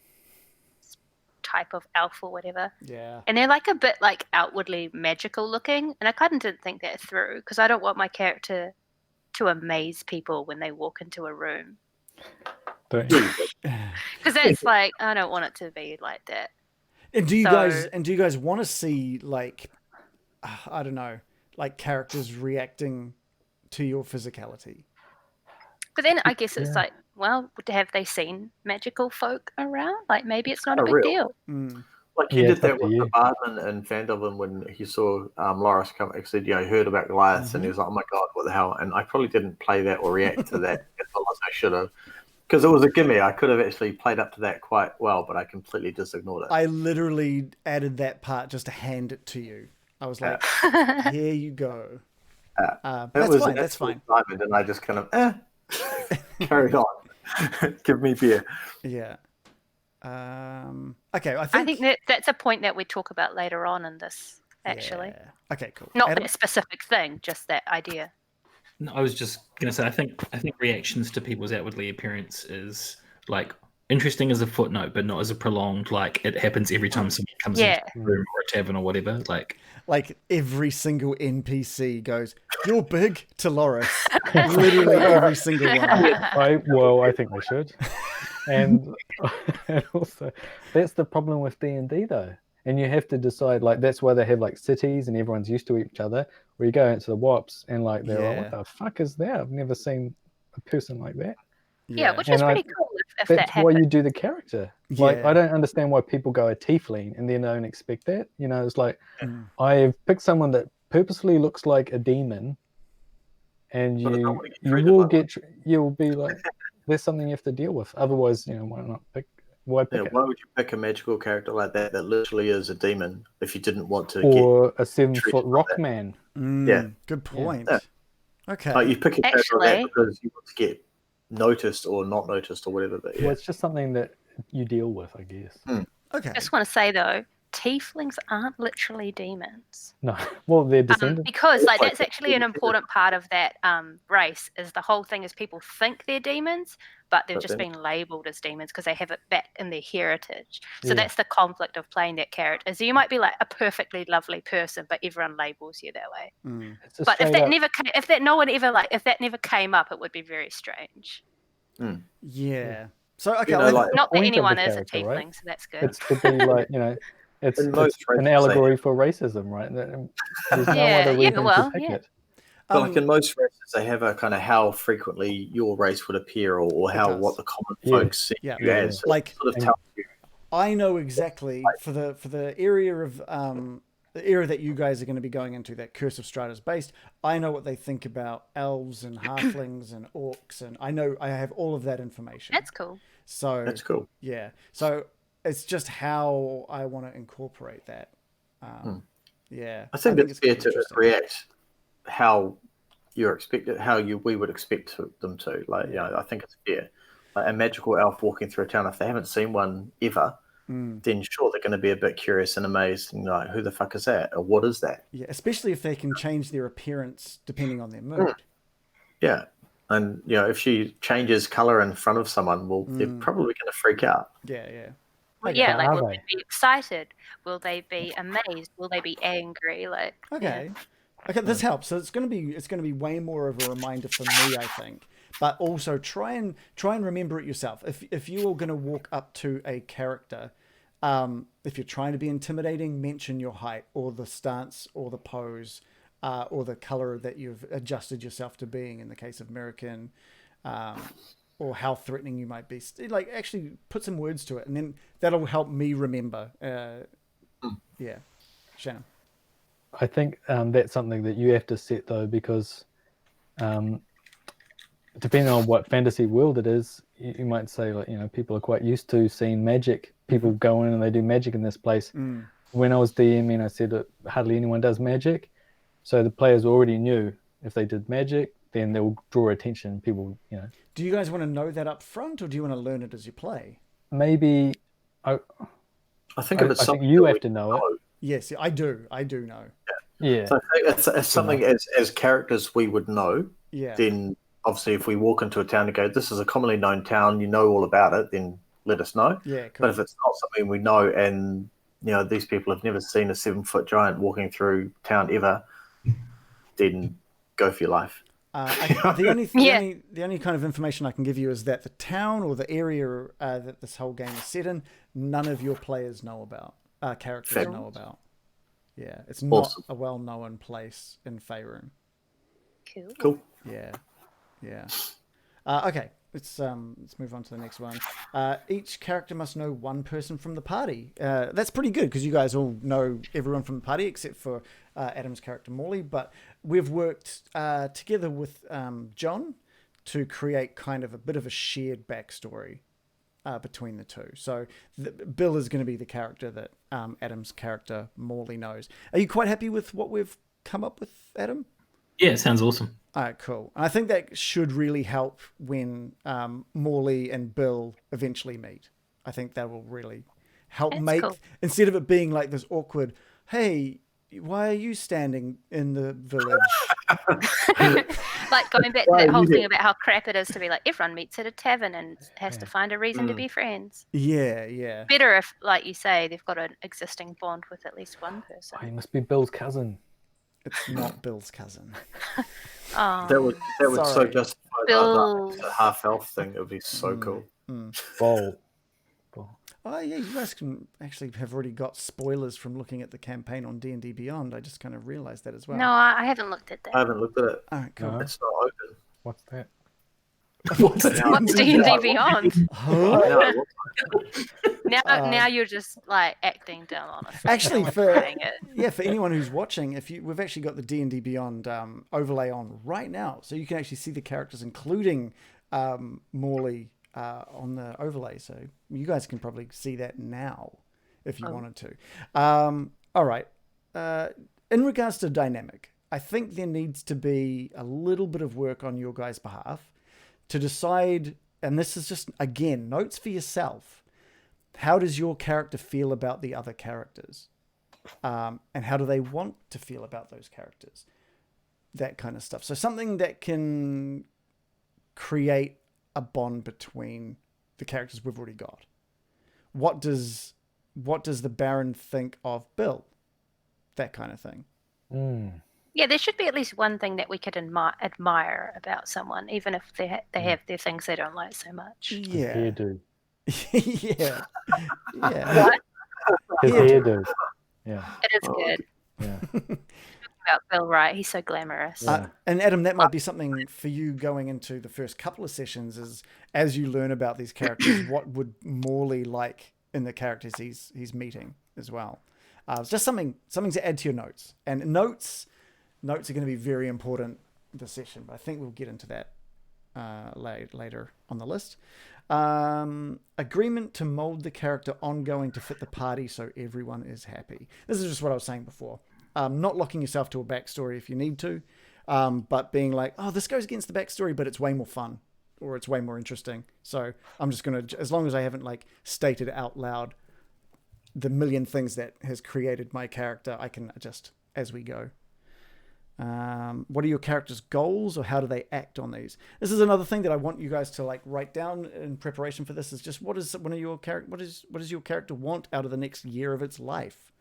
Speaker 3: type of elf or whatever.
Speaker 1: Yeah.
Speaker 3: And they're like a bit like outwardly magical looking, and I kind of didn't think that through because I don't want my character to amaze people when they walk into a room.
Speaker 7: Don't you?
Speaker 3: Because that's like I don't want it to be like that.
Speaker 1: And do you
Speaker 3: So-
Speaker 1: guys want to see like I don't know, like characters reacting to your physicality?
Speaker 3: But then I guess it's
Speaker 7: Yeah.
Speaker 3: like, well, have they seen magical folk around? Like maybe it's not a
Speaker 6: Oh,
Speaker 3: big
Speaker 6: real.
Speaker 3: deal.
Speaker 6: Like you
Speaker 7: Yeah,
Speaker 6: did
Speaker 7: it's
Speaker 6: that
Speaker 7: up to
Speaker 6: with
Speaker 7: you.
Speaker 6: the Bardman and Fandolin when he saw Loris come. He said, he heard about Goliath, and he was like, "Oh my god, what the hell?" And I probably didn't play that or react to that as well as I should have, because it was a gimme. I could have actually played up to that quite well, but I completely just ignored it.
Speaker 1: I literally added that part just to hand it to you. I was like, here you go. That's fine.
Speaker 6: Diamond, and I just kind of carried on. Give me beer.
Speaker 1: Yeah. Okay, I
Speaker 3: I think that's a point that we talk about later on in this, actually.
Speaker 1: Yeah. Okay, cool.
Speaker 3: Not
Speaker 1: Adam?
Speaker 3: that specific thing, just that idea.
Speaker 4: No, I was just gonna say I think reactions to people's outwardly appearance is like interesting as a footnote, but not as a prolonged like it happens every time someone comes
Speaker 3: Yeah.
Speaker 4: into a room or a tavern or whatever.
Speaker 1: Like every single NPC goes, "You're big" to Loris. Literally every single one.
Speaker 7: I think we should. and, and also that's the problem with D&D though. And you have to decide, like, that's why they have like cities and everyone's used to each other. Where you go into the WAPs and like they're like, what the fuck is that? I've never seen a person like that.
Speaker 3: Yeah, which
Speaker 7: And
Speaker 3: is pretty cool if that
Speaker 7: that's why
Speaker 3: happens.
Speaker 7: you do the character. Like, I don't understand why people go a tiefling and then don't expect that. You know, it's like I've picked someone that purposely looks like a demon, and you'll be like, there's something you have to deal with. Otherwise, you know, why not pick? Why pick it?
Speaker 6: Why would you pick a magical character like that literally is a demon if you didn't want to
Speaker 7: Or
Speaker 6: get
Speaker 7: a 7-foot rock man?
Speaker 6: Yeah.
Speaker 1: Good point.
Speaker 6: Yeah.
Speaker 1: Okay.
Speaker 6: Like you pick a character like that because you want to get noticed or not noticed or whatever. But
Speaker 7: Well, it's just something that you deal with, I guess.
Speaker 1: Okay.
Speaker 3: I just want to say though, tieflings aren't literally demons.
Speaker 7: No, well, they're descendants.
Speaker 3: Because like that's actually an important part of that race. Is the whole thing is people think they're demons, but they've just been labelled as demons because they have it back in their heritage. So that's the conflict of playing that character. So you might be like a perfectly lovely person, but everyone labels you that way. But if that never came up, it would be very strange.
Speaker 1: Yeah. So okay,
Speaker 6: You know, like,
Speaker 3: not that
Speaker 7: point of
Speaker 3: anyone
Speaker 7: the
Speaker 3: is a
Speaker 7: character,
Speaker 3: tiefling,
Speaker 7: right?
Speaker 3: so that's good.
Speaker 7: It's to be like, you know, it's an allegory for racism, right? There's no other reason to pick it.
Speaker 6: But like in most races, they have a kind of how frequently your race would appear, or what the common folks see you as. So
Speaker 1: like,
Speaker 6: sort of tells you.
Speaker 1: I know exactly for the area of the area that you guys are going to be going into, that Curse of Strahd is based. I know what they think about elves and halflings and orcs, and I have all of that information.
Speaker 3: That's cool.
Speaker 1: So
Speaker 6: that's cool.
Speaker 1: Yeah. So it's just how I want to incorporate that. Yeah.
Speaker 6: I think it's fair to react how you're expected, we would expect them to. Like, you know, I think it's fair. Like a magical elf walking through a town, if they haven't seen one ever, then sure, they're going to be a bit curious and amazed, and like, who the fuck is that, or what is that?
Speaker 1: Yeah, especially if they can change their appearance depending on their mood.
Speaker 6: Yeah, and you know, if she changes color in front of someone, well, they're probably going to freak out.
Speaker 1: Yeah, yeah.
Speaker 3: Well, yeah, like will they be excited? Will they be amazed? Will they be angry? Like,
Speaker 1: okay, this helps. So it's going to be way more of a reminder for me, I think. But also try and remember it yourself. If you are going to walk up to a character, if you're trying to be intimidating, mention your height or the stance or the pose, or the color that you've adjusted yourself to being. In the case of American, or how threatening you might be. Like, actually put some words to it, and then that'll help me remember. Yeah, Shannon.
Speaker 7: I think that's something that you have to set though, because depending on what fantasy world it is, you might say, like, you know, people are quite used to seeing magic. People go in and they do magic in this place. When I was DMing, I said that hardly anyone does magic, so the players already knew if they did magic, then they'll draw attention. People, you know. Do
Speaker 1: you guys want to know that up front, or do you want to learn it as you play?
Speaker 7: Maybe.
Speaker 6: I think
Speaker 7: you have to know it.
Speaker 1: Yes, I do. I do know.
Speaker 7: Yeah.
Speaker 6: So I think it's something as characters we would know.
Speaker 1: Yeah.
Speaker 6: Then obviously, if we walk into a town and go, "This is a commonly known town," you know all about it, then let us know.
Speaker 1: Yeah. Cool.
Speaker 6: But if it's not something we know, and you know these people have never seen a 7-foot giant walking through town ever, then go for your life.
Speaker 1: The only kind of information I can give you is that the town or the area that this whole game is set in, none of your players know about. Characters know about. Yeah, it's not a well-known place in Faerun.
Speaker 6: Cool.
Speaker 1: Yeah. Okay, let's move on to the next one. Each character must know one person from the party. That's pretty good because you guys all know everyone from the party except for Adam's character Morley. But we've worked together with John to create kind of a bit of a shared backstory between the two. So Bill is going to be the character that Adam's character Morley knows. Are you quite happy with what we've come up with, Adam?
Speaker 4: Yeah, it sounds awesome.
Speaker 1: All right, cool. And I think that should really help when Morley and Bill eventually meet. I think that will really help instead of it being like this awkward, hey, why are you standing in the village?
Speaker 3: Like going back to that whole thing about how crap it is to be like, everyone meets at a tavern and has to find a reason to be friends.
Speaker 1: Yeah.
Speaker 3: Better if, like you say, they've got an existing bond with at least one person.
Speaker 7: Oh, he must be Bill's cousin.
Speaker 1: It's not Bill's cousin.
Speaker 3: Oh,
Speaker 6: that would so justify the half elf thing. It would be so cool.
Speaker 7: Bold.
Speaker 1: Oh yeah, you guys can actually have already got spoilers from looking at the campaign on D&D Beyond. I just kind of realized that as well.
Speaker 3: No, I haven't looked at
Speaker 6: I
Speaker 3: that.
Speaker 6: haven't looked at it.
Speaker 1: All right, cool.
Speaker 7: No.
Speaker 6: It's not open.
Speaker 7: What's that?
Speaker 1: What's
Speaker 3: What's D&D Beyond?
Speaker 1: Huh?
Speaker 6: I know.
Speaker 3: Now you're just like acting down on it.
Speaker 1: Actually,
Speaker 3: No one's
Speaker 1: for
Speaker 3: playing it.
Speaker 1: for anyone who's watching, we've actually got the D&D Beyond overlay on right now, so you can actually see the characters, including Morley, on the overlay. So you guys can probably see that now if you wanted to. All right. In regards to dynamic, I think there needs to be a little bit of work on your guys' behalf to decide, and this is just, again, notes for yourself. How does your character feel about the other characters? And how do they want to feel about those characters? That kind of stuff. So something that can create a bond between the characters we've already got. What does the Baron think of Bill? That kind of thing.
Speaker 3: Yeah, there should be at least one thing that we could admire about someone, even if they have their things they don't like so much.
Speaker 1: Yeah.
Speaker 7: Hairdo.
Speaker 1: Yeah.
Speaker 3: What?
Speaker 7: His hairdo. Yeah.
Speaker 3: It is good.
Speaker 7: Yeah.
Speaker 3: About Bill, right? He's so glamorous.
Speaker 1: And Adam, that might be something for you going into the first couple of sessions, is as you learn about these characters, what would Morley like in the characters he's meeting as well. It's just something to add to your notes. And notes are going to be very important this session, but I think we'll get into that later on the list. Agreement to mold the character ongoing to fit the party so everyone is happy. This is just what I was saying before. Not locking yourself to a backstory if you need to, but being like, oh, this goes against the backstory, but it's way more fun or it's way more interesting. So I'm just going to, as long as I haven't like stated out loud the million things that has created my character, I can adjust as we go. What are your character's goals, or how do they act on these? This is another thing that I want you guys to like write down in preparation for this, is just what does your character want out of the next year of its life?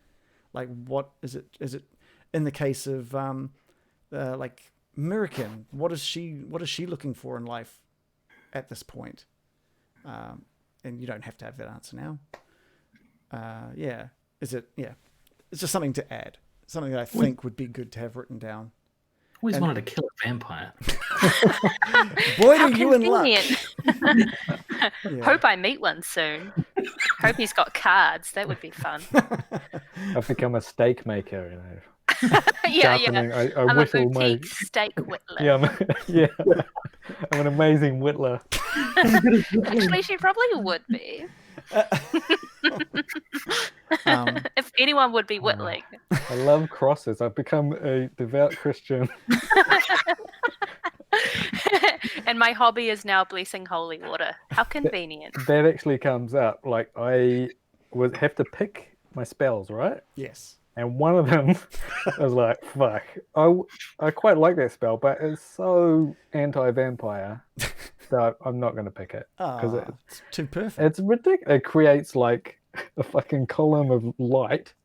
Speaker 1: Like, what is it? Is it in the case of like Mirakin? What is she looking for in life at this point? And you don't have to have that answer now. Yeah. Is it? Yeah. It's just something to add. Something that I think would be good to have written down.
Speaker 4: Always wanted to kill a vampire.
Speaker 1: Boy,
Speaker 3: How
Speaker 1: are you in luck.
Speaker 3: convenient. Hope I meet one soon. Hope he's got cards. That would be fun.
Speaker 7: I've become a steak maker, you know.
Speaker 3: yeah.
Speaker 7: Sharpening, I
Speaker 3: I'm a
Speaker 7: whittle my
Speaker 3: boutique steak whittler.
Speaker 7: yeah, I'm an amazing whittler.
Speaker 3: Actually, she probably would be. If anyone would be whittling.
Speaker 7: I love crosses. I've become a devout Christian.
Speaker 3: And my hobby is now blessing holy water. How convenient.
Speaker 7: That actually comes up. Like, I would have to pick my spells, right?
Speaker 1: Yes.
Speaker 7: And one of them, I was like, fuck. I quite like that spell, but it's so anti-vampire that I'm not going to pick it. Because
Speaker 1: it's too perfect.
Speaker 7: It's ridiculous. It creates like a fucking column of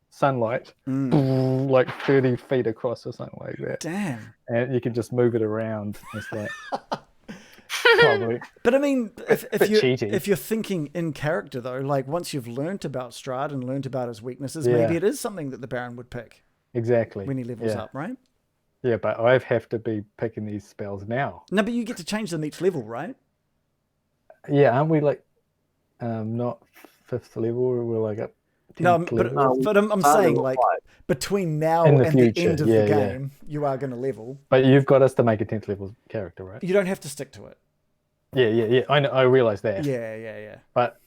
Speaker 7: sunlight, like 30 feet across or something like that.
Speaker 1: Damn.
Speaker 7: And you can just move it around. It's like... Probably.
Speaker 1: But I mean, if you're thinking in character though, like once you've learnt about Strahd and learnt about his weaknesses, maybe it is something that the Baron would pick.
Speaker 7: Exactly.
Speaker 1: When he levels up, right?
Speaker 7: Yeah, but I have to be picking these spells now.
Speaker 1: No, but you get to change them each level, right?
Speaker 7: Yeah, aren't we like not 5th level? We're like up.
Speaker 1: No, but I'm saying like between now and the end of the game, you are going to level.
Speaker 7: But you've got us to make a 10th level character, right?
Speaker 1: You don't have to stick to it.
Speaker 7: Yeah. I know. I realize that.
Speaker 1: Yeah.
Speaker 7: But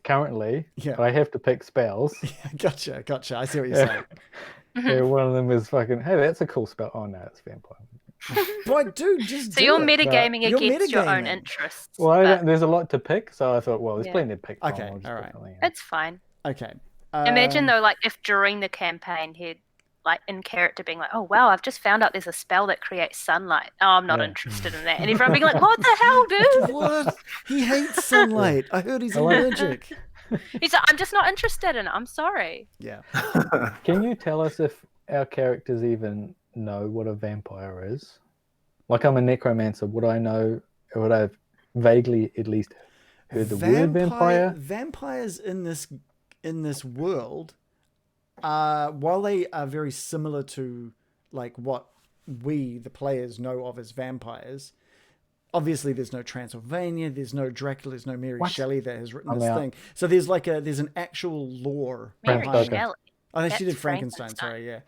Speaker 7: currently, I have to pick spells.
Speaker 1: Gotcha. I see what you're saying.
Speaker 7: Yeah, one of them is fucking. Hey, that's a cool spell. Oh no, it's vampire.
Speaker 1: But dude, just
Speaker 3: so you're metagaming against your own interests.
Speaker 7: Well, there's a lot to pick, so I thought, well, there's plenty to pick from.
Speaker 1: Okay, all right.
Speaker 3: It's fine.
Speaker 1: Okay.
Speaker 3: Imagine though, like if during the campaign he'd like in character being like, "Oh wow, I've just found out there's a spell that creates sunlight. Oh, I'm not interested in that." And everyone being like, "What the hell, dude?
Speaker 1: What? He hates sunlight. I heard he's allergic."
Speaker 3: He's like, "I'm just not interested in it. I'm sorry."
Speaker 1: Yeah.
Speaker 7: Can you tell us if our characters even know what a vampire is? Like, I'm a necromancer. Would I know? Would I vaguely at least heard the word vampire.
Speaker 1: Vampires in this world, while they are very similar to like what we, the players, know of as vampires. Obviously, there's no Transylvania, there's no Dracula, there's no Mary Shelley that has written this thing. So there's there's an actual lore.
Speaker 3: Mary Shelley.
Speaker 1: Oh, she did Frankenstein. Sorry, yeah.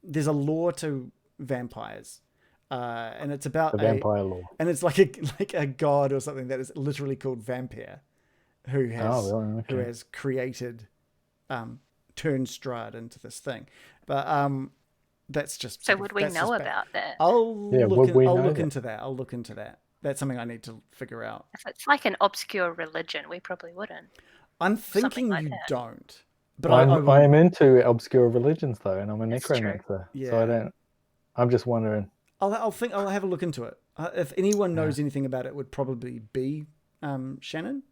Speaker 1: There's a lore to vampires, and it's about
Speaker 7: The vampire lore.
Speaker 1: and it's like a god or something that is literally called Vampire, who has created, turned Strahd into this thing. But that's just
Speaker 3: So would we know about that?
Speaker 1: I'll look
Speaker 7: that?
Speaker 1: into that. I'll look into that. That's something I need to figure out.
Speaker 3: If it's like an obscure religion, we probably wouldn't.
Speaker 1: I'm thinking
Speaker 3: like
Speaker 1: you
Speaker 3: that.
Speaker 1: don't. But
Speaker 7: I am into obscure religions though, and I'm a
Speaker 3: That's true.
Speaker 7: necromancer.
Speaker 1: Yeah.
Speaker 7: So I don't. I'm just wondering.
Speaker 1: I'll have a look into it. If anyone knows anything about it, it would probably be Shannon,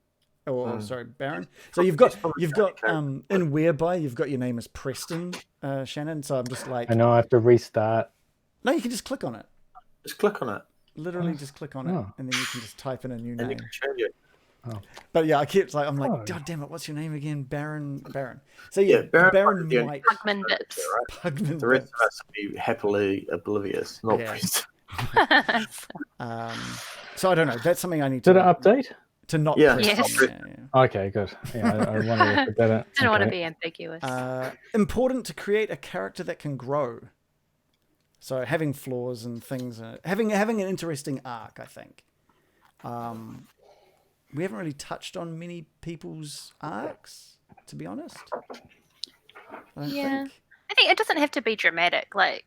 Speaker 1: or sorry, Baron. So you've got in Whereby you've got your name as Preston, Shannon. So I'm just like,
Speaker 7: I know I have to restart.
Speaker 1: no, you can just click on it.
Speaker 6: Just click on it.
Speaker 1: Literally, just click on it,
Speaker 7: Oh.
Speaker 1: and then you can just type in a new
Speaker 6: And you
Speaker 1: name.
Speaker 6: can change it.
Speaker 1: But yeah, I'm like,
Speaker 7: Oh.
Speaker 1: God damn it, what's your name again? Baron. So yeah,
Speaker 6: Yeah,
Speaker 1: Baron
Speaker 6: Baron
Speaker 1: White.
Speaker 3: Pugman Bips.
Speaker 1: Pugman
Speaker 6: The rest
Speaker 1: Bips.
Speaker 6: of us will be happily oblivious, not
Speaker 1: Yeah.
Speaker 6: Preston.
Speaker 1: So I don't know. That's something I need
Speaker 7: Did it
Speaker 1: to
Speaker 7: update?
Speaker 1: to not.
Speaker 6: Yeah.
Speaker 1: press
Speaker 3: Yes.
Speaker 1: on.
Speaker 7: Okay, good. Yeah, I wanted to put that in.
Speaker 3: Didn't want to
Speaker 7: Okay.
Speaker 3: be ambiguous.
Speaker 1: Important to create a character that can grow. So having flaws and things, having an interesting arc, I think. We haven't really touched on many people's arcs, to be honest. I don't
Speaker 3: Yeah.
Speaker 1: think.
Speaker 3: I think it doesn't have to be dramatic. Like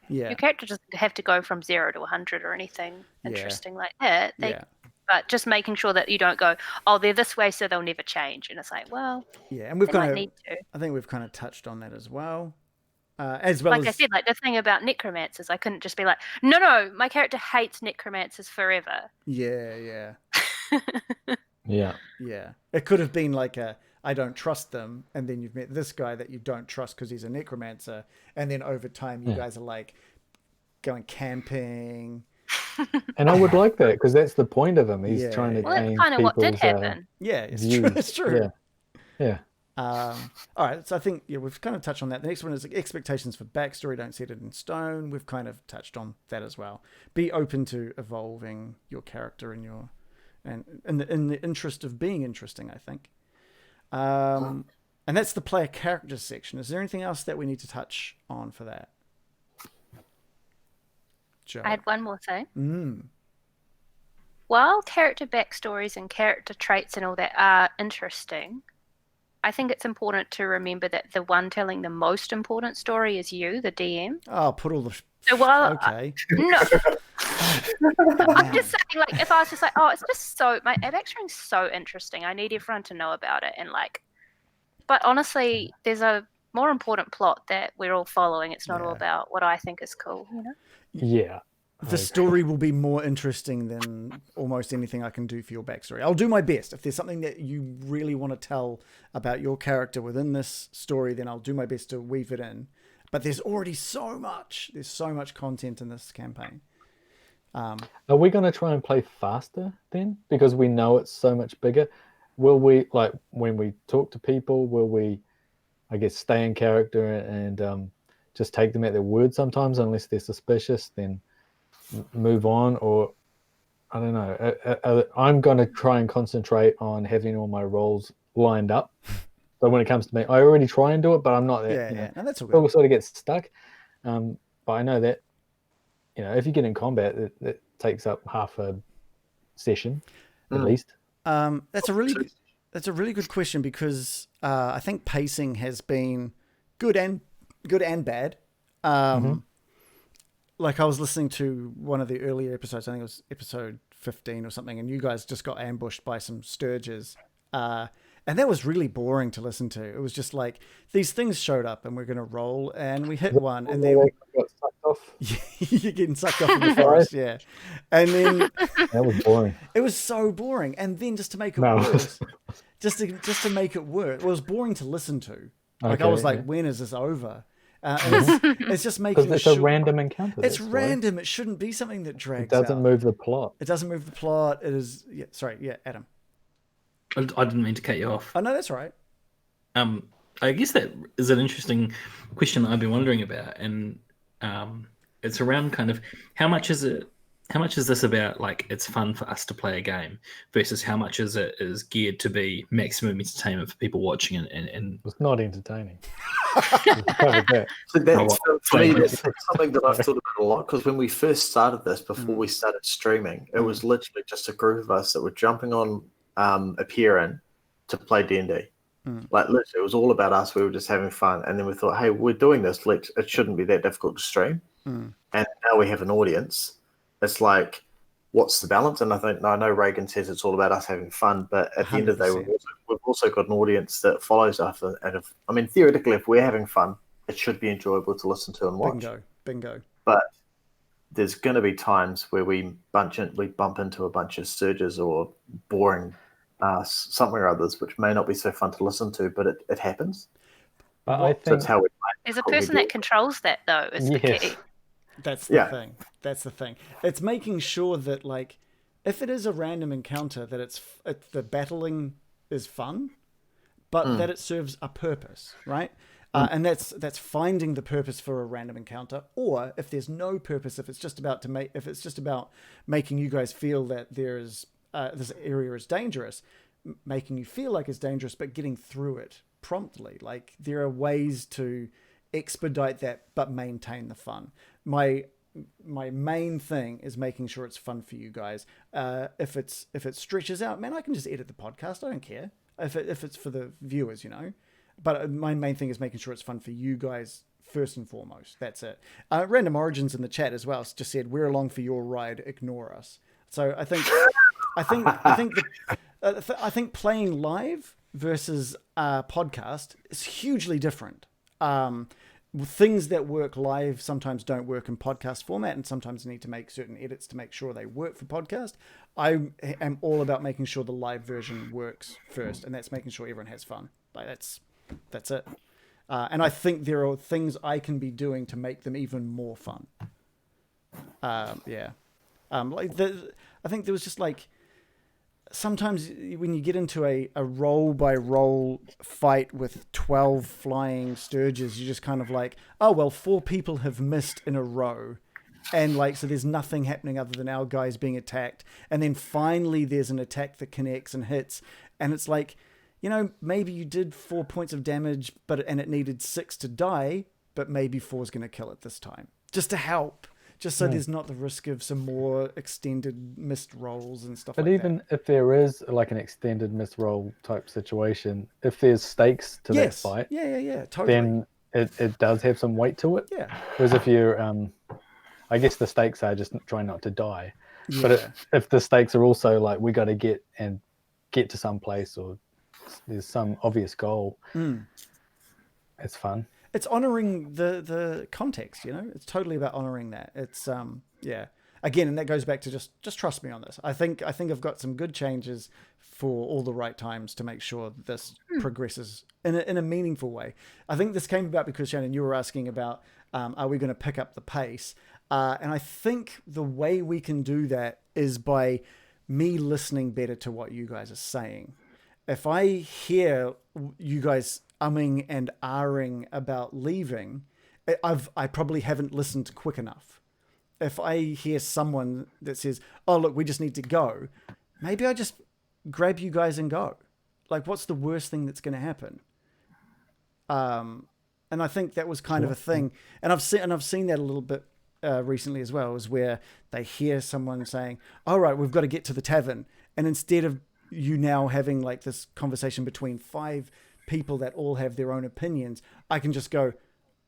Speaker 1: Yeah.
Speaker 3: your character doesn't have to go from 0 to 100 or anything
Speaker 1: Yeah.
Speaker 3: interesting like that.
Speaker 1: Yeah.
Speaker 3: But just making sure that you don't go, oh, they're this way, so they'll never change. And it's like, well,
Speaker 1: Yeah, and we've
Speaker 3: they might
Speaker 1: kind of.
Speaker 3: need to.
Speaker 1: I think we've kind of touched on that as well. As well
Speaker 3: Like
Speaker 1: as
Speaker 3: I said, like the thing about necromancers, I couldn't just be like, no, my character hates necromancers forever.
Speaker 1: yeah.
Speaker 7: Yeah.
Speaker 1: Yeah. It could have been like I don't trust them, and then you've met this guy that you don't trust because he's a necromancer, and then over time you guys are like going camping.
Speaker 7: And I would like that because that's the point of him. He's
Speaker 1: Yeah.
Speaker 7: trying to
Speaker 3: Well, that's
Speaker 7: change
Speaker 3: kind of what did
Speaker 7: people's,
Speaker 3: happen.
Speaker 1: Yeah, it's
Speaker 7: views.
Speaker 1: true. It's true.
Speaker 7: Yeah.
Speaker 1: All right, so I think we've kind of touched on that. The next one is expectations for backstory. Don't set it in stone. We've kind of touched on that as well. Be open to evolving your character and in the interest of being interesting, I think. And that's the player characters section. Is there anything else that we need to touch on for that? Joe.
Speaker 3: I had one more thing. While character backstories and character traits and all that are interesting, I think it's important to remember that the one telling the most important story is you, the DM.
Speaker 1: Oh, put all the.
Speaker 3: So while
Speaker 1: Okay.
Speaker 3: no, I'm just saying, like, if I was just like, oh, it's just so my backstory's so interesting, I need everyone to know about it, and like, but honestly, there's a more important plot that we're all following. It's not all about what I think is cool, you know.
Speaker 7: Yeah.
Speaker 1: The story will be more interesting than almost anything I can do for your backstory. I'll do my best. If there's something that you really want to tell about your character within this story, then I'll do my best to weave it in. But there's already so much. There's so much content in this campaign.
Speaker 7: Are we going to try and play faster then? Because we know it's so much bigger. Will we, like, when we talk to people, will we, I guess, stay in character and just take them at their word sometimes, unless they're suspicious, then move on? Or I don't know. I'm going to try and concentrate on having all my roles lined up. So when it comes to me, I already try and do it, but I'm not there.
Speaker 1: Yeah. And that's all
Speaker 7: People
Speaker 1: good.
Speaker 7: sort of get stuck. But I know that, you know, if you get in combat, it takes up half a session at least.
Speaker 1: That's a really good question, because I think pacing has been good and bad. Like I was listening to one of the earlier episodes, I think it was episode 15 or something, and you guys just got ambushed by some Sturges. And that was really boring to listen to. It was just like, these things showed up and we're going to roll, and we hit one, and then
Speaker 7: got sucked off.
Speaker 1: you're getting sucked off in the forest. Yeah. And then
Speaker 7: That was boring.
Speaker 1: it was so boring. And then just to make it
Speaker 7: No.
Speaker 1: worse, just to make it worse, it was boring to listen to. Like I
Speaker 7: Okay,
Speaker 1: was like,
Speaker 7: yeah.
Speaker 1: when is this over? And it's just making
Speaker 7: Because it's
Speaker 1: sure
Speaker 7: a random encounter.
Speaker 1: it's
Speaker 7: that's why.
Speaker 1: random. It shouldn't be something that
Speaker 7: It
Speaker 1: drags
Speaker 7: doesn't
Speaker 1: out.
Speaker 7: move the plot.
Speaker 1: It doesn't move the plot. It is. Yeah, sorry. Yeah, Adam.
Speaker 4: I didn't mean to cut you off.
Speaker 1: Oh no, that's all right.
Speaker 4: I guess that is an interesting question that I've been wondering about, and it's around kind of how much is this about like it's fun for us to play a game versus how much is it is geared to be maximum entertainment for people watching and
Speaker 7: It's not entertaining. Let's cover that.
Speaker 6: So that's, for me,
Speaker 4: Right.
Speaker 6: that's something that I've thought about a lot, because when we first started this, before we started streaming, it was literally just a group of us that were jumping on Appearin to play D&D. Like literally, it was all about us. We were just having fun, and then we thought, hey, we're doing this. It shouldn't be that difficult to stream. And now we have an audience. It's like, what's the balance? And I know Reagan says it's all about us having fun, but at the end of the day,
Speaker 1: 100%.
Speaker 6: we've also got an audience that follows us. And theoretically, if we're having fun, it should be enjoyable to listen to and watch.
Speaker 1: Bingo.
Speaker 6: But there's going to be times where we bump into a bunch of sturges or boring something or others, which may not be so fun to listen to, but it happens.
Speaker 7: But I
Speaker 6: So
Speaker 7: think
Speaker 6: it's how we
Speaker 3: There's a person that controls that, though, is the
Speaker 7: Yes.
Speaker 3: key.
Speaker 1: That's the thing. That's the thing. It's making sure that, like, if it is a random encounter, that it's the battling is fun, but that it serves a purpose, right? And that's finding the purpose for a random encounter. Or if there's no purpose, if it's just about making you guys feel that there's this area is dangerous, making you feel like it's dangerous, but getting through it promptly. Like, there are ways to expedite that but maintain the fun. My main thing is making sure it's fun for you guys. If it stretches out, man, I can just edit the podcast. I don't care if it's for the viewers, you know. But my main thing is making sure it's fun for you guys first and foremost. That's it. Random Origins in the chat as well just said, "We're along for your ride. Ignore us." So I think playing live versus podcast is hugely different. Things that work live sometimes don't work in podcast format, and sometimes need to make certain edits to make sure they work for podcast. I am all about making sure the live version works first, and that's making sure everyone has fun. Like, that's it. And I think there are things I can be doing to make them even more fun. I think there was just like, sometimes when you get into a roll by roll fight with 12 flying sturges, you're just kind of like, oh, well, 4 people have missed in a row. And like, so there's nothing happening other than our guys being attacked. And then finally there's an attack that connects and hits. And it's like, you know, maybe you did 4 points of damage, and it needed 6 to die, but maybe 4 is going to kill it this time. Just to help. Just so there's not the risk of some more extended missed rolls and stuff like that. But
Speaker 7: even if there is like an extended missed roll type situation, if there's stakes to that fight,
Speaker 1: totally.
Speaker 7: then it does have some weight to it.
Speaker 1: Yeah.
Speaker 7: Whereas if you're, I guess the stakes are just trying not to die.
Speaker 1: Yeah.
Speaker 7: But if the stakes are also like, we got to get to some place, or there's some obvious goal, it's fun.
Speaker 1: It's honoring the context, you know. It's totally about honoring that. It's again, and that goes back to just trust me on this. I think I've got some good changes for all the right times to make sure this progresses in a meaningful way. I think this came about because, Shannon, you were asking about are we going to pick up the pace, and I think the way we can do that is by me listening better to what you guys are saying. If I hear you guys umming and ahhing about leaving, I probably haven't listened quick enough. If I hear someone that says, "Oh, look, we just need to go," maybe I just grab you guys and go. Like, what's the worst thing that's going to happen? And I think that was kind of a thing, and I've seen that a little bit recently as well, is where they hear someone saying, "All right, we've got to get to the tavern," and instead of you now having like this conversation between 5 people that all have their own opinions, I can just go,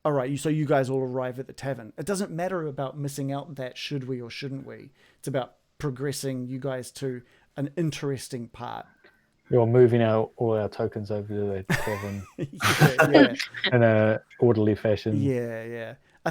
Speaker 1: all right, so you guys all arrive at the tavern. It doesn't matter about missing out that should we or shouldn't we. It's about progressing you guys to an interesting part.
Speaker 7: You're moving all our tokens over to the tavern
Speaker 1: yeah.
Speaker 7: in a orderly fashion.
Speaker 1: Yeah. I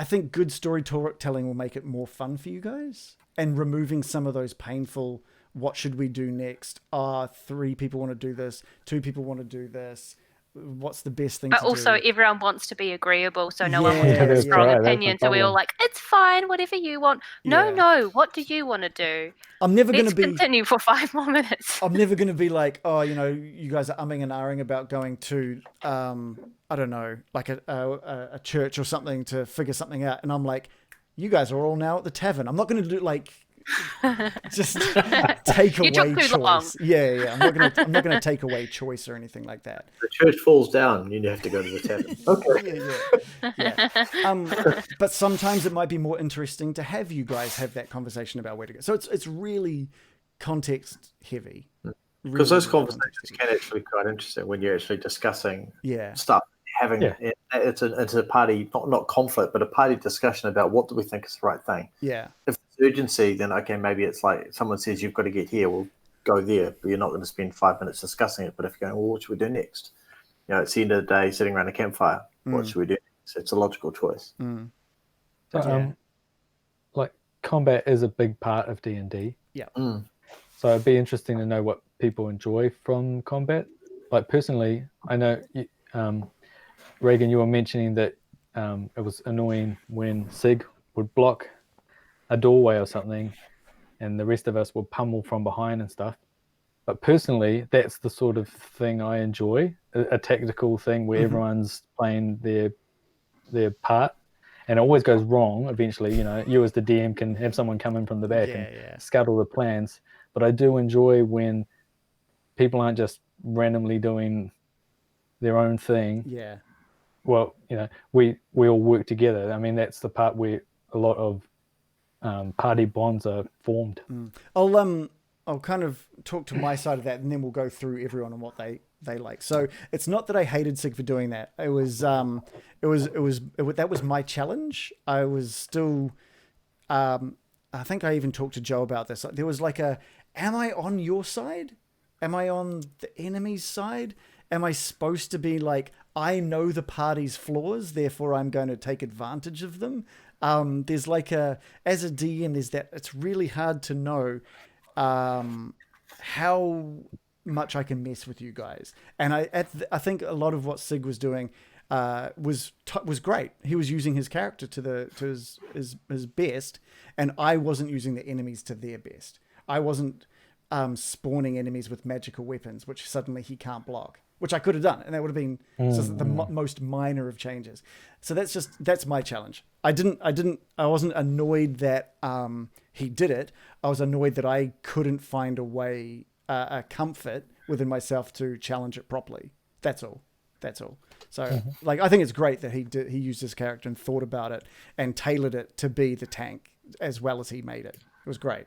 Speaker 1: think good storytelling will make it more fun for you guys, and removing some of those painful, what should we do next? 3 people want to do this, 2 people want to do this. what's the best thing
Speaker 3: But
Speaker 1: to
Speaker 3: also,
Speaker 1: do.
Speaker 3: everyone wants to be agreeable, so no one
Speaker 1: Yeah,
Speaker 3: wants to have a
Speaker 1: that's
Speaker 3: strong
Speaker 7: right, that's the
Speaker 3: opinion. So we all
Speaker 7: problem.
Speaker 3: like, it's fine, whatever you want. No,
Speaker 1: Yeah.
Speaker 3: no, what do you want to do?
Speaker 1: I'm never going
Speaker 3: Let's
Speaker 1: to be.
Speaker 3: continue for 5 more minutes.
Speaker 1: I'm never going to be like, oh, you guys are umming and ahhing about going to, I don't know, like a church or something to figure something out, and I'm like, you guys are all now at the tavern. I'm not going to do like just take
Speaker 3: You
Speaker 1: away
Speaker 3: took too long.
Speaker 1: choice. Yeah. I'm not gonna take away choice or anything like that.
Speaker 6: The church falls down, you have to go to the tavern. Okay.
Speaker 1: Yeah. But sometimes it might be more interesting to have you guys have that conversation about where to go. So it's really context heavy.
Speaker 6: Because those
Speaker 1: Really
Speaker 6: conversations can actually be quite interesting when you're actually discussing
Speaker 1: Yeah.
Speaker 6: stuff. Having
Speaker 7: Yeah.
Speaker 6: it's a party, not conflict, but a party discussion about what do we think is the right thing.
Speaker 1: Yeah.
Speaker 6: If there's urgency, then okay, maybe it's like someone says you've got to get here, we'll go there, but you're not going to spend 5 minutes discussing it. But if you're going, well, what should we do next? It's the end of the day, sitting around a campfire. What should we do next? It's a logical choice.
Speaker 7: So, like combat is a big part of D&D.
Speaker 1: Yeah.
Speaker 7: So it'd be interesting to know what people enjoy from combat. Like personally, I know Reagan, you were mentioning that it was annoying when Sig would block a doorway or something and the rest of us would pummel from behind and stuff. But personally, that's the sort of thing I enjoy, a tactical thing where everyone's playing their part. And it always goes wrong eventually. You as the DM can have someone come in from the back and scuttle the plans. But I do enjoy when people aren't just randomly doing their own thing.
Speaker 1: Yeah.
Speaker 7: Well, we all work together. I mean, that's the part where a lot of party bonds are formed.
Speaker 1: I'll kind of talk to my side of that, and then we'll go through everyone and what they like. So it's not that I hated Sig for doing that. That was my challenge. I was still, I think I even talked to Joe about this. There was like am I on your side? Am I on the enemy's side? Am I supposed to be like, I know the party's flaws, therefore I'm going to take advantage of them? There's like as a DM, there's that, it's really hard to know how much I can mess with you guys. And I think a lot of what Sig was doing was great. He was using his character to his best, and I wasn't using the enemies to their best. I wasn't spawning enemies with magical weapons, which suddenly he can't block, which I could have done, and that would have been the most minor of changes. So that's my challenge. I wasn't annoyed that he did it. I was annoyed that I couldn't find a way, a comfort within myself to challenge it properly. That's all. So I think it's great that he used his character and thought about it and tailored it to be the tank as well as he made it. It was great.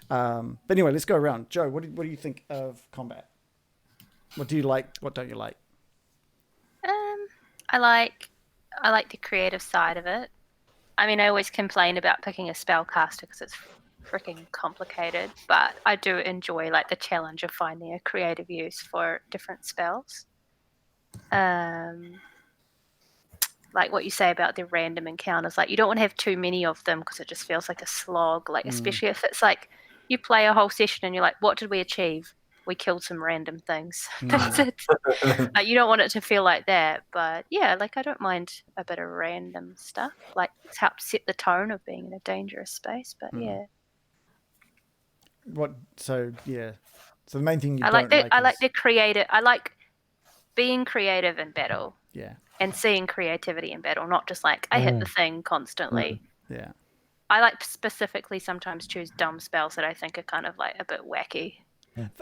Speaker 1: But anyway, let's go around. Joe, what do you think of combat? What do you like? What don't you like?
Speaker 3: I like the creative side of it. I mean, I always complain about picking a spellcaster because it's freaking complicated, but I do enjoy like the challenge of finding a creative use for different spells. Like what you say about the random encounters, like you don't want to have too many of them because it just feels like a slog. Like especially if it's like you play a whole session and you're like, what did we achieve? We killed some random things. That's it. Like, you don't want it to feel like that. But yeah, like I don't mind a bit of random stuff. Like it helps set the tone of being in a dangerous space. But yeah.
Speaker 1: So the main thing you
Speaker 3: I
Speaker 1: don't
Speaker 3: like the creative. I like being creative in battle.
Speaker 1: Yeah.
Speaker 3: And seeing creativity in battle, not just like I hit the thing constantly.
Speaker 1: Yeah.
Speaker 3: I like specifically sometimes choose dumb spells that I think are kind of like a bit wacky.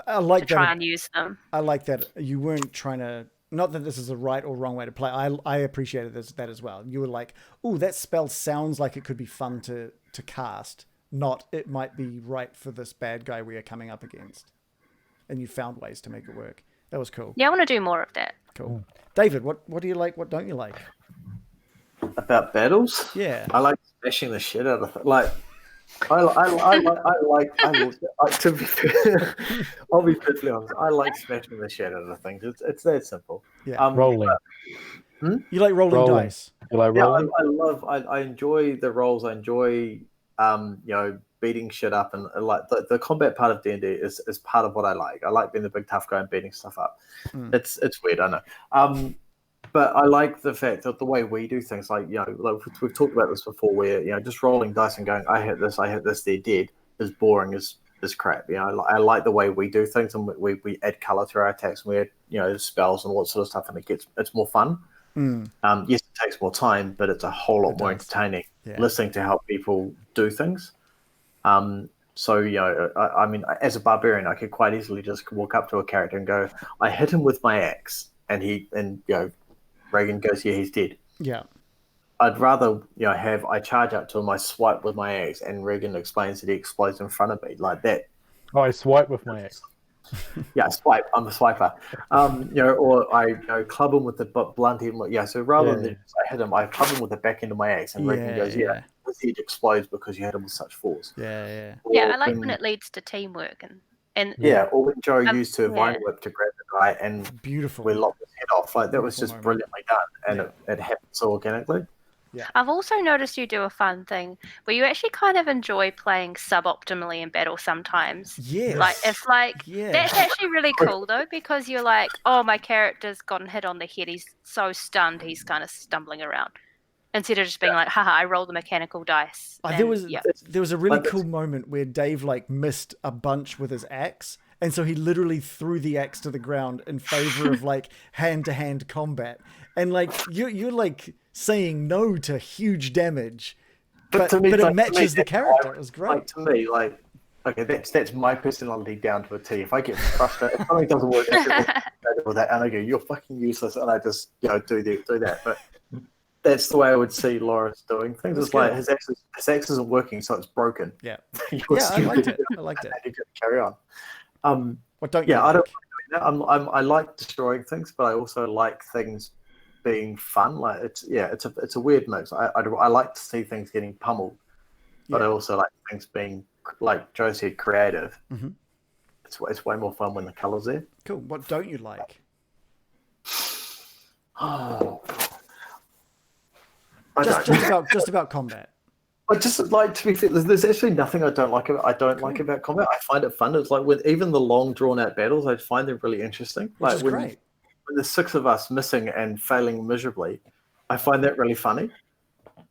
Speaker 1: I like
Speaker 3: to try and use them.
Speaker 1: I like that you weren't trying to. Not that this is a right or wrong way to play. I appreciated that as well. You were like, "Oh, that spell sounds like it could be fun to cast." Not it might be right for this bad guy we are coming up against, and you found ways to make it work. That was cool.
Speaker 3: Yeah, I want to do more of that.
Speaker 1: Cool. David, what do you like? What don't you like?
Speaker 6: About battles?
Speaker 1: Yeah.
Speaker 6: I like smashing the shit out of it. Like, to be fair, I'll be perfectly honest. I like smashing the shit out of things. It's that simple.
Speaker 1: Yeah.
Speaker 7: Rolling.
Speaker 1: You like rolling dice?
Speaker 7: You like rolling?
Speaker 6: I enjoy the rolls. I enjoy, beating shit up, and like the combat part of D&D is part of what I like. I like being the big tough guy and beating stuff up. It's weird, I know. But I like the fact that the way we do things, like, you know, like we've talked about this before, where, you know, just rolling dice and going, I hit this, they're dead, is boring as crap. You know, I like the way we do things, and we add color to our attacks, and we add, you know, spells and all that sort of stuff, and it's more fun. Yes, it takes more time, but it's a whole lot more entertaining listening to how people do things. So, you know, I mean, as a barbarian, I could quite easily just walk up to a character and go, I hit him with my axe, and you know, Reagan goes, yeah, he's dead.
Speaker 1: Yeah.
Speaker 6: I'd rather, you know, I charge up to him, I swipe with my axe, and Reagan explains that he explodes in front of me like that.
Speaker 7: Oh, I swipe with my axe.
Speaker 6: Yeah, swipe. I'm a swiper. You know, or I, you know, club him with the blunt end. Yeah, so rather than I hit him, I club him with the back end of my axe, and Reagan goes, his head explodes because you hit him with such force.
Speaker 1: Yeah.
Speaker 3: Yeah, I like when it leads to teamwork and
Speaker 6: or when Joe used to vine whip to grab the guy and
Speaker 1: beautiful,
Speaker 6: we lopped his head off. Like that was just brilliantly done, and it happened so organically.
Speaker 1: Yeah.
Speaker 3: I've also noticed you do a fun thing where you actually kind of enjoy playing suboptimally in battle sometimes.
Speaker 1: Yes.
Speaker 3: Like it's like that's actually really cool though, because you're like, oh, my character's gotten hit on the head, he's so stunned, he's kind of stumbling around. Instead of just being like, haha, I rolled the mechanical dice.
Speaker 1: There was a really cool moment where Dave like missed a bunch with his axe, and so he literally threw the axe to the ground in favor of like hand-to-hand combat. And like you're like saying no to huge damage, but it matches the character. It was great.
Speaker 6: Like, to me, like, okay, that's my personality down to a T. If I get frustrated, if something doesn't work, with that, and I go, you're fucking useless, and I just, you know, do that. But that's the way I would see Loris doing things. It's like his axe isn't working, so it's broken.
Speaker 1: Yeah, I liked it. And
Speaker 6: you can carry on.
Speaker 1: What don't you?
Speaker 6: I don't like doing that. I like destroying things, but I also like things being fun. Like it's a weird mix. I like to see things getting pummeled, but I also like things being, like Joe said, creative.
Speaker 1: Mm-hmm.
Speaker 6: It's way more fun when the colour's there.
Speaker 1: Cool. What don't you like? Just about combat.
Speaker 6: I just like, to be fair, there's actually nothing I don't like about combat. I find it fun. It's like with even the long drawn out battles, I find them really interesting.
Speaker 1: Which is great.
Speaker 6: When there's 6 of us missing and failing miserably, I find that really funny.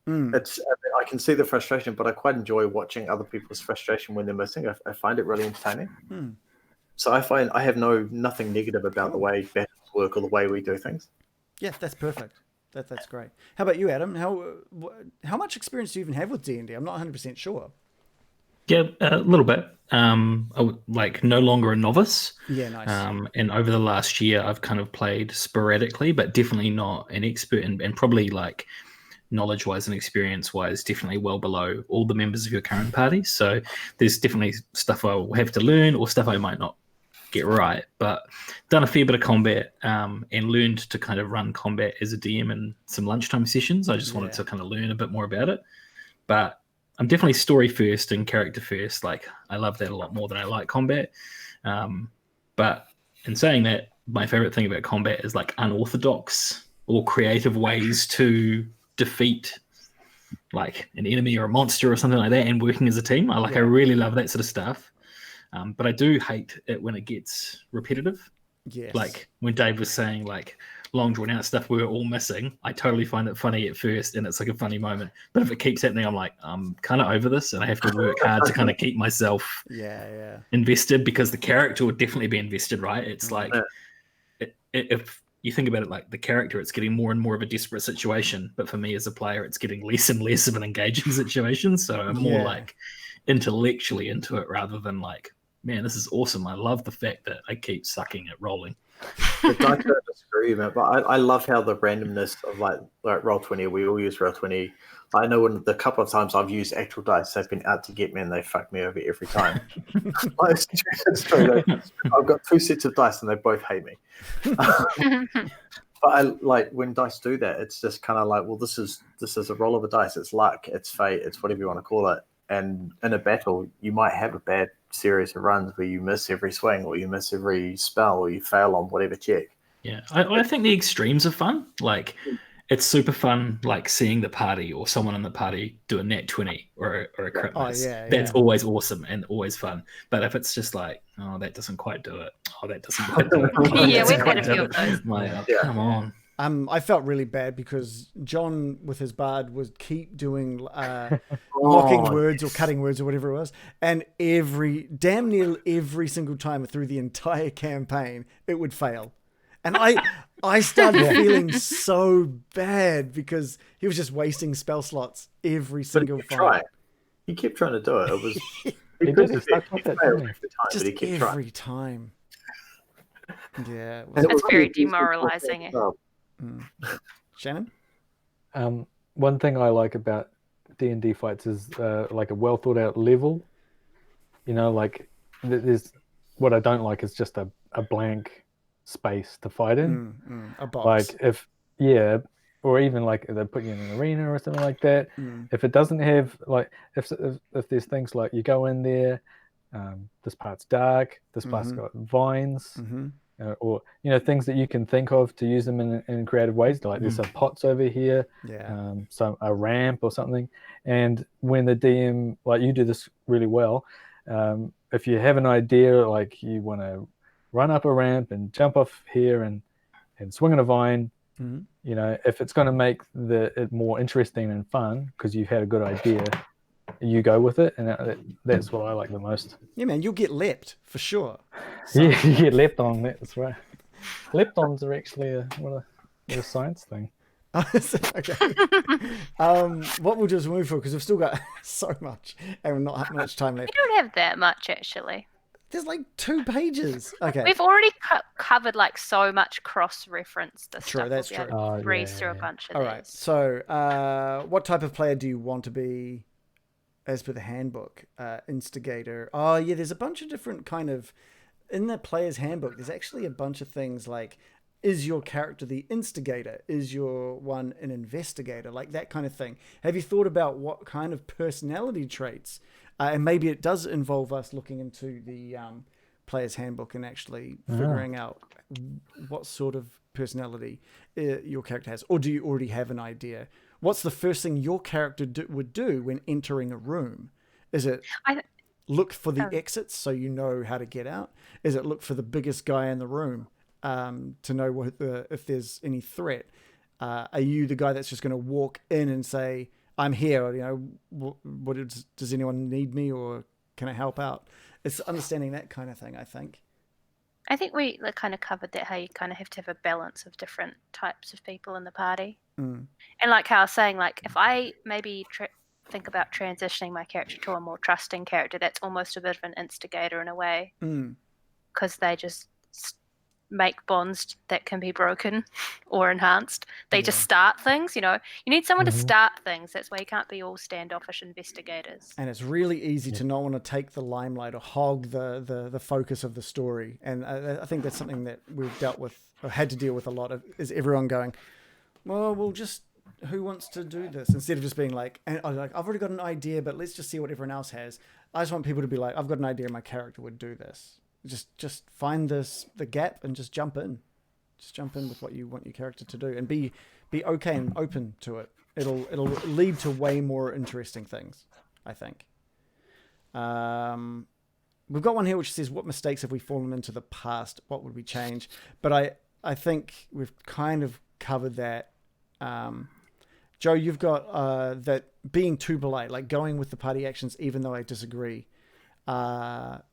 Speaker 6: I can see the frustration, but I quite enjoy watching other people's frustration when they're missing. I find it really entertaining. So I find I have nothing negative about the way battles work or the way we do things.
Speaker 1: Yeah, that's perfect. That's great. How about you, Adam? How much experience do you even have with D&D? I'm not 100% sure.
Speaker 4: Yeah, a little bit. Like no longer a novice.
Speaker 1: Yeah, nice.
Speaker 4: And over the last year, I've kind of played sporadically, but definitely not an expert, and probably like knowledge-wise and experience-wise, definitely well below all the members of your current party. So there's definitely stuff I'll have to learn, or stuff I might not get right. But done a fair bit of combat, and learned to kind of run combat as a DM in some lunchtime sessions. I just wanted to kind of learn a bit more about it. But I'm definitely story first and character first. Like I love that a lot more than I like combat. But in saying that, my favorite thing about combat is like unorthodox or creative ways to defeat like an enemy or a monster or something like that, and working as a team. I really love that sort of stuff. But I do hate it when it gets repetitive.
Speaker 1: Yes.
Speaker 4: Like when Dave was saying like long drawn out stuff we were all missing, I totally find it funny at first, and it's like a funny moment. But if it keeps happening, I'm like, I'm kind of over this, and I have to work hard to kind of keep myself invested, because the character would definitely be invested, right? It's like if you think about it, like the character, it's getting more and more of a desperate situation, but for me as a player, it's getting less and less of an engaging situation. So I'm more like intellectually into it rather than like, man, this is awesome. I love the fact that I keep sucking at rolling.
Speaker 6: I don't disagree, man, but I love how the randomness of like Roll20, we all use Roll20. I know when the couple of times I've used actual dice, they've been out to get me and they fuck me over every time. It's true. I've got 2 sets of dice and they both hate me. But I like when dice do that, it's just kind of like, well, this is a roll of a dice. It's luck, it's fate, it's whatever you want to call it. And in a battle, you might have a bad series of runs where you miss every swing, or you miss every spell, or you fail on whatever check.
Speaker 4: Yeah, I think the extremes are fun. Like it's super fun, like seeing the party or someone in the party do a nat 20 or a crit miss.
Speaker 1: yeah,
Speaker 4: That's
Speaker 1: yeah.
Speaker 4: always awesome and always fun. But if it's just like, oh, that doesn't quite do it. Oh, that doesn't quite do it. Oh,
Speaker 3: Yeah,
Speaker 4: that
Speaker 3: we've
Speaker 4: doesn't
Speaker 3: had a
Speaker 4: quite do
Speaker 3: few
Speaker 4: it.
Speaker 3: of those.
Speaker 4: Like,
Speaker 6: Yeah.
Speaker 4: come on.
Speaker 1: I felt really bad because John, with his bard, would keep doing mocking words or cutting words or whatever it was, and damn near every single time through the entire campaign, it would fail, and I started feeling so bad because he was just wasting spell slots every single fight.
Speaker 6: He kept trying to do it. It was
Speaker 7: He did stuck with it, didn't he?
Speaker 1: Just
Speaker 6: but he kept trying.
Speaker 1: every time. Yeah,
Speaker 3: It's very demoralizing.
Speaker 1: Shannon?
Speaker 7: One thing I like about D&D fights is like a well thought out level. You know, like there's what I don't like is just a blank space to fight in.
Speaker 1: A box.
Speaker 7: Like or even like they put you in an arena or something like that. If it doesn't have like if there's things like you go in there, this part's dark, this part's got vines. Or things that you can think of to use them in creative ways, like there's some pots over here, a ramp or something. And when the DM, like you do this really well, if you have an idea, like you want to run up a ramp and jump off here and swing on a vine, if it's going to make it more interesting and fun because you've had a good idea, you go with it, and that's what I like the most.
Speaker 1: Yeah, man, you'll get leapt for sure.
Speaker 7: So. Yeah, you get leapt on. That's right. Leptons are actually a science thing.
Speaker 1: Okay. What we'll just move for, because we've still got so much and not much time left.
Speaker 3: We don't have that much actually.
Speaker 1: There's like 2 pages. Okay.
Speaker 3: We've already covered like so much cross-reference.
Speaker 1: True, that's true.
Speaker 3: Breeze through a bunch of
Speaker 1: All right. So, what type of player do you want to be? As per the handbook, instigator. Oh yeah, there's a bunch of different kind of in the player's handbook. There's actually a bunch of things like, is your character the instigator? Is your one an investigator? Like that kind of thing. Have you thought about what kind of personality traits? And maybe it does involve us looking into the player's handbook and actually figuring out what sort of personality your character has, or do you already have an idea? What's the first thing your character would do when entering a room? Is it look for the exits so you know how to get out? Is it look for the biggest guy in the room to know if there's any threat? Are you the guy that's just going to walk in and say, I'm here, does anyone need me or can I help out? It's understanding that kind of thing, I think.
Speaker 3: I think we kind of covered that, how you kind of have to have a balance of different types of people in the party. And like how I was saying, like if I maybe think about transitioning my character to a more trusting character, that's almost a bit of an instigator in a way, because they just make bonds that can be broken or enhanced. They just start things, you need someone to start things. That's why you can't be all standoffish investigators.
Speaker 1: And it's really easy to not want to take the limelight or hog the focus of the story. And I think that's something that we've dealt with or had to deal with a lot of, is everyone going, well, we'll just, who wants to do this? Instead of just being like, I've already got an idea, but let's just see what everyone else has. I just want people to be like, I've got an idea, my character would do this. Just find the gap and just jump in. Just jump in with what you want your character to do and be okay and open to it. It'll lead to way more interesting things, I think. We've got one here which says, what mistakes have we fallen into the past? What would we change? But I think we've kind of covered that. Joe, you've got that being too polite, like going with the party actions even though I disagree.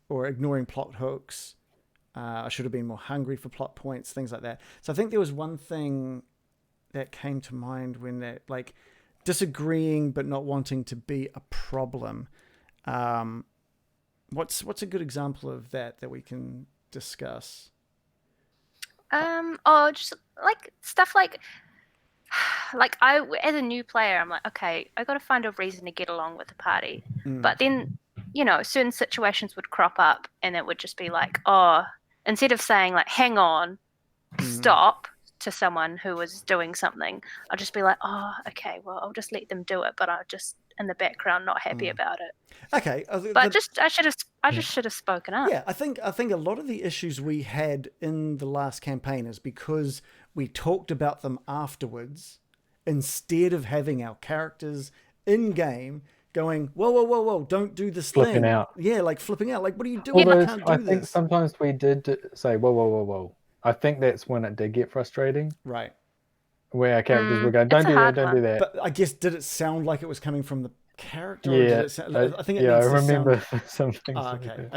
Speaker 1: Or ignoring plot hooks. I should have been more hungry for plot points, things like that. So I think there was one thing that came to mind when that, like, disagreeing but not wanting to be a problem. What's a good example of that we can discuss?
Speaker 3: Just like stuff like I, as a new player, I'm like, okay, I got to find a reason to get along with the party. But then, certain situations would crop up and it would just be like, instead of saying like, hang on, stop to someone who was doing something, I'll just be like, okay, well, I'll just let them do it, but I'll just in the background not happy about it.
Speaker 1: Okay.
Speaker 3: But I just should have spoken up.
Speaker 1: Yeah, I think a lot of the issues we had in the last campaign is because we talked about them afterwards instead of having our characters in game going, whoa, don't do this
Speaker 7: Flipping
Speaker 1: thing.
Speaker 7: out.
Speaker 1: Yeah, like flipping out. Like, what are you doing?
Speaker 7: Although
Speaker 1: I can't do
Speaker 7: I
Speaker 1: this.
Speaker 7: think sometimes we did say, whoa. I think that's when it did get frustrating,
Speaker 1: Right.
Speaker 7: where our characters were going,
Speaker 3: it's a hard
Speaker 7: don't do that.
Speaker 1: But I guess, did it sound like it was coming from the character? Or
Speaker 7: Yeah,
Speaker 1: did it sound, I think it
Speaker 7: I
Speaker 1: needs to
Speaker 7: remember
Speaker 1: sound...
Speaker 7: some things.
Speaker 1: Oh,
Speaker 7: like that.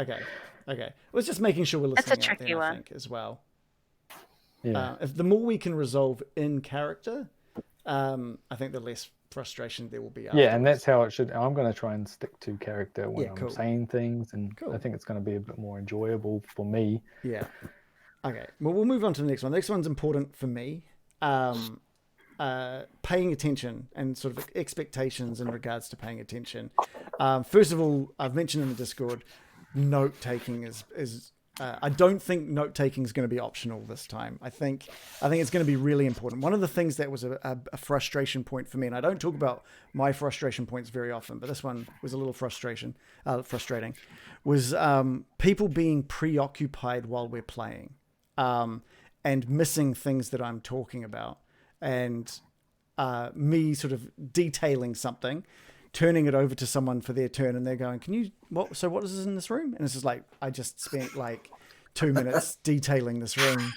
Speaker 1: okay. It was just making sure we're
Speaker 3: It's a
Speaker 1: listening out
Speaker 3: tricky
Speaker 1: there, I
Speaker 3: one.
Speaker 1: think, as well.
Speaker 7: Yeah.
Speaker 1: If the more we can resolve in character, I think the less frustration there will be afterwards.
Speaker 7: Yeah, and that's how it should. I'm going to try and stick to character when
Speaker 1: Yeah,
Speaker 7: I'm
Speaker 1: cool.
Speaker 7: saying things, and
Speaker 1: Cool.
Speaker 7: I think it's going to be a bit more enjoyable for me.
Speaker 1: Yeah. Okay. Well, we'll move on to the next one. The next one's important for me. Paying attention and sort of expectations in regards to paying attention. First of all, I've mentioned in the Discord, note taking is. I don't think note taking is going to be optional this time. I think it's going to be really important. One of the things that was a frustration point for me, and I don't talk about my frustration points very often, but this one was a little frustrating, was people being preoccupied while we're playing, and missing things that I'm talking about, and me sort of detailing something, turning it over to someone for their turn, and they're going, what is this in this room? And it's just like, I just spent like 2 minutes detailing this room.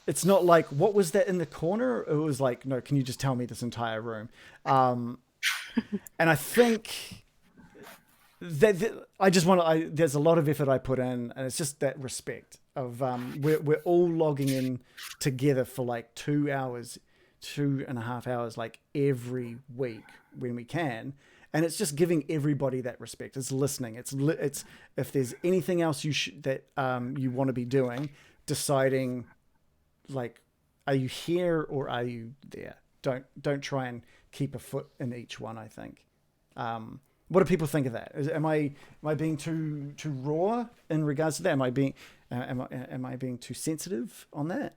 Speaker 1: It's not like, what was that in the corner? It was like, no, can you just tell me this entire room? And I think that there's a lot of effort I put in, and it's just that respect of, we're all logging in together for like 2 hours, 2.5 hours, like every week when we can. And it's just giving everybody that respect. It's listening. It's if there's anything else that you want to be doing, deciding like, are you here or are you there? Don't try and keep a foot in each one. I think. What do people think of that? Am I being too raw in regards to that? Am I being too sensitive on that?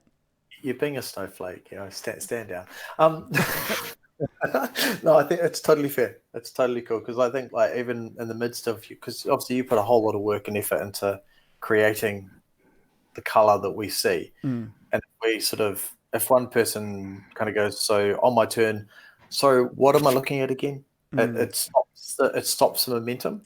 Speaker 6: You're being a snowflake, stand down. No, I think it's totally fair. It's totally cool, because I think like even in the midst of you, because obviously you put a whole lot of work and effort into creating the color that we see, and if one person kind of goes, so on my turn, so what am I looking at again? It stops the momentum.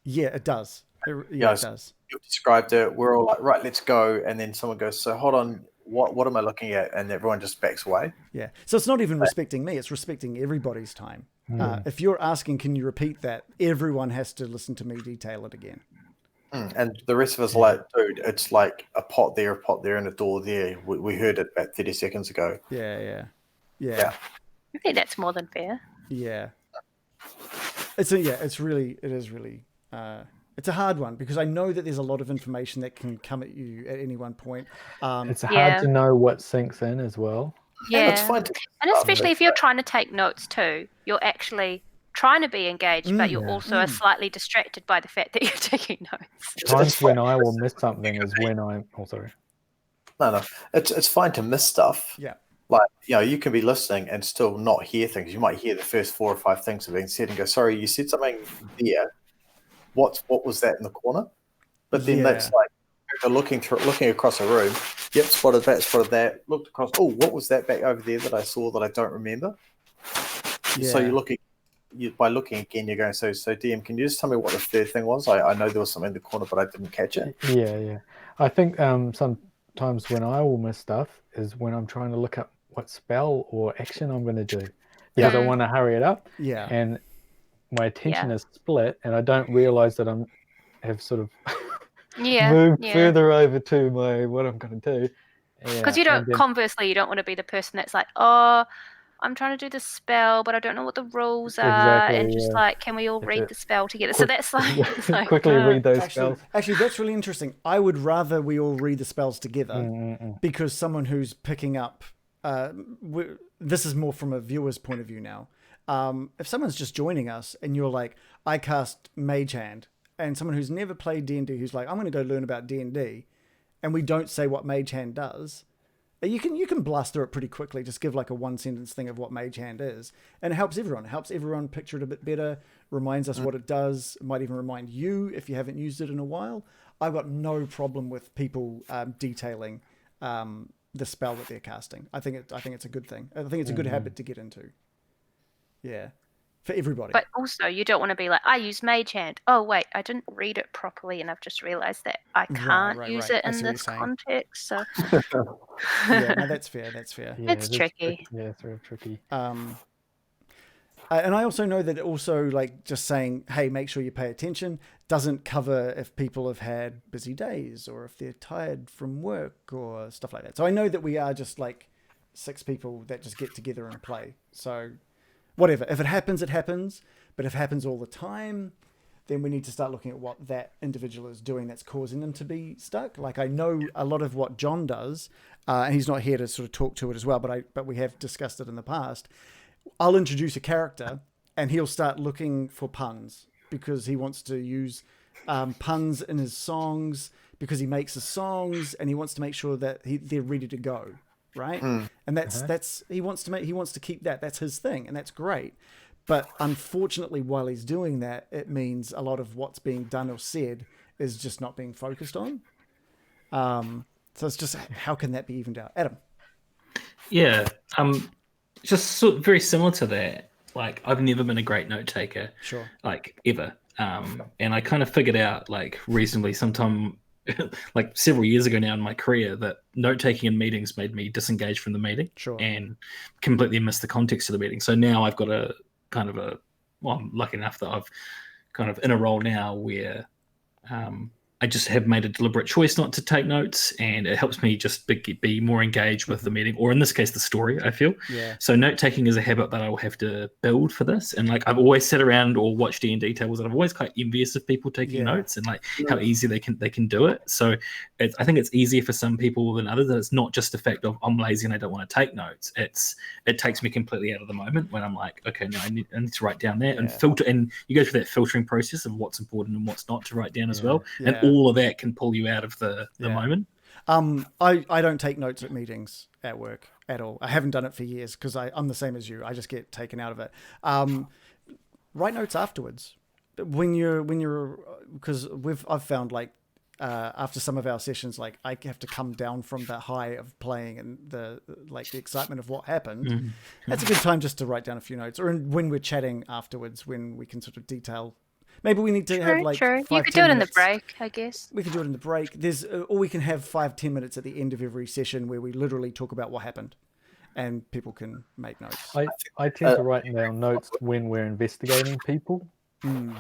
Speaker 1: Yeah, it does. It does.
Speaker 6: You've described it. We're all like, right, let's go, and then someone goes, so hold on. What am I looking at? And everyone just backs away.
Speaker 1: Yeah. So it's not even respecting me. It's respecting everybody's time. If you're asking, can you repeat that? Everyone has to listen to me detail it again.
Speaker 6: And the rest of us are like, dude, it's like a pot there, and a door there. We heard it about 30 seconds ago.
Speaker 1: Yeah.
Speaker 3: I think that's more than fair.
Speaker 1: Yeah. It's a hard one, because I know that there's a lot of information that can come at you at any one point.
Speaker 7: It's hard to know what sinks in as well.
Speaker 3: Yeah,
Speaker 6: and it's fine
Speaker 3: and especially if you're trying to take notes too, you're actually trying to be engaged, but you're also are slightly distracted by the fact that you're taking notes.
Speaker 7: Times when I will miss something is when I'm. Oh, sorry.
Speaker 6: No, it's fine to miss stuff.
Speaker 1: Yeah.
Speaker 6: Like, you can be listening and still not hear things. You might hear the first 4 or 5 things that are being said and go, sorry, you said something there. What was that in the corner? But then that's like looking across a room. Yep, spotted that. Looked across. Oh, what was that back over there that I saw that I don't remember? Yeah. So by looking again, you're going. So DM, can you just tell me what the third thing was? I know there was something in the corner, but I didn't catch it.
Speaker 7: Yeah. I think sometimes when I will miss stuff is when I'm trying to look up what spell or action I'm going to do, because I want to hurry it up.
Speaker 1: Yeah.
Speaker 7: And my attention is split, and I don't realize that have sort of moved further over to what I'm going to do.
Speaker 3: Because conversely, you don't want to be the person that's like, oh, I'm trying to do the spell, but I don't know what the rules are, and just like, can we all read the spell together? So that's like
Speaker 7: quickly read those spells.
Speaker 1: Actually, that's really interesting. I would rather we all read the spells together, because someone who's picking up, this is more from a viewer's point of view now. If someone's just joining us and you're like, I cast Mage Hand, and someone who's never played D&D who's like, I'm going to go learn about D&D, and we don't say what Mage Hand does, you can blast through it pretty quickly. Just give like a 1-sentence thing of what Mage Hand is, and it helps everyone. It helps everyone picture it a bit better, reminds us what it does. It might even remind you if you haven't used it in a while. I've got no problem with people detailing the spell that they're casting. I think it's a good thing. I think it's a good habit to get into. Yeah, for everybody.
Speaker 3: But also, you don't want to be like, I use Mage Hand. Oh, wait, I didn't read it properly, and I've just realized that I can't use it
Speaker 1: I
Speaker 3: in
Speaker 1: see what
Speaker 3: this
Speaker 1: you're saying.
Speaker 3: context. So
Speaker 1: Yeah, no, that's fair. That's fair.
Speaker 7: Yeah,
Speaker 3: It's tricky.
Speaker 7: Yeah, it's real tricky.
Speaker 1: And I also know that also like just saying, hey, make sure you pay attention doesn't cover if people have had busy days or if they're tired from work or stuff like that. So I know that we are just like 6 people that just get together and play. So whatever, if it happens, it happens. But if it happens all the time, then we need to start looking at what that individual is doing that's causing them to be stuck. Like I know a lot of what John does, and he's not here to sort of talk to it as well, but we have discussed it in the past. I'll introduce a character and he'll start looking for puns because he wants to use puns in his songs because he makes his songs and he wants to make sure that they're ready to go. Right. And that's, he wants to keep that. That's his thing. And that's great. But unfortunately, while he's doing that, it means a lot of what's being done or said is just not being focused on. So it's just, how can that be evened out? Adam.
Speaker 4: Yeah. Just very similar to that. Like, I've never been a great note taker.
Speaker 1: Sure.
Speaker 4: Like, ever. And I kind of figured out, like, reasonably sometime, like, several years ago now in my career, that note taking in meetings made me disengage from the meeting.
Speaker 1: Sure.
Speaker 4: And completely miss the context of the meeting. So now I've got I'm lucky enough that I've kind of in a role now where I just have made a deliberate choice not to take notes, and it helps me just be more engaged with the meeting, or in this case, the story, I feel.
Speaker 1: Yeah.
Speaker 4: So note taking is a habit that I will have to build for this. And like, I've always sat around or watched D&D tables, and I'm always quite envious of people taking notes and like how easy they can do it. So I think it's easier for some people than others. That it's not just the fact of I'm lazy and I don't want to take notes. It takes me completely out of the moment when I'm like, okay, no, I need to write down that and filter. And you go through that filtering process of what's important and what's not to write down as well.
Speaker 1: Yeah.
Speaker 4: And all of that can pull you out of the moment.
Speaker 1: I don't take notes at meetings at work at all. I haven't done it for years because I'm the same as you. I just get taken out of it. Write notes afterwards when you're because I've found like after some of our sessions, like I have to come down from the high of playing and the excitement of what happened.
Speaker 4: Mm-hmm.
Speaker 1: That's a good time just to write down a few notes, or when we're chatting afterwards, when we can sort of detail. Maybe we need to have like 5,
Speaker 3: you could
Speaker 1: 10
Speaker 3: do it in the
Speaker 1: minutes.
Speaker 3: break, I guess.
Speaker 1: We can do it in the break. Or we can have 5-10 minutes at the end of every session where we literally talk about what happened, and people can make notes.
Speaker 7: I tend to write down notes when we're investigating people, and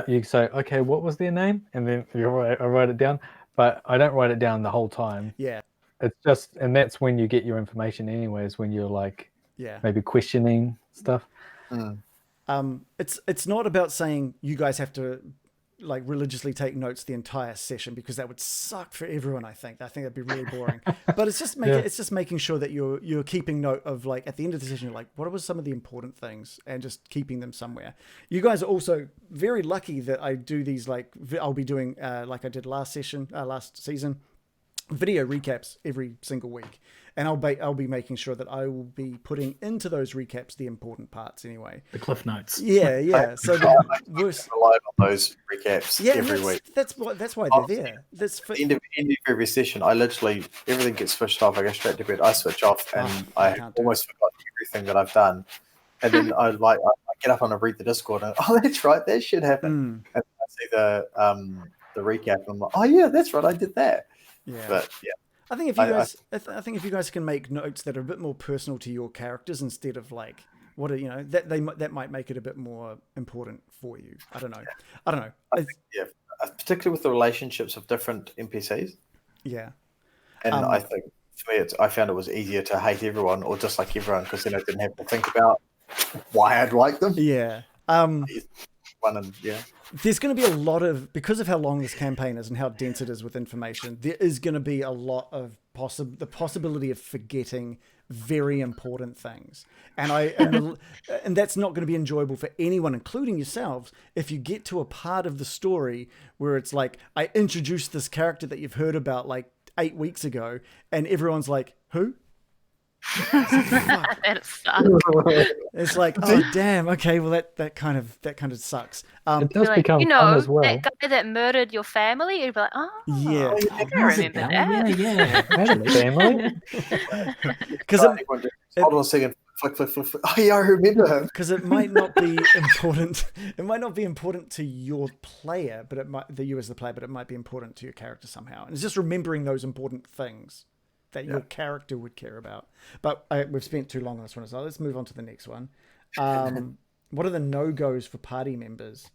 Speaker 7: you say, okay, what was their name, and then I write it down, but I don't write it down the whole time.
Speaker 1: Yeah,
Speaker 7: it's just, and that's when you get your information anyways, when you're like, maybe questioning stuff.
Speaker 1: It's not about saying you guys have to like religiously take notes the entire session, because that would suck for everyone. I think that'd be really boring. But it's just making sure that you're keeping note of, like, at the end of the session, you're like, what was some of the important things, and just keeping them somewhere. You guys are also very lucky that I do these, like, I'll be doing like I did last season, video recaps every single week. And I'll be making sure that I will be putting into those recaps the important parts anyway.
Speaker 4: The cliff notes.
Speaker 1: Yeah. So
Speaker 6: I rely on those recaps every week.
Speaker 1: That's why they're there. That's for
Speaker 6: end of every session. I literally, everything gets switched off. I go straight to bed. I switch off, and I almost forgot everything that I've done. And then I get up and I read the Discord, and that's right, that should happen. And I see the recap, and I'm like, oh yeah, that's right, I did that.
Speaker 1: Yeah.
Speaker 6: But yeah.
Speaker 1: I think if you guys can make notes that are a bit more personal to your characters, instead of like that might make it a bit more important for you. I don't know.
Speaker 6: I think, particularly with the relationships of different NPCs.
Speaker 1: Yeah.
Speaker 6: And I think for me, I found it was easier to hate everyone or dislike everyone, because then I didn't have to think about why I'd like them.
Speaker 1: Yeah. There's going to be a lot of, because of how long this campaign is and how dense it is with information, there is going to be a lot of the possibility of forgetting very important things. And that's not going to be enjoyable for anyone, including yourselves, if you get to a part of the story where it's like, I introduced this character that you've heard about like 8 weeks ago, and everyone's like, who?
Speaker 3: That sucks.
Speaker 1: It's like, oh damn, okay, well that kind of sucks.
Speaker 7: It does
Speaker 3: Like,
Speaker 7: become
Speaker 3: you
Speaker 7: fun
Speaker 3: know,
Speaker 7: as well.
Speaker 3: that guy that murdered your family, you'd be like, oh,
Speaker 1: Yeah.
Speaker 3: I think I remember that.
Speaker 4: Yeah.
Speaker 7: I had a family.
Speaker 1: Because
Speaker 6: Everyone just, hold on a second. Flick. Oh yeah, I remember him.
Speaker 1: because it might not be important. It might not be important to your player, but you as the player, but it might be important to your character somehow. And it's just remembering those important things that your character would care about. But we've spent too long on this one, so let's move on to the next one. What are the no-goes for party members?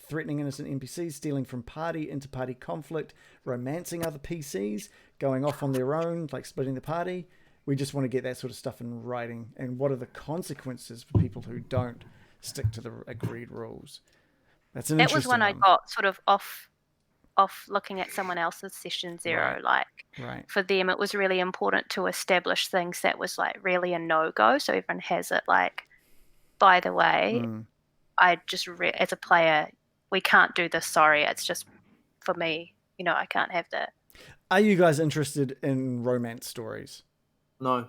Speaker 1: Threatening innocent NPCs, stealing from party, inter-party conflict, romancing other PCs, going off on their own, like splitting the party. We just want to get that sort of stuff in writing. And what are the consequences for people who don't stick to the agreed rules? That's an interesting one.
Speaker 3: That was one I got sort of off looking at someone else's session 0.
Speaker 1: Right.
Speaker 3: Like for them, it was really important to establish things that was like really a no-go. So everyone has it like, by the way, I just as a player, we can't do this. Sorry, it's just for me. You know, I can't have that.
Speaker 1: Are you guys interested in romance stories?
Speaker 6: No.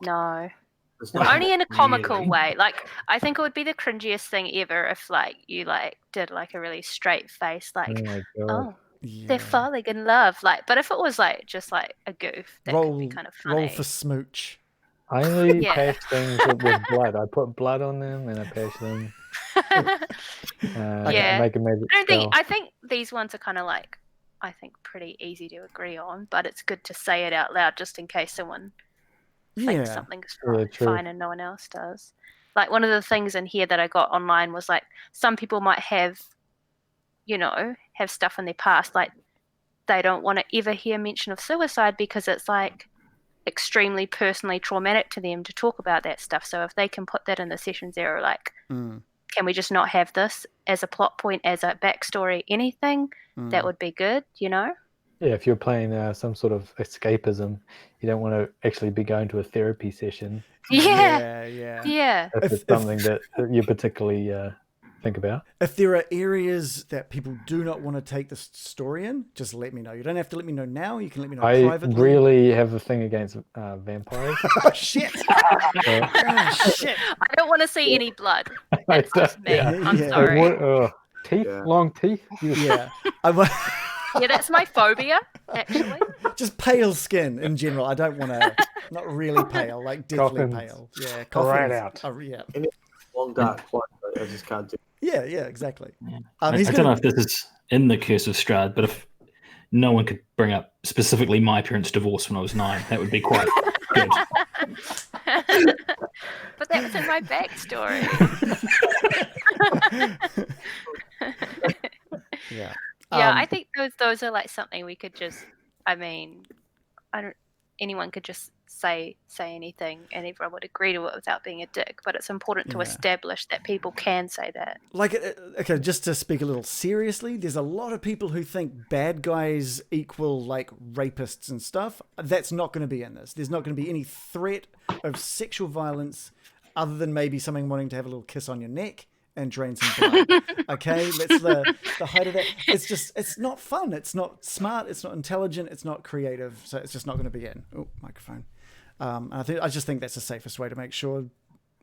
Speaker 3: Only in a comical
Speaker 4: really.
Speaker 3: way. Like, I think it would be the cringiest thing ever if like you like did like a really straight face, like,
Speaker 7: Oh my God.
Speaker 3: they're falling in love. Like, but if it was like just like a goof, that could be kind of funny.
Speaker 1: Roll for smooch.
Speaker 7: I only
Speaker 3: Yeah.
Speaker 7: patch things with blood. I put blood on them and I patch them.
Speaker 3: Yeah.
Speaker 7: Make a magic spell.
Speaker 3: I think these ones are kind of like, I think pretty easy to agree on, but it's good to say it out loud just in case someone thinks something's fine and no one else does. Like one of the things in here that I got online was like some people might have, you know, have stuff in their past, like they don't want to ever hear mention of suicide because it's like extremely personally traumatic to them to talk about that stuff. So if they can put that in the session 0, like, can we just not have this as a plot point, as a backstory, anything? That would be good, you know?
Speaker 7: Yeah, if you're playing some sort of escapism, you don't want to actually be going to a therapy session.
Speaker 3: Yeah.
Speaker 7: If it's something that you particularly think about.
Speaker 1: If there are areas that people do not want to take the story in, just let me know. You don't have to let me know now. You can let me know privately.
Speaker 7: I really have a thing against vampires.
Speaker 1: Oh, shit. Shit.
Speaker 3: I don't want to see any blood. That's just me. I'm sorry.
Speaker 7: Teeth? Long teeth?
Speaker 1: Yeah.
Speaker 3: Yeah, that's my phobia, actually.
Speaker 1: Just pale skin in general. I don't want to, not really pale, like deathly
Speaker 7: Coffins.
Speaker 1: pale. Yeah,
Speaker 7: Right out.
Speaker 1: Yeah.
Speaker 6: Long dark cloak, but I just can't do.
Speaker 1: Yeah, exactly.
Speaker 4: I don't know if this is in the Curse of Strahd, but if no one could bring up specifically my parents' divorce when I was 9, that would be quite good.
Speaker 3: But that was in my backstory.
Speaker 1: Yeah.
Speaker 3: I think those are like something we could just, I mean, anyone could just say anything and everyone would agree to it without being a dick, but it's important to establish that people can say that.
Speaker 1: Like, okay, just to speak a little seriously, there's a lot of people who think bad guys equal like rapists and stuff. That's not going to be in this. There's not going to be any threat of sexual violence other than maybe someone wanting to have a little kiss on your neck and drain some blood. Okay, that's the height of that. It's not fun. It's not smart. It's not intelligent. It's not creative. So it's just not going to be in. Oh, microphone. I just think that's the safest way to make sure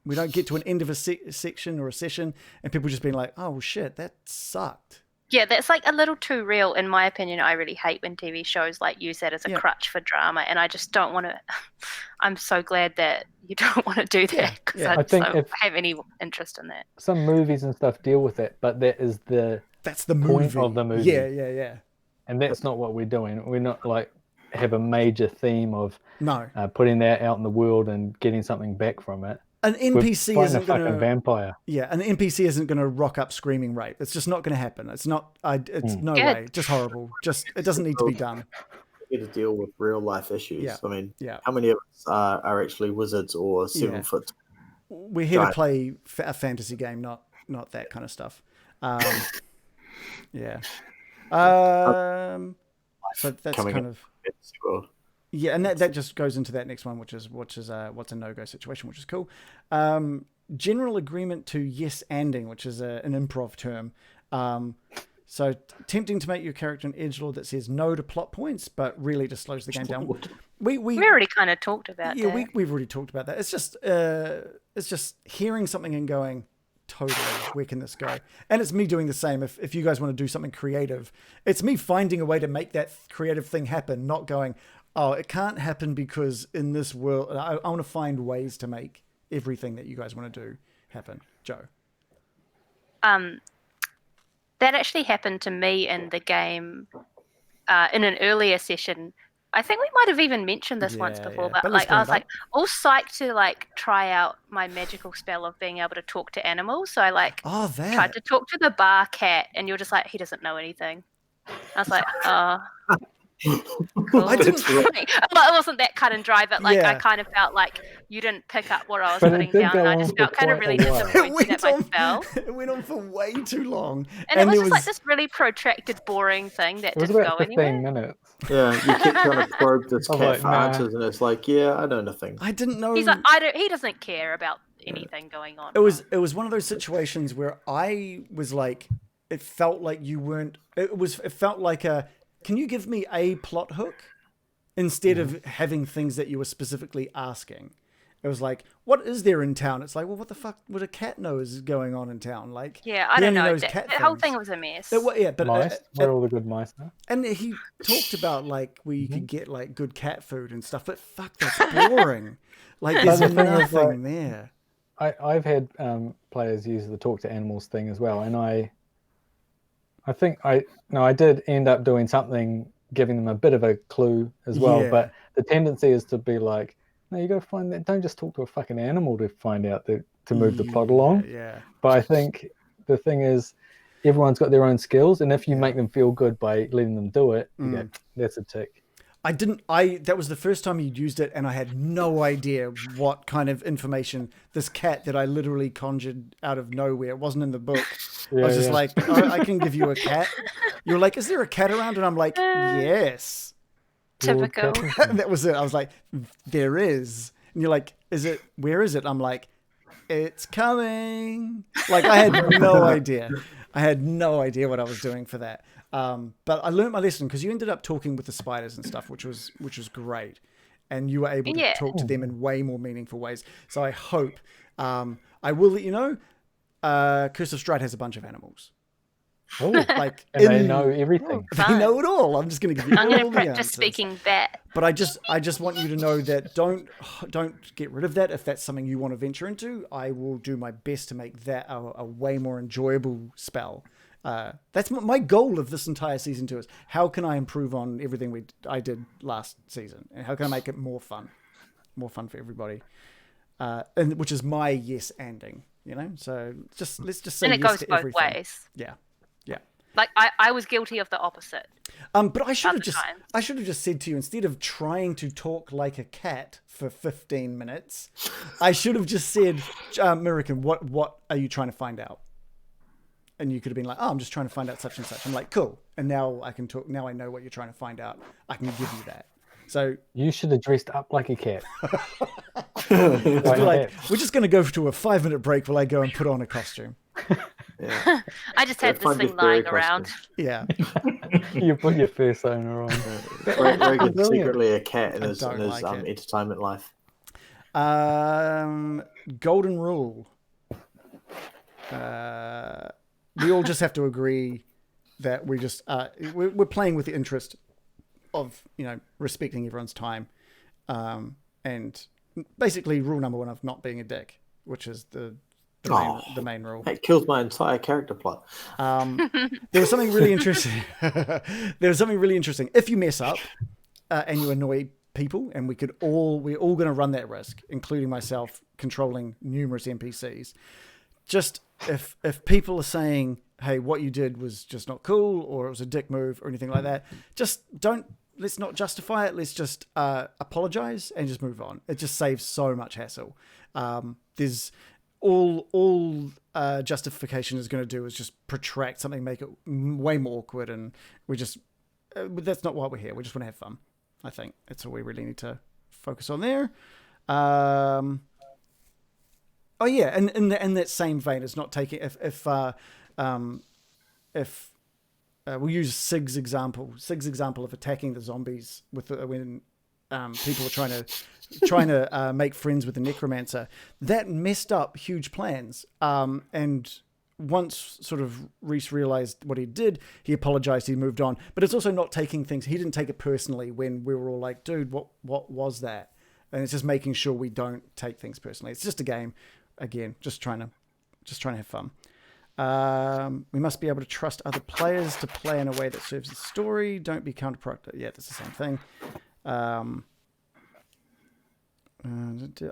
Speaker 1: we don't get to an end of a section or a session and people just being like, oh shit, that sucked.
Speaker 3: Yeah, that's like a little too real, in my opinion. I really hate when TV shows like use that as a crutch for drama, and I just don't want to. I'm so glad that you don't want to do that because I don't have any interest in that.
Speaker 7: Some movies and stuff deal with it, but that's the point of the movie.
Speaker 1: Yeah.
Speaker 7: And that's not what we're doing. We're not like have a major theme of putting that out in the world and getting something back from it.
Speaker 1: An NPC isn't going to
Speaker 7: vampire.
Speaker 1: Yeah, an NPC isn't going to rock up screaming rape. It's just not going to happen. It's not. It's no way. Just horrible. It doesn't need to be done.
Speaker 6: We get to deal with real life issues.
Speaker 1: Yeah.
Speaker 6: I mean, how many of us are actually wizards or 7 foot?
Speaker 1: We're here to play a fantasy game, not that kind of stuff. Yeah. So that's kind of. Yeah, and that just goes into that next one, which is what's a no-go situation, which is cool. General agreement to yes-anding, which is an improv term. So tempting to make your character an edgelord that says no to plot points, but really just slows the game down. We
Speaker 3: already kind of talked about
Speaker 1: yeah,
Speaker 3: that.
Speaker 1: we've already talked about that. It's just hearing something and going, totally, where can this go? And it's me doing the same. If you guys want to do something creative, it's me finding a way to make that creative thing happen, not going, oh, it can't happen because in this world, I want to find ways to make everything that you guys want to do happen. Joe.
Speaker 3: That actually happened to me in the game in an earlier session. I think we might have even mentioned this once before, but like I was like all psyched to like try out my magical spell of being able to talk to animals. So I like tried to talk to the bar cat, and you're just like, he doesn't know anything. I was like, oh. Cool.
Speaker 1: I didn't.
Speaker 3: Well, it wasn't that cut and dry, but like I kind of felt like you didn't pick up what I was putting down. And I just felt kind of really disappointed at my spell.
Speaker 1: It went on for way too long,
Speaker 3: and it was just like this really protracted, boring thing that didn't go anywhere.
Speaker 7: Minutes.
Speaker 6: Yeah, you keep trying to probe this cat for answers, and it's like, yeah, I know nothing.
Speaker 1: I didn't know.
Speaker 3: He's like, he doesn't care about anything going on.
Speaker 1: It was one of those situations where I was like, it felt like you weren't. It felt like a. Can you give me a plot hook instead of having things that you were specifically asking? It was like, what is there in town? It's like, well, what the fuck would a cat know is going on in town? Like,
Speaker 3: yeah, I don't know. That whole thing was a mess.
Speaker 1: But
Speaker 7: mice, where all the good mice are.
Speaker 1: And he talked about like where you could get like good cat food and stuff, but fuck, that's boring. Like, there's nothing there.
Speaker 7: I've had players use the talk to animals thing as well, and I think I did end up doing something, giving them a bit of a clue as well. Yeah. But the tendency is to be like, no, you got to find that. Don't just talk to a fucking animal to find out to move the plot along.
Speaker 1: Yeah.
Speaker 7: But I think the thing is, everyone's got their own skills, and if you make them feel good by letting them do it, you go, that's a tick.
Speaker 1: That was the first time you'd used it, and I had no idea what kind of information this cat that I literally conjured out of nowhere, it wasn't in the book. I was just like, I can give you a cat. You're like, is there a cat around? And I'm like, yes.
Speaker 3: Typical.
Speaker 1: That was it. I was like, there is. And you're like, where is it? I'm like, it's coming. Like, I had no idea. I had no idea what I was doing for that. But I learned my lesson because you ended up talking with the spiders and stuff, which was great. And you were able to talk to them in way more meaningful ways. So I hope, I will let you know, Curse of Strahd has a bunch of animals.
Speaker 7: Oh, like they know everything.
Speaker 1: They know it all. I'm just going to give you all the answers. I'm going to
Speaker 3: practice speaking that.
Speaker 1: But I just want you to know that don't get rid of that. If that's something you want to venture into, I will do my best to make that a way more enjoyable spell. That's my goal of this entire season 2 is how can I improve on everything I did last season, and how can I make it more fun for everybody, and which is my yes anding, So let's just say
Speaker 3: and it
Speaker 1: yes
Speaker 3: goes
Speaker 1: to
Speaker 3: both
Speaker 1: everything.
Speaker 3: ways.
Speaker 1: Yeah.
Speaker 3: Like I was guilty of the opposite.
Speaker 1: But I should have just said to you, instead of trying to talk like a cat for 15 minutes, I should have just said, Mirakin, what are you trying to find out? And you could have been like, oh, I'm just trying to find out such and such. I'm like, cool. And now I can talk. Now I know what you're trying to find out. I can give you that. So
Speaker 7: you should have dressed up like a cat.
Speaker 1: Like, we're just going to go to a 5-minute break while I go and put on a costume.
Speaker 6: Yeah.
Speaker 3: I just had this thing lying around.
Speaker 1: Yeah.
Speaker 7: You put your persona on.
Speaker 6: Reagan's secretly a cat in his entertainment life.
Speaker 1: Golden rule. We all just have to agree that we just we're playing with the interest of respecting everyone's time, and basically rule number 1 of not being a dick, which is the main rule.
Speaker 6: That kills my entire character plot.
Speaker 1: There was something really interesting. If you mess up and you annoy people, and we're all going to run that risk, including myself controlling numerous NPCs. Just if people are saying, hey, what you did was just not cool, or it was a dick move or anything like that, let's not justify it. Let's just apologize and just move on. It just saves so much hassle. There's all justification is going to do is just protract something, make it way more awkward, and that's not why we're here. We just want to have fun. I think that's all we really need to focus on there. Oh yeah, and in that same vein, it's not taking if we'll use Sig's example of attacking the zombies when people were trying to make friends with the necromancer. That messed up huge plans. And once sort of Reese realized what he did, he apologized, he moved on. But it's also not taking things, he didn't take it personally when we were all like, dude, what was that? And it's just making sure we don't take things personally. It's just a game. Again, just trying to have fun. We must be able to trust other players to play in a way that serves the story. Don't be counterproductive. Yeah, that's the same thing. I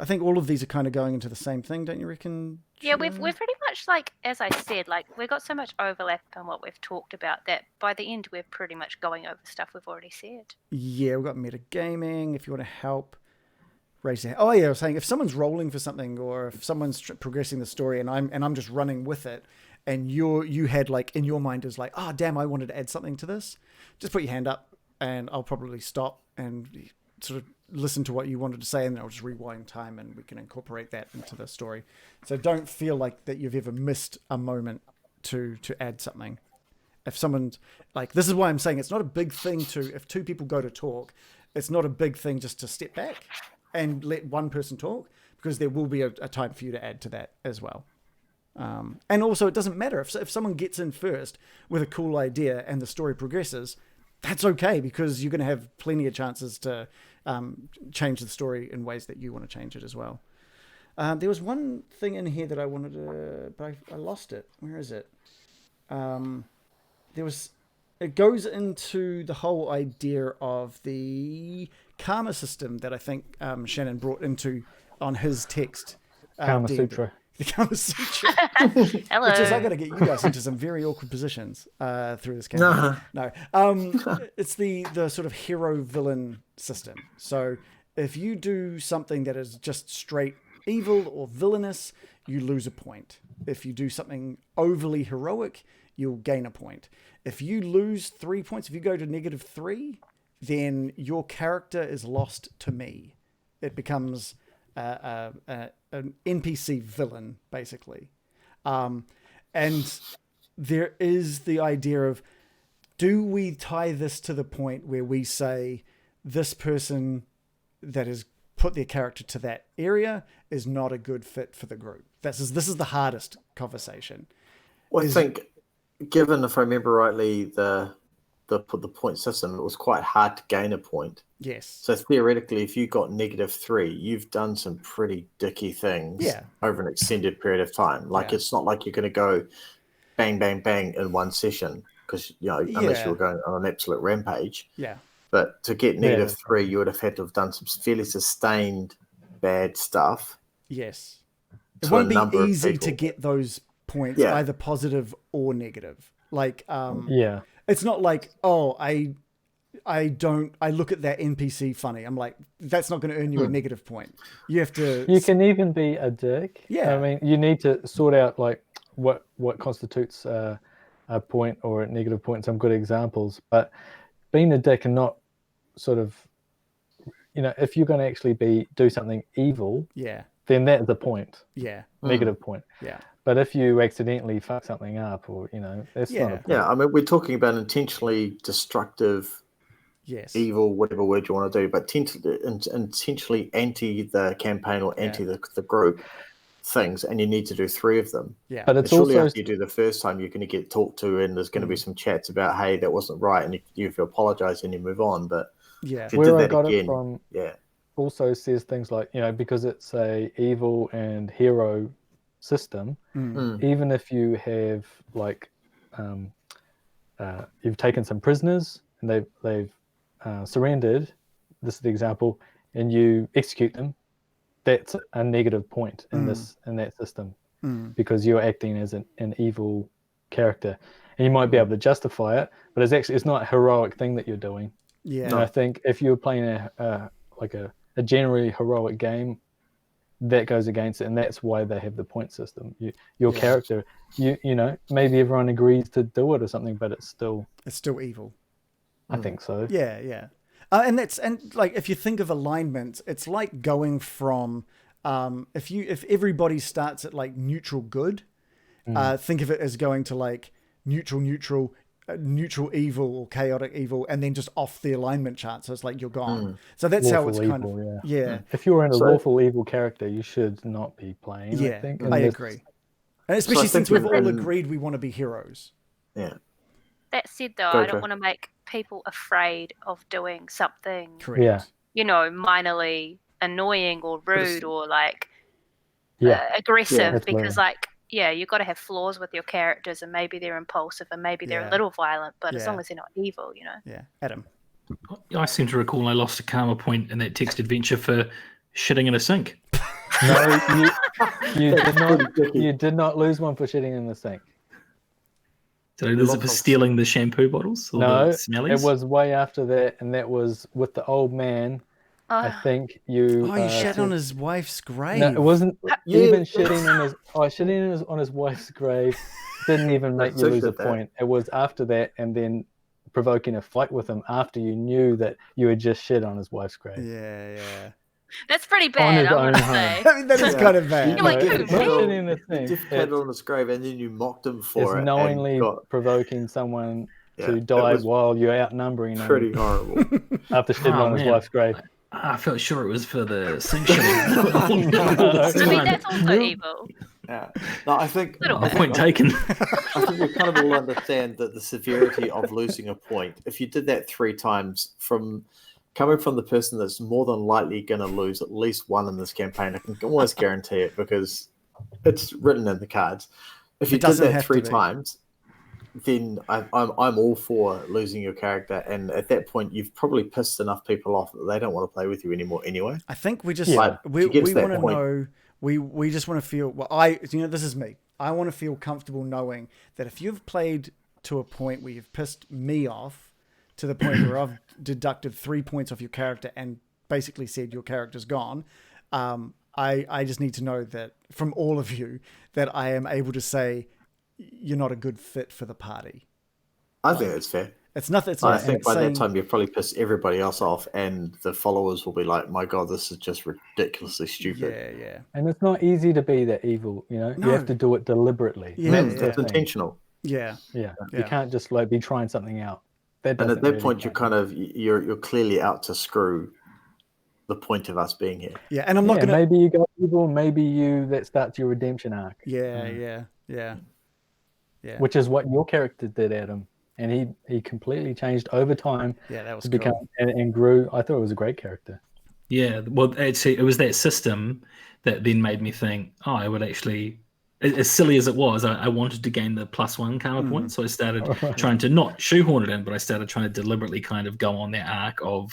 Speaker 1: think all of these are kind of going into the same thing, don't you reckon?
Speaker 3: Yeah, we're pretty much like, as I said, like we've got so much overlap in what we've talked about that by the end we're pretty much going over stuff we've already said.
Speaker 1: Yeah, we've got metagaming. If you want to help, raise your hand. Oh yeah, I was saying if someone's rolling for something or if someone's progressing the story and I'm just running with it, and you had like in your mind is like, oh damn, I wanted to add something to this. Just put your hand up, and I'll probably stop and sort of listen to what you wanted to say, and then I'll just rewind time and we can incorporate that into the story. So don't feel like that you've ever missed a moment to add something. If someone's like, this is why I'm saying it's not a big thing if two people go to talk, it's not a big thing just to step back and let one person talk, because there will be a time for you to add to that as well. And also it doesn't matter if someone gets in first with a cool idea and the story progresses, that's okay, because you're going to have plenty of chances to change the story in ways that you want to change it as well. There was one thing in here that I wanted to, but I lost it. Where is it? It goes into the whole idea of the karma system that I think Shannon brought into on his text.
Speaker 7: Kama Sutra.
Speaker 1: The Kama Sutra.
Speaker 3: Hello.
Speaker 1: Which is, I got to get you guys into some very awkward positions through this campaign. No. It's the sort of hero-villain system. So if you do something that is just straight evil or villainous, you lose a point. If you do something overly heroic, you'll gain a point. If you lose 3 points, if you go to -3, then your character is lost to me. It becomes an NPC villain, basically. And there is the idea of, do we tie this to the point where we say this person that has put their character to that area is not a good fit for the group? This is the hardest conversation.
Speaker 6: Well, I think, given, if I remember rightly, the point system, it was quite hard to gain a point.
Speaker 1: Yes.
Speaker 6: So theoretically, if you got -3, you've done some pretty dicky things over an extended period of time. Like, it's not like you're going to go bang, bang, bang in one session, because, unless you were going on an absolute rampage.
Speaker 1: Yeah.
Speaker 6: But to get -3, you would have had to have done some fairly sustained bad stuff.
Speaker 1: Yes. It won't be easy to get those points, either positive or negative. Like, it's not like, oh, I look at that NPC funny. I'm like, that's not going to earn you a negative point. You have to.
Speaker 7: You can even be a dick.
Speaker 1: Yeah.
Speaker 7: I mean, you need to sort out like what constitutes a point or a negative point. Some good examples, but being a dick and not sort of, if you're going to actually do something evil, then that is a point.
Speaker 1: Yeah.
Speaker 7: Negative point.
Speaker 1: Yeah.
Speaker 7: But if you accidentally fuck something up, or that's not a point.
Speaker 6: Yeah, I mean, we're talking about intentionally destructive, evil, whatever word you want to do, but intentionally anti the campaign or anti the group things, and you need to do 3 of them.
Speaker 1: Yeah,
Speaker 7: but it's
Speaker 6: surely
Speaker 7: also,
Speaker 6: after you do the first time, you're going to get talked to, and there's going to be some chats about, hey, that wasn't right, and you apologize and you move on. But if you
Speaker 7: where
Speaker 6: did
Speaker 7: I
Speaker 6: that
Speaker 7: got
Speaker 6: again,
Speaker 7: it from, also says things like, because it's a evil and hero system, even if you have like you've taken some prisoners and they've surrendered, this is the example, and you execute them, that's a negative point in that system, because you're acting as an evil character, and you might be able to justify it, but it's not a heroic thing that you're doing. And I think if you're playing a generally heroic game, that goes against it, and that's why they have the point system. Your character, maybe everyone agrees to do it or something, but it's still
Speaker 1: evil.
Speaker 7: I think so.
Speaker 1: Yeah. And like, if you think of alignment, it's like going from if everybody starts at like neutral good, think of it as going to like neutral, neutral evil or chaotic evil, and then just off the alignment chart. So it's like you're gone. So that's how it's
Speaker 7: Lawful
Speaker 1: kind
Speaker 7: evil,
Speaker 1: of yeah.
Speaker 7: If you're in a
Speaker 6: So-
Speaker 7: lawful evil character, you should not be playing. I
Speaker 1: Yeah,
Speaker 7: think.
Speaker 1: I agree. And especially
Speaker 6: I think
Speaker 1: since we've all
Speaker 6: in-
Speaker 1: agreed we want to be heroes.
Speaker 6: Yeah.
Speaker 3: That said, though,
Speaker 6: Go,
Speaker 3: I don't
Speaker 6: Jo.
Speaker 3: want to make people afraid of doing something,
Speaker 1: Correct.
Speaker 7: Yeah.
Speaker 3: minorly annoying or rude or like
Speaker 7: Yeah.
Speaker 3: aggressive,
Speaker 7: That's
Speaker 3: because
Speaker 7: where-
Speaker 3: you've got to have flaws with your characters, and maybe they're impulsive and maybe they're
Speaker 1: Yeah.
Speaker 3: a little violent, but as
Speaker 1: Yeah.
Speaker 3: long as they're not evil,
Speaker 1: Yeah, Adam.
Speaker 4: I seem to recall I lost a karma point in that text adventure for shitting in a sink.
Speaker 7: No, you did not lose one for shitting in the sink.
Speaker 4: Did I lose it for stealing the shampoo bottles? Or
Speaker 7: No,
Speaker 4: the smellies?
Speaker 7: it was way after that, and that was with the old man. I think you.
Speaker 1: Oh, you shat
Speaker 7: said-
Speaker 1: on his wife's grave.
Speaker 7: No, it wasn't
Speaker 6: Yeah,
Speaker 7: even
Speaker 6: that's-
Speaker 7: shitting in his. Oh, shitting on his wife's grave didn't even make you
Speaker 6: So
Speaker 7: lose a
Speaker 6: did that.
Speaker 7: point. It was after that, and then provoking a fight with him after you knew that you had just shit on his wife's grave.
Speaker 1: Yeah.
Speaker 3: that's pretty
Speaker 7: On
Speaker 3: bad,
Speaker 7: his
Speaker 3: I'm
Speaker 7: own
Speaker 3: gonna
Speaker 7: home.
Speaker 3: say.
Speaker 1: I mean, that is
Speaker 6: Yeah.
Speaker 1: kind of bad.
Speaker 3: You're like,
Speaker 7: No,
Speaker 3: who,
Speaker 7: it's not
Speaker 3: me?
Speaker 7: shitting in the
Speaker 6: You
Speaker 7: sink.
Speaker 6: defecated on his grave and then you mocked him for
Speaker 7: It's
Speaker 6: it.
Speaker 7: knowingly
Speaker 6: And got
Speaker 7: provoking someone
Speaker 6: Yeah,
Speaker 7: to
Speaker 6: it
Speaker 7: die
Speaker 6: was
Speaker 7: while you're outnumbering
Speaker 6: pretty
Speaker 7: them
Speaker 6: horrible.
Speaker 7: after shitting
Speaker 4: Oh,
Speaker 7: on his
Speaker 4: man.
Speaker 7: wife's grave.
Speaker 4: I felt sure it was for the sink shitting.
Speaker 3: I mean, that's also
Speaker 7: You-
Speaker 3: evil.
Speaker 6: Yeah. No, I think
Speaker 3: Little
Speaker 4: Oh, point taken.
Speaker 6: I think we kind of all understand that the severity of losing a point. If you did that 3 times, from coming from the person that's more than likely going to lose at least one in this campaign, I can almost guarantee it because it's written in the cards. If you
Speaker 1: It
Speaker 6: did
Speaker 1: doesn't
Speaker 6: that
Speaker 1: have
Speaker 6: 3
Speaker 1: to be.
Speaker 6: times, then I'm all for losing your character. And at that point, you've probably pissed enough people off that they don't want to play with you anymore anyway.
Speaker 1: I think we just
Speaker 6: Yeah.
Speaker 1: we
Speaker 6: To get to that
Speaker 1: want to
Speaker 6: point-
Speaker 1: know we just want to feel this is me. I want to feel comfortable knowing that if you've played to a point where you've pissed me off to the point where I've deducted 3 points off your character and basically said your character's gone, I just need to know that from all of you that I am able to say you're not a good fit for the party.
Speaker 6: I think that's fair.
Speaker 1: It's nothing. It's
Speaker 6: I
Speaker 1: not
Speaker 6: think by
Speaker 1: saying-
Speaker 6: that time you've probably pissed everybody else off, and the followers will be like, "My God, this is just ridiculously stupid."
Speaker 1: Yeah.
Speaker 7: And it's not easy to be that evil, you know.
Speaker 1: No.
Speaker 7: You have to do it deliberately.
Speaker 1: Yeah,
Speaker 7: That's the
Speaker 6: That's
Speaker 7: thing.
Speaker 6: intentional.
Speaker 1: Yeah.
Speaker 7: Yeah.
Speaker 1: Yeah.
Speaker 7: You can't just like be trying something out. That
Speaker 6: And at
Speaker 7: doesn't
Speaker 6: that
Speaker 7: really
Speaker 6: point, you're
Speaker 7: count.
Speaker 6: kind of you're clearly out to screw the point of us being here.
Speaker 1: Yeah. And I'm not
Speaker 7: Yeah,
Speaker 1: gonna.
Speaker 7: maybe you go evil, maybe that starts your redemption arc.
Speaker 1: Yeah.
Speaker 7: Which is what your character did, Adam. And he completely changed over time
Speaker 1: Yeah, that was
Speaker 7: to become
Speaker 1: cool.
Speaker 7: and grew. I thought it was a great character.
Speaker 4: Yeah, well, actually, it was that system that then made me think, oh, I would actually, as silly as it was, I wanted to gain the +1 karma point. So I started trying to not shoehorn it in, but I started trying to deliberately kind of go on that arc of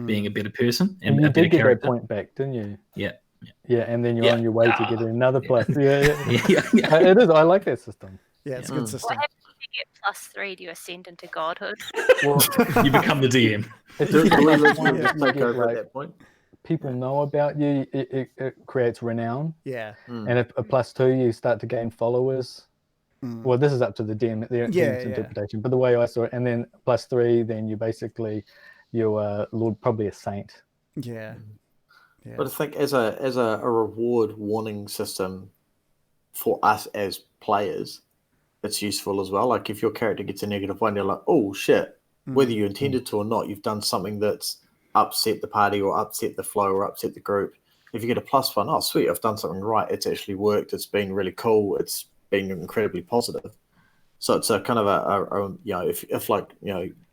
Speaker 4: being a better person
Speaker 7: And
Speaker 4: and
Speaker 7: you
Speaker 4: a better
Speaker 7: did get that
Speaker 4: character.
Speaker 7: point back, didn't you?
Speaker 4: Yeah.
Speaker 7: Yeah, and then you're
Speaker 4: Yeah.
Speaker 7: on your way to get another plus. Yeah.
Speaker 4: Yeah.
Speaker 7: It is. I like that system.
Speaker 1: Yeah, it's a good
Speaker 3: What
Speaker 1: system.
Speaker 3: happens if you get +3? Do you ascend into godhood?
Speaker 7: Well,
Speaker 4: You become the DM.
Speaker 7: if
Speaker 6: Do
Speaker 7: you
Speaker 6: do we
Speaker 7: get
Speaker 6: let
Speaker 7: one
Speaker 6: you
Speaker 7: that you
Speaker 6: take
Speaker 7: get,
Speaker 6: over at
Speaker 7: like,
Speaker 6: that point?
Speaker 7: people know about you, it creates renown.
Speaker 1: Yeah.
Speaker 7: And if a +2, you start to gain followers. Well, this is up to the DM, DM's
Speaker 1: Yeah.
Speaker 7: interpretation. But the way I saw it, and then +3, then you basically you're Lord, probably a saint.
Speaker 1: Yeah.
Speaker 6: But I think as a reward warning system for us as players, it's useful as well. Like if your character gets a -1, you're like, oh shit, whether you intended to or not, you've done something that's upset the party or upset the flow or upset the group. If you get a +1, oh sweet, I've done something right. It's actually worked. It's been really cool. It's been incredibly positive. So it's a kind of a if like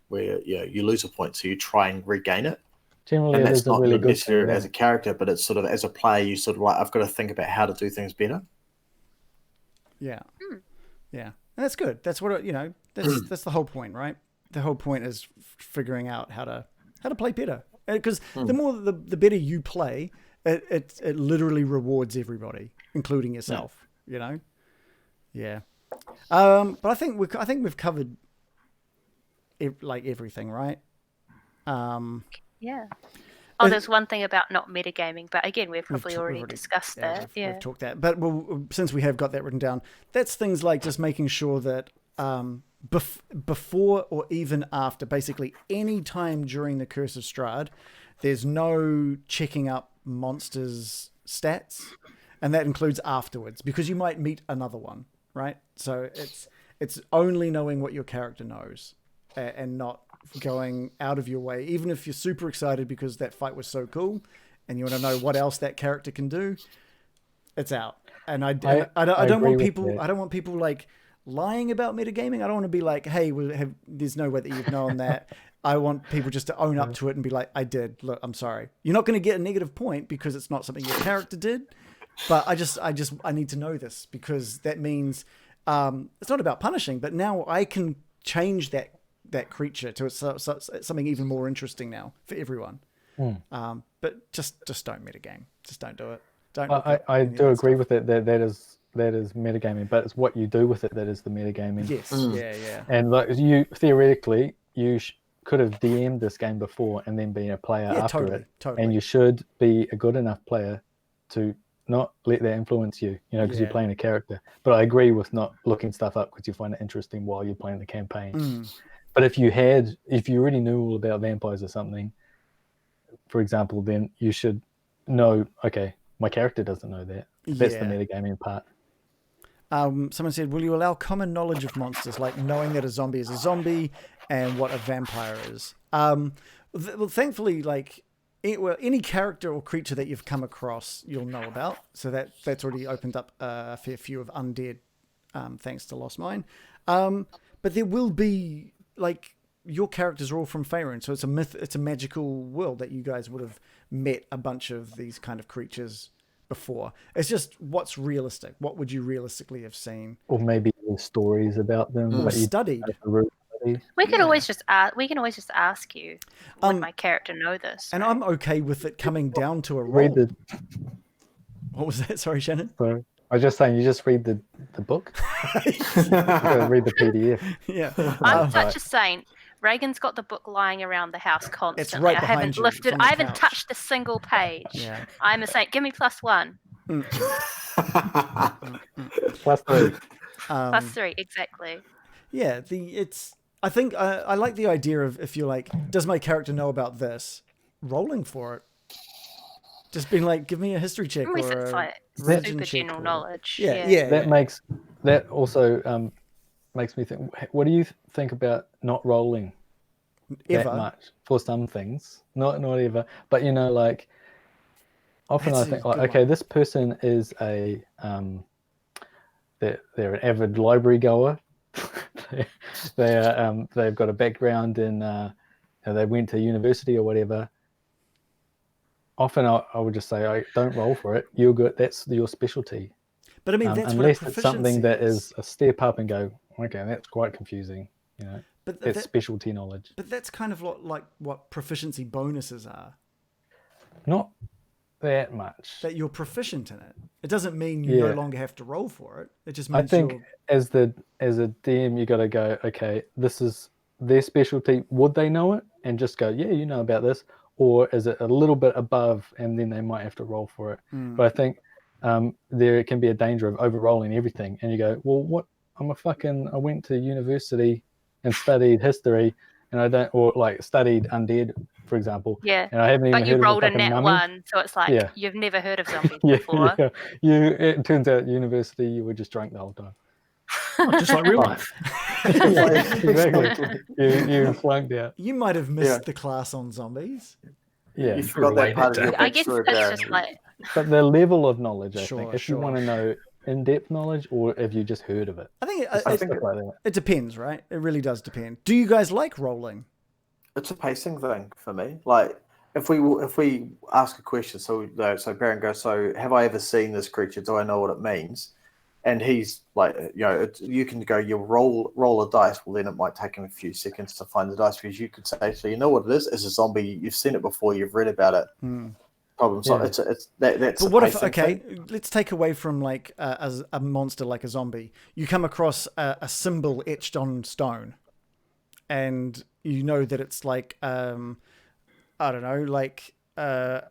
Speaker 6: where you lose a point, so you try and regain it.
Speaker 7: Generally,
Speaker 6: And
Speaker 7: it
Speaker 6: that's
Speaker 7: is a
Speaker 6: not
Speaker 7: really good
Speaker 6: necessarily
Speaker 7: thing.
Speaker 6: as a character, but it's sort of as a player, you sort of like, I've got to think about how to do things better.
Speaker 1: Yeah. Yeah. And that's good. That's what that's the whole point, right? The whole point is figuring out how to play better. Because the more the better you play, it literally rewards everybody, including yourself. You know. Yeah. But I think we've covered everything, right?
Speaker 3: Yeah. Oh, there's one thing about not metagaming, but again, we've probably already discussed that.
Speaker 1: We've talked that. But since we have got that written down, that's things like just making sure that before or even after, basically any time during the Curse of Strahd, there's no checking up monsters' stats, and that includes afterwards, because you might meet another one, right? So It's only knowing what your character knows and not going out of your way. Even if you're super excited because that fight was so cool and you want to know what else that character can do, it's out. And I don't want people. I don't want people like lying about metagaming. I don't want to be like, hey, there's no way that you've known that. I want people just to own up to it and be like, I did. Look, I'm sorry. You're not going to get a negative point because it's not something your character did. But I need to know this because that means it's not about punishing, but now I can change that creature to something even more interesting now for everyone. But just don't metagame. Just don't do it.
Speaker 7: I do agree with it. That is metagaming, but it's what you do with it that is the metagaming.
Speaker 1: Yes. Yeah.
Speaker 7: And like you theoretically, could have DM'd this game before and then been a player after it.
Speaker 1: Totally.
Speaker 7: And you should be a good enough player to not let that influence you, because you're playing a character. But I agree with not looking stuff up because you find it interesting while you're playing the campaign. But if you already knew all about vampires or something, for example, then you should know, okay, my character doesn't know that. That's the metagaming part.
Speaker 1: Someone said, will you allow common knowledge of monsters, like knowing that a zombie is a zombie and what a vampire is? Well, thankfully, like any character or creature that you've come across, you'll know about. So that's already opened up a fair few of undead, thanks to Lost Mine. But there will be, like, your characters are all from Faerun, so it's a myth. It's a magical world that you guys would have met a bunch of these kind of creatures before. It's just what's realistic. What would you realistically have seen?
Speaker 7: Or maybe there's stories about them.
Speaker 1: Or studied.
Speaker 3: We can always just ask you, would my character know this?
Speaker 1: And I'm okay with it coming down to a roll. What was that? Sorry, Shannon?
Speaker 7: Sorry. I was just saying, you just read the book. You gotta read the PDF.
Speaker 1: Yeah.
Speaker 3: I'm such a saint. Reagan's got the book lying around the house constantly.
Speaker 1: It's right
Speaker 3: I haven't
Speaker 1: you.
Speaker 3: lifted. I haven't touched a single page.
Speaker 1: Yeah.
Speaker 3: I'm a saint. Give me +1.
Speaker 7: +3.
Speaker 3: +3, exactly.
Speaker 1: Yeah. I think I like the idea of, if you're like, does my character know about this? Rolling for it. Just being like, give me a history check or
Speaker 3: it's
Speaker 1: a
Speaker 3: like
Speaker 1: religion
Speaker 3: super
Speaker 1: check
Speaker 3: general
Speaker 1: or...
Speaker 3: knowledge.
Speaker 1: Yeah.
Speaker 7: That also makes me think. What do you think about not rolling that much for some things? Not ever, but like often I think, like, okay, this person is a they're an avid library goer. They've got a background in they went to university or whatever. Often I would just say, I don't roll for it. You're good. That's your specialty.
Speaker 1: But I mean, that's
Speaker 7: unless
Speaker 1: what
Speaker 7: it's something that is a step up and go, okay, that's quite confusing. But that's specialty knowledge.
Speaker 1: But that's kind of like what proficiency bonuses are.
Speaker 7: Not that much.
Speaker 1: That you're proficient in it. It doesn't mean you no longer have to roll for it. It just means
Speaker 7: I think as a DM, you got to go, okay, this is their specialty. Would they know it? And just go, yeah, you know about this. Or is it a little bit above and then they might have to roll for it? But I think there can be a danger of over-rolling everything. And you go, well, what? I went to university and studied history and studied undead, for example.
Speaker 3: Yeah.
Speaker 7: And I haven't even heard of a
Speaker 3: rolled a
Speaker 7: fucking
Speaker 3: nat
Speaker 7: mummy.
Speaker 3: 1, so it's like, you've never heard of zombies before.
Speaker 7: It turns out at university you were just drunk the whole time.
Speaker 4: Just like real life.
Speaker 7: Exactly. You flunked out.
Speaker 1: You might have missed the class on zombies.
Speaker 7: Yeah.
Speaker 6: You forgot that part of your
Speaker 3: I guess it's just like...
Speaker 7: But the level of knowledge, I think, if you want to know in-depth knowledge or if you just heard of it.
Speaker 1: I think it depends, right? It really does depend. Do you guys like rolling?
Speaker 6: It's a pacing thing for me. Like, if we ask a question, so Baron goes, so have I ever seen this creature? Do I know what it means? And he's like, you can go, you roll a dice. Well, then it might take him a few seconds to find the dice because you could say, so you know what it is? It's a zombie. You've seen it before. You've read about it. Problem solved. Yeah. That's. But
Speaker 1: what if? Okay, let's take away from like as a monster like a zombie. You come across a symbol etched on stone, and you know that it's like I don't know, like a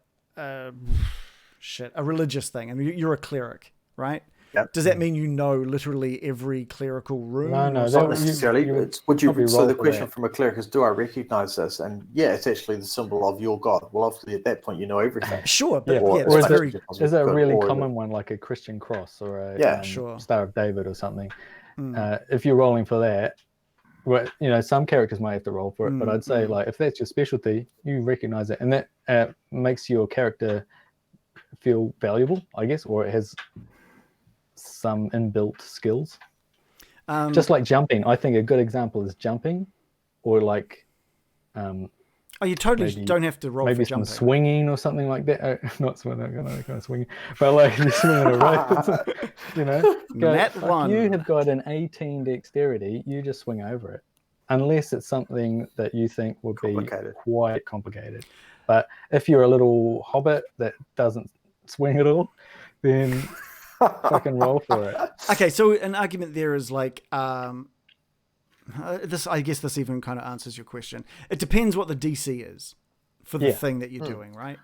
Speaker 1: religious thing, and you're a cleric, right?
Speaker 6: Yep.
Speaker 1: Does that mean you know literally every clerical rune?
Speaker 6: No, not necessarily. So the question from a cleric is, do I recognize this? And yeah, it's actually the symbol of your god. Well, obviously at that point you know everything.
Speaker 1: Sure, but
Speaker 7: is it a really common one, like a Christian cross or a Star of David or something? if you're rolling for that, well, some characters might have to roll for it, but I'd say like if that's your specialty, you recognize it, and that makes your character feel valuable, I guess, or it has some inbuilt skills. Just like jumping, I think a good example is jumping, or like.
Speaker 1: You totally don't have to roll for
Speaker 7: maybe
Speaker 1: jumping.
Speaker 7: some swinging or something like that. Not swinging, kind of swinging, but like you're swinging a rope.
Speaker 1: Nat one.
Speaker 7: You have got an 18 dexterity. You just swing over it, unless it's something that you think would be quite complicated. But if you're a little hobbit that doesn't swing at all, then fucking roll for it.
Speaker 1: Okay, so an argument there is like. I guess this even kind of answers your question. It depends what the DC is for the thing that you're doing, right?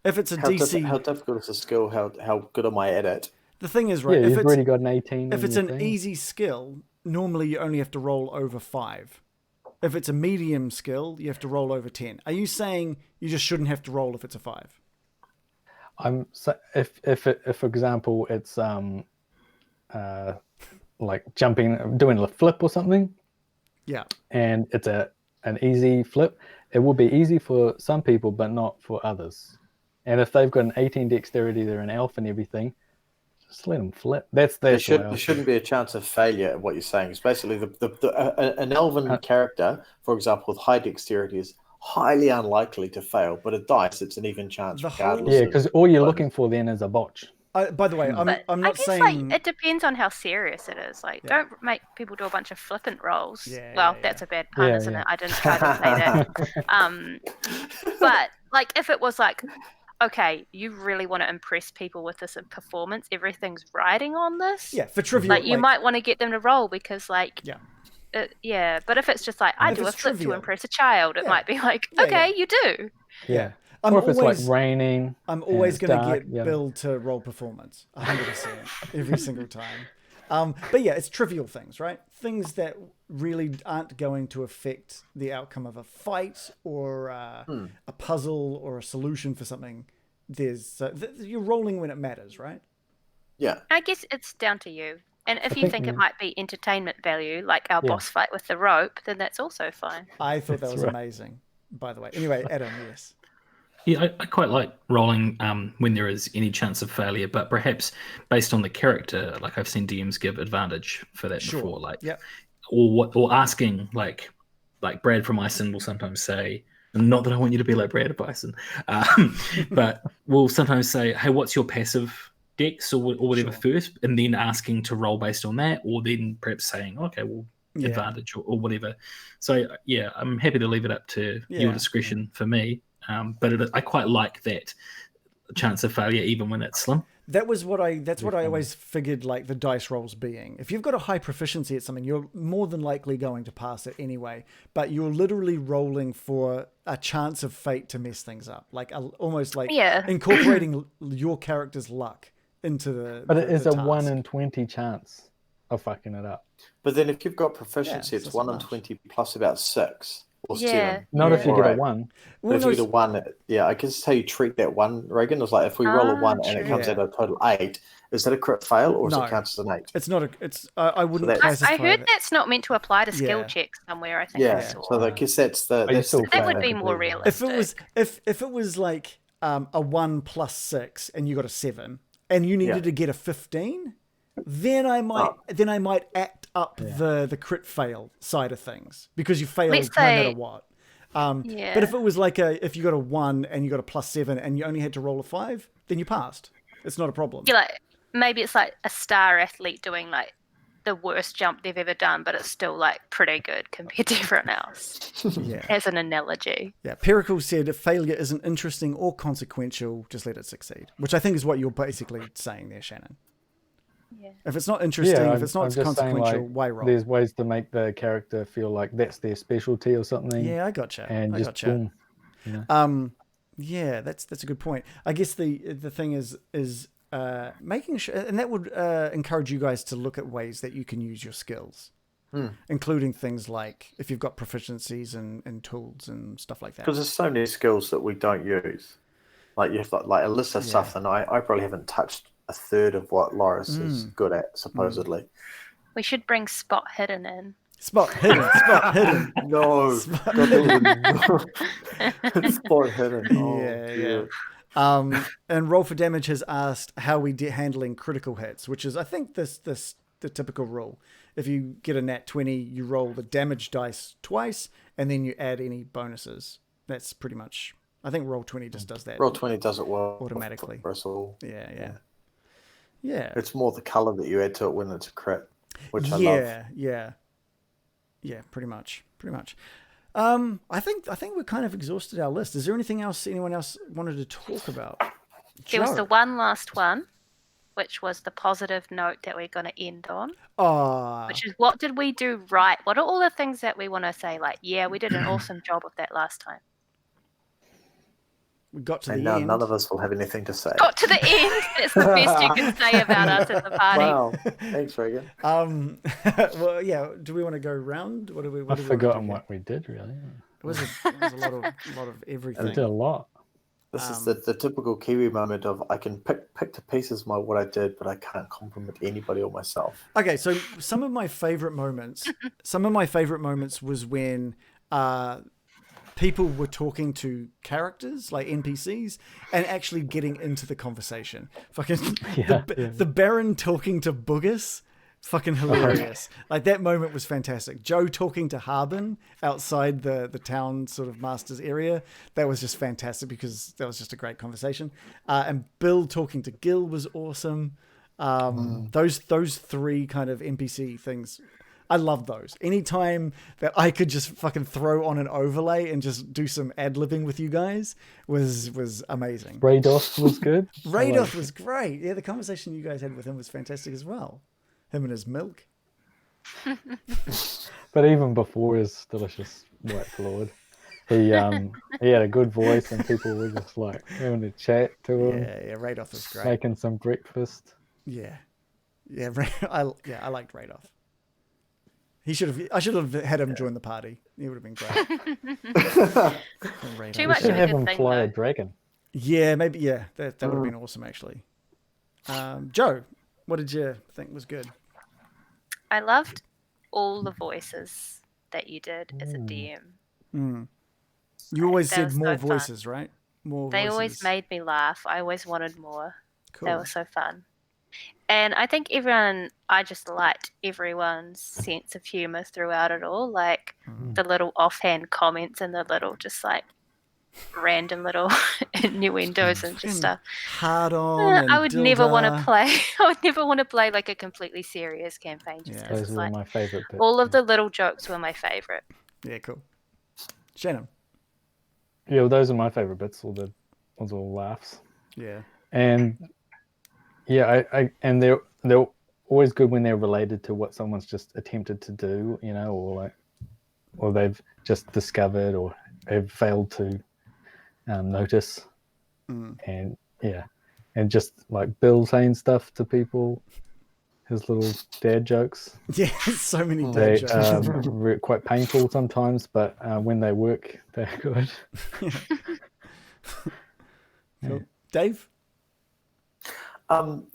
Speaker 1: If it's a DC,
Speaker 6: how difficult is the skill? How good am I at it?
Speaker 1: The thing is, right?
Speaker 7: Yeah, you've already got an 18.
Speaker 1: If it's an easy skill, normally you only have to roll over 5. If it's a medium skill, you have to roll over 10. Are you saying you just shouldn't have to roll if it's a 5?
Speaker 7: If for example it's like jumping, doing a flip or something.
Speaker 1: Yeah.
Speaker 7: And it's an easy flip. It will be easy for some people, but not for others. And if they've got an 18 dexterity, they're an elf and everything, just let them flip. There
Speaker 6: shouldn't be a chance of failure. What you're saying is basically an elven character, for example, with high dexterity is highly unlikely to fail, but a dice, it's an even chance.
Speaker 7: Yeah, because all you're looking for then is a botch.
Speaker 1: By the way, I'm not saying...
Speaker 3: like, it depends on how serious it is. Like, don't make people do a bunch of flippant rolls. That's a bad pun, isn't it? I didn't try to say that. But like, if it was like, okay, you really want to impress people with this performance, everything's riding on this.
Speaker 1: Yeah, for trivial.
Speaker 3: Like, you might want to get them to roll because, like, but if it's just like, I do a flip to impress a child, it might be like, okay, you do.
Speaker 7: Yeah. Or if it's like raining.
Speaker 1: I'm always going to get Bill to roll performance 100% every single time. But yeah, it's trivial things, right? Things that really aren't going to affect the outcome of a fight or a puzzle or a solution for something. You're rolling when it matters, right?
Speaker 6: Yeah.
Speaker 3: I guess it's down to you. And if you think it might be entertainment value, like our boss fight with the rope, then that's also fine.
Speaker 1: I thought that was amazing, by the way. Anyway, Adam, yes.
Speaker 4: Yeah, I quite like rolling when there is any chance of failure, but perhaps based on the character, like I've seen DMs give advantage for that before, like, or asking like Brad from Ison will sometimes say, not that I want you to be like Brad Bison, but we'll sometimes say, hey, what's your passive dex or whatever first, and then asking to roll based on that, or then perhaps saying, okay, well, advantage or whatever. So yeah, I'm happy to leave it up to your discretion for me. But I quite like that chance of failure, even when it's slim.
Speaker 1: That's what I always figured, like the dice rolls being. If you've got a high proficiency at something, you're more than likely going to pass it anyway. But you're literally rolling for a chance of fate to mess things up, like almost like incorporating your character's luck into the.
Speaker 7: But it is
Speaker 1: a
Speaker 7: 1 in 20 chance of fucking it up.
Speaker 6: But then if you've got proficiency, it's 1 in 20 plus about 6. Or 7.
Speaker 7: Not if you get a 1.
Speaker 6: But if you get a 1, I can just how you treat that 1, Reagan. It's like if we roll a 1 and it comes out a total 8, is that a crit fail or does it count as an 8?
Speaker 1: It's not I wouldn't.
Speaker 3: I heard that's not meant to apply to skill checks somewhere. I think.
Speaker 6: Yeah, so I guess
Speaker 3: that would be more realistic.
Speaker 1: If it was like a 1 plus 6 and you got a 7 and you needed to get a 15, then I might act up the crit fail side of things because you failed no matter what. But if it was like if you got a 1 and you got a plus 7 and you only had to roll a 5, then you passed. It's not a problem.
Speaker 3: Yeah, like maybe it's like a star athlete doing like the worst jump they've ever done, but it's still like pretty good compared to everyone else. As an analogy.
Speaker 1: Yeah, Pericle said if failure isn't interesting or consequential, just let it succeed, which I think is what you're basically saying there, Shannon. Yeah. If it's not interesting, if it's not consequential, saying, like, why roll?
Speaker 7: There's ways to make the character feel like that's their specialty or something.
Speaker 1: Yeah, I gotcha.
Speaker 7: And boom.
Speaker 1: Yeah, that's a good point. I guess the thing is making sure, and that would encourage you guys to look at ways that you can use your skills, including things like if you've got proficiencies and tools and stuff like that.
Speaker 6: Because there's so many skills that we don't use. Like you have like Alyssa stuff, and I probably haven't touched a third of what Loris is good at, supposedly.
Speaker 3: We should bring Spot Hidden in.
Speaker 1: Spot hidden.
Speaker 6: No,
Speaker 1: Spot
Speaker 6: God,
Speaker 1: hidden.
Speaker 6: Spot hidden. Oh,
Speaker 1: Yeah.
Speaker 6: dear.
Speaker 1: And Roll for Damage has asked how we handling critical hits, which is, I think, the typical rule. If you get a nat 20, you roll the damage dice twice, and then you add any bonuses. That's pretty much... I think Roll20 just does that.
Speaker 6: Roll20 does it well
Speaker 1: automatically.
Speaker 6: for us all.
Speaker 1: Yeah.
Speaker 6: It's more the color that you add to it when it's a crit, which I love.
Speaker 1: Yeah, pretty much. I think we're kind of exhausted our list. Is there anything else anyone else wanted to talk about?
Speaker 3: There was
Speaker 1: Joe?
Speaker 3: the one last one, which was the positive note that we're going to end on. Which is, what did we do right? What are all the things that we want to say? Like, yeah, we did an awesome job of that last time.
Speaker 1: We got to
Speaker 6: And
Speaker 1: the
Speaker 6: now
Speaker 1: end.
Speaker 6: none of us will have anything to say.
Speaker 3: Got to the end. That's the best you can say about us at the party.
Speaker 6: Wow. Thanks, Reagan.
Speaker 1: Well, yeah. Do we want to go round? What do we? What
Speaker 7: I've
Speaker 1: do we wanna
Speaker 7: forgotten
Speaker 1: do here?
Speaker 7: what we did, really.
Speaker 1: It was a lot of everything.
Speaker 7: We did a lot.
Speaker 6: This is the typical Kiwi moment of I can pick to pieces what I did, but I can't compliment anybody or myself.
Speaker 1: Okay, so some of my favorite moments was when people were talking to characters like NPCs and actually getting into the conversation. Fucking the Baron talking to Boogus, fucking hilarious. Like that moment was fantastic. Joe talking to Harbin outside the town sort of master's area. That was just fantastic because that was just a great conversation. And Bill talking to Gil was awesome. Those three kind of NPC things, I love those. Anytime that I could just fucking throw on an overlay and just do some ad-libbing with you guys was amazing.
Speaker 7: Radoth was good.
Speaker 1: Radoth was great. Yeah, the conversation you guys had with him was fantastic as well. Him and his milk.
Speaker 7: But even before his delicious white lord, he had a good voice and people were just like having a chat to him.
Speaker 1: Yeah, Radoth was great.
Speaker 7: Making some breakfast.
Speaker 1: Yeah, I liked Radoth. I should have had him join the party. He would have been great.
Speaker 3: Too
Speaker 7: We
Speaker 3: much
Speaker 7: should
Speaker 3: of a
Speaker 7: have
Speaker 3: good
Speaker 7: him
Speaker 3: thing,
Speaker 7: fly a
Speaker 3: though.
Speaker 7: dragon.
Speaker 1: Yeah, maybe. Yeah, that would have been awesome actually. Joe, what did you think was good?
Speaker 3: I loved all the voices that you did as a DM.
Speaker 1: You always
Speaker 3: That
Speaker 1: said
Speaker 3: was
Speaker 1: more
Speaker 3: so fun.
Speaker 1: voices, right? More
Speaker 3: They
Speaker 1: voices.
Speaker 3: always made me laugh. I always wanted more.
Speaker 1: Cool.
Speaker 3: They were so fun. And I think I just liked everyone's sense of humor throughout it all. Like the little offhand comments and the little just like random little innuendos and just stuff.
Speaker 1: Hard on.
Speaker 3: I would never want to
Speaker 1: Dilda.
Speaker 3: play. I would never want to play like a completely serious campaign just because
Speaker 7: Those
Speaker 3: it's
Speaker 7: were
Speaker 3: like
Speaker 7: my favorite bits.
Speaker 3: all of the little jokes were my favorite.
Speaker 1: Yeah, cool. Shannon.
Speaker 7: Yeah, well, those are my favorite bits. All the laughs.
Speaker 1: Yeah.
Speaker 7: And yeah, and they're always good when they're related to what someone's just attempted to do, you know, or they've just discovered or have failed to notice. And yeah, and just like Bill saying stuff to people, his little dad jokes.
Speaker 1: Yeah, so many dad
Speaker 7: They
Speaker 1: jokes.
Speaker 7: quite painful sometimes, but when they work, they're good.
Speaker 1: Cool. Dave?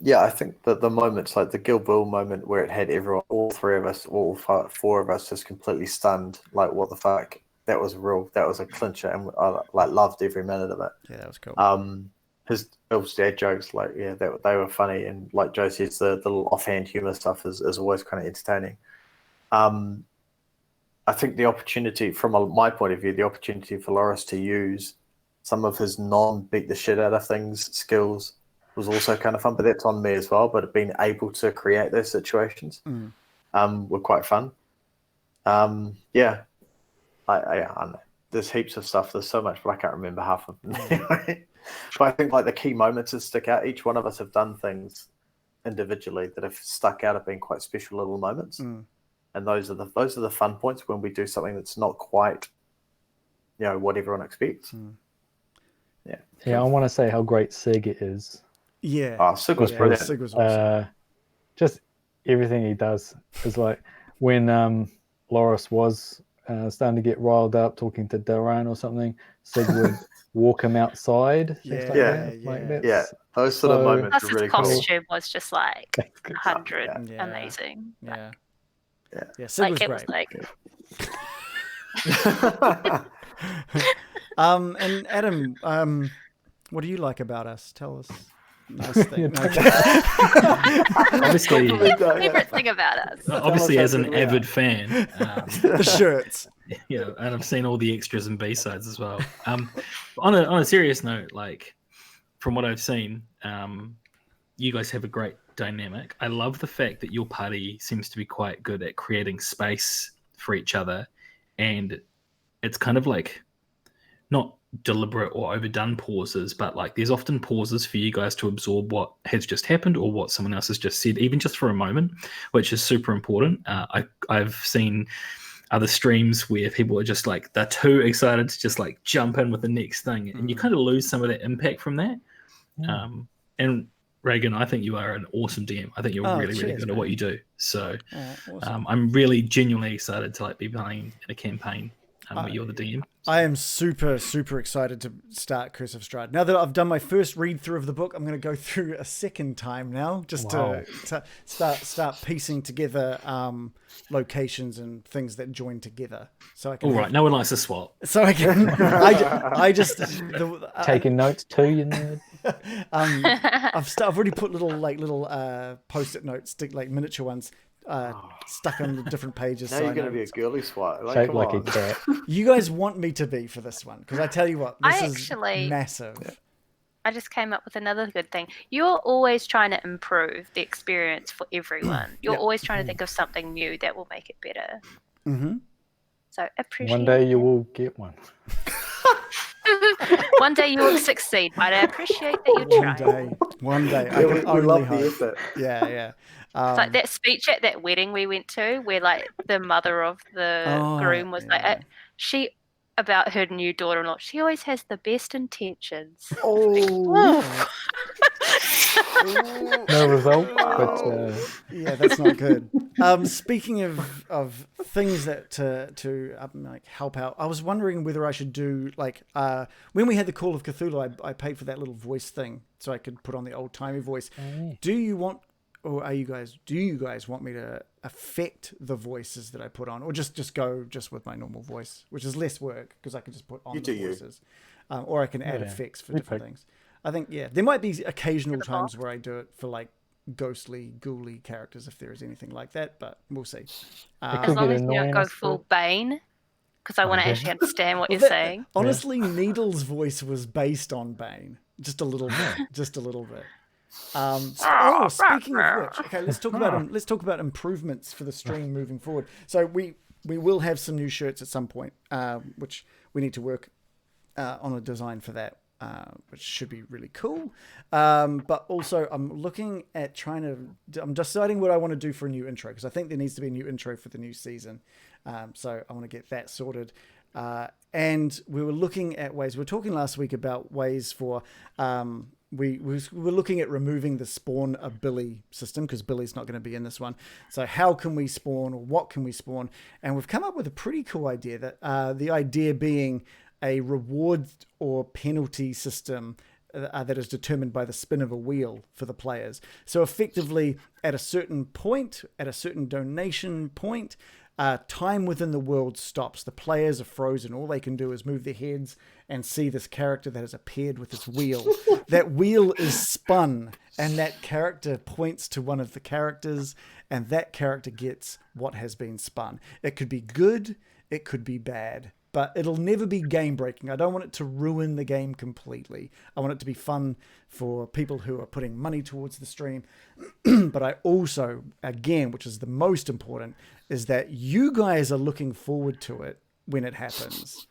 Speaker 6: Yeah, I think that the moments like the Gil Bill moment where it had everyone, all three of us, all four of us, just completely stunned. Like, what the fuck? That was a clincher, and I loved every minute of it.
Speaker 1: Yeah, that was cool.
Speaker 6: His Bill's dad jokes, like, yeah, they were funny, and like Joe says, the little offhand humor stuff is always kind of entertaining. I think the opportunity, from my point of view, the opportunity for Loris to use some of his non-beat the shit out of things skills was also kind of fun, but that's on me as well. But being able to create those situations were quite fun. Yeah, I don't know. There's heaps of stuff. There's so much, but I can't remember half of them. Anyway. But I think like the key moments that stick out. Each one of us have done things individually that have stuck out as being quite special little moments, and those are the fun points when we do something that's not quite, what everyone expects.
Speaker 7: Yeah, I want to say how great Sig is.
Speaker 1: Yeah.
Speaker 6: Sig was brilliant.
Speaker 1: Sig was awesome.
Speaker 7: Just everything he does is like when Loris was starting to get riled up talking to Duran or something, Sig would walk him outside. Things like that. Like that's
Speaker 6: Yeah, those sort of moments
Speaker 3: Plus
Speaker 6: are
Speaker 3: his
Speaker 6: really cool.
Speaker 3: costume was just like 100
Speaker 1: Yeah.
Speaker 3: amazing.
Speaker 1: Yeah. Yeah, Sid was
Speaker 3: it
Speaker 1: great.
Speaker 3: was like
Speaker 1: And Adam, what do you like about us? Tell us. Nice thing.
Speaker 4: Obviously,
Speaker 3: favorite thing about us.
Speaker 4: obviously,
Speaker 6: how
Speaker 4: as an
Speaker 6: good we are.
Speaker 4: avid fan,
Speaker 1: The shirts.
Speaker 4: and I've seen all the extras and B-sides as well. On a serious note, like from what I've seen, you guys have a great dynamic. I love the fact that your party seems to be quite good at creating space for each other, and it's kind of like not deliberate or overdone pauses, but like there's often pauses for you guys to absorb what has just happened or what someone else has just said, even just for a moment, which is super important. I've seen other streams where people are just like, they're too excited to just like jump in with the next thing, and you kind of lose some of that impact from that. And Reagan, I think you are an awesome DM. I think you're really good at what you do. So
Speaker 1: Awesome.
Speaker 4: I'm really genuinely excited to like be playing in a campaign where you're the DM.
Speaker 1: I am super, super excited to start Curse of Strahd. Now that I've done my first read through of the book, I'm going to go through a second time now, just to start piecing together locations and things that join together. So I can.
Speaker 4: All right, no one likes to swap.
Speaker 1: So I can. I just
Speaker 7: Taking notes too, you nerd.
Speaker 1: I've already put little post-it notes, like miniature ones, stuck on the different pages.
Speaker 6: Now
Speaker 1: so
Speaker 6: you're going to be a girly swat. Like,
Speaker 7: Shaped
Speaker 6: come
Speaker 7: like
Speaker 6: on.
Speaker 7: a cat.
Speaker 1: You guys want me to be for this one, because I tell you what, this is massive.
Speaker 3: I just came up with another good thing. You're always trying to improve the experience for everyone. You're always trying to think of something new that will make it better.
Speaker 1: Mm-hmm.
Speaker 3: So appreciate
Speaker 7: One day you
Speaker 3: that.
Speaker 7: will get one.
Speaker 3: One day you will succeed, but I appreciate that you're trying.
Speaker 1: One day. I
Speaker 6: Yeah,
Speaker 1: can
Speaker 6: we
Speaker 1: only
Speaker 6: love
Speaker 1: hope.
Speaker 6: the effort.
Speaker 1: Yeah.
Speaker 3: It's like that speech at that wedding we went to, where like the mother of the groom was like, she about her new daughter-in-law. She always has the best intentions.
Speaker 6: Oh.
Speaker 7: No result, but
Speaker 1: Yeah, that's not good. Speaking of things that to like help out, I was wondering whether I should do like when we had the Call of Cthulhu, I paid for that little voice thing so I could put on the old timey voice. Do you guys want me to affect the voices that I put on, or just go with my normal voice, which is less work because I can just put on the voices, or I can add effects for different things. I think there might be occasional times where I do it for like ghostly, ghouly characters if there is anything like that, but we'll see.
Speaker 3: As long as you don't go full Bane, because I want to actually understand what you're saying.
Speaker 1: Honestly, Needle's voice was based on Bane, just a little bit, speaking of which, okay, let's talk about improvements for the stream moving forward. So we will have some new shirts at some point, which we need to work on a design for that, which should be really cool. But also, I'm looking at I'm deciding what I want to do for a new intro, because I think there needs to be a new intro for the new season. So I want to get that sorted. And we were looking at ways. We were talking last week about ways for. We were looking at removing the spawn a Billy system, because Billy's not going to be in this one. So how can we spawn, or what can we spawn? And we've come up with a pretty cool idea, that the idea being a reward or penalty system that is determined by the spin of a wheel for the players. So effectively, at a certain point, at a certain donation point, time within the world stops. The players are frozen. All they can do is move their heads and see this character that has appeared with its wheel. That wheel is spun, and that character points to one of the characters, and that character gets what has been spun. It could be good, it could be bad, but it'll never be game breaking. I don't want it to ruin the game completely. I want it to be fun for people who are putting money towards the stream. But I also, again, which is the most important, is that you guys are looking forward to it when it happens.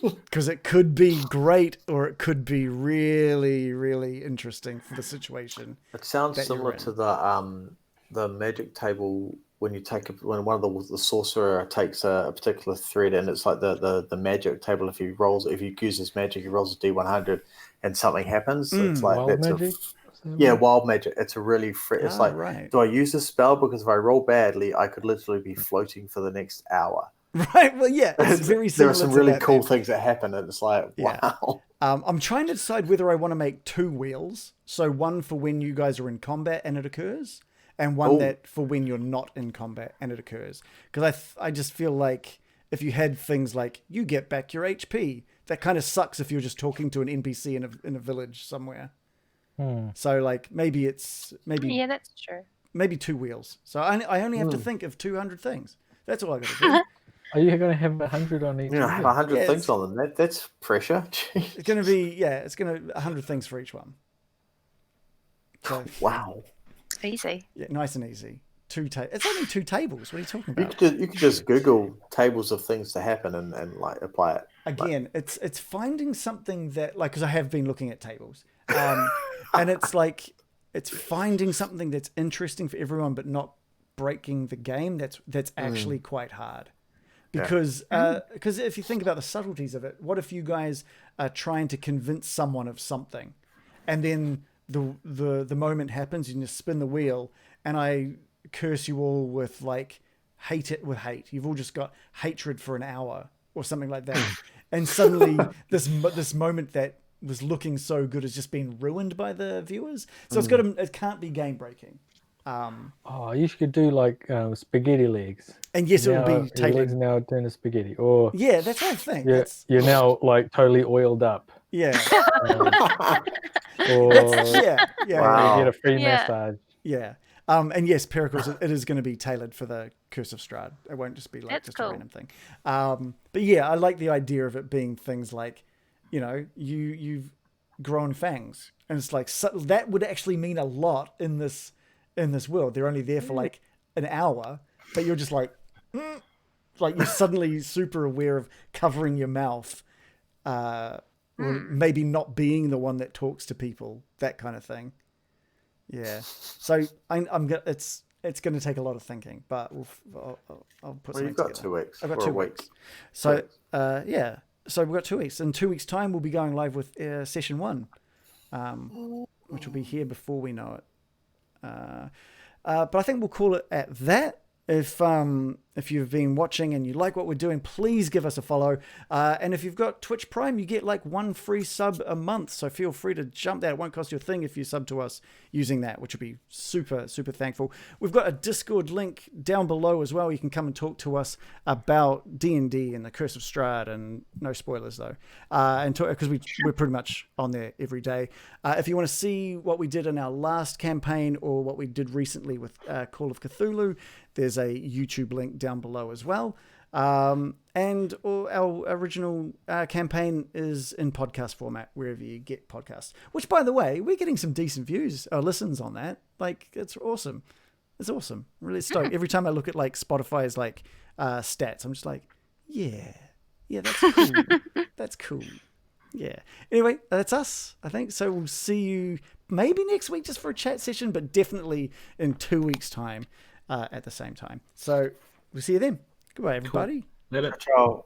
Speaker 1: Because it could be great, or it could be really, really interesting for the situation.
Speaker 6: It sounds similar to the magic table when one of the sorcerer takes a particular thread, and it's like the magic table. If he uses magic, he rolls a D100 and something happens. It's like
Speaker 7: wild magic.
Speaker 6: Wild magic. It's a really it's like,
Speaker 1: right.
Speaker 6: Do I use this spell? Because if I roll badly, I could literally be floating for the next hour.
Speaker 1: Right. Well, yeah, it's very similar.
Speaker 6: There are some really cool things that happen, and it's like, wow.
Speaker 1: I'm trying to decide whether I want to make 2 wheels. So one for when you guys are in combat and it occurs, and one
Speaker 6: Ooh.
Speaker 1: that for when you're not in combat and it occurs. Because I just feel like if you had things like you get back your HP, that kind of sucks if you're just talking to an NPC in a village somewhere. So like maybe
Speaker 3: Yeah, that's true.
Speaker 1: maybe 2 wheels. So I only have to think of 200 things. That's all I got to do.
Speaker 7: Are you going to have 100 on each?
Speaker 6: Yeah,
Speaker 7: wheel?
Speaker 6: 100
Speaker 1: Yeah,
Speaker 6: things on them. That's pressure.
Speaker 1: It's going to be, it's going to 100 things for each one. So,
Speaker 6: Wow.
Speaker 3: Easy.
Speaker 1: yeah, nice and easy. It's only 2 tables. What are you talking about?
Speaker 6: You could just Google tables of things to happen and like apply it.
Speaker 1: Again, it's finding something that, like, because I have been looking at tables, and it's like it's finding something that's interesting for everyone, but not breaking the game. That's actually quite hard, because if you think about the subtleties of it, what if you guys are trying to convince someone of something, and then the moment happens, and you spin the wheel, and I curse you all with like hate. You've all just got hatred for an hour or something like that. And suddenly this moment that was looking so good has just been ruined by the viewers. So it can't be game breaking.
Speaker 7: You should do like spaghetti legs.
Speaker 1: And yes, it will be
Speaker 7: Your legs
Speaker 1: tailored.
Speaker 7: now turn to spaghetti. Or
Speaker 1: Yeah, that's what I think.
Speaker 7: you're now like totally oiled up.
Speaker 1: Yeah.
Speaker 7: Or
Speaker 1: Yeah.
Speaker 6: Wow.
Speaker 7: you get a free
Speaker 3: Yeah.
Speaker 7: massage.
Speaker 1: Yeah. And yes, Pericles, it is going to be tailored for the Curse of Strahd. It won't just be like
Speaker 3: That's
Speaker 1: just
Speaker 3: cool.
Speaker 1: a random thing. But yeah, I like the idea of it being things like, you've grown fangs, and it's like that would actually mean a lot in this world. They're only there for like an hour, but you're just like you're suddenly super aware of covering your mouth, or maybe not being the one that talks to people, that kind of thing. Yeah, so it's going to take a lot of thinking, but I'll put something
Speaker 6: You've got
Speaker 1: together.
Speaker 6: 2 weeks.
Speaker 1: I've got
Speaker 6: or
Speaker 1: 2
Speaker 6: a week.
Speaker 1: weeks. So so we've got 2 weeks. In 2 weeks' time, we'll be going live with session 1, which will be here before we know it. But I think we'll call it at that. If you've been watching and you like what we're doing, please give us a follow. And if you've got Twitch Prime, you get like 1 free sub a month. So feel free to jump that. It won't cost you a thing if you sub to us using that, which would be super, super thankful. We've got a Discord link down below as well. You can come and talk to us about D&D and the Curse of Strahd, and no spoilers though. Because we're pretty much on there every day. If you want to see what we did in our last campaign or what we did recently with Call of Cthulhu, there's a YouTube link down below as well. And our original campaign is in podcast format wherever you get podcasts. Which, by the way, we're getting some decent views or listens on that. Like, it's awesome. It's awesome. Really stoked. Every time I look at like Spotify's like stats, I'm just like, yeah, that's cool. That's cool. Yeah. Anyway, that's us, I think. So we'll see you maybe next week just for a chat session, but definitely in 2 weeks' time at the same time. So we'll see you then. Goodbye, everybody.
Speaker 4: Let it.
Speaker 6: Ciao.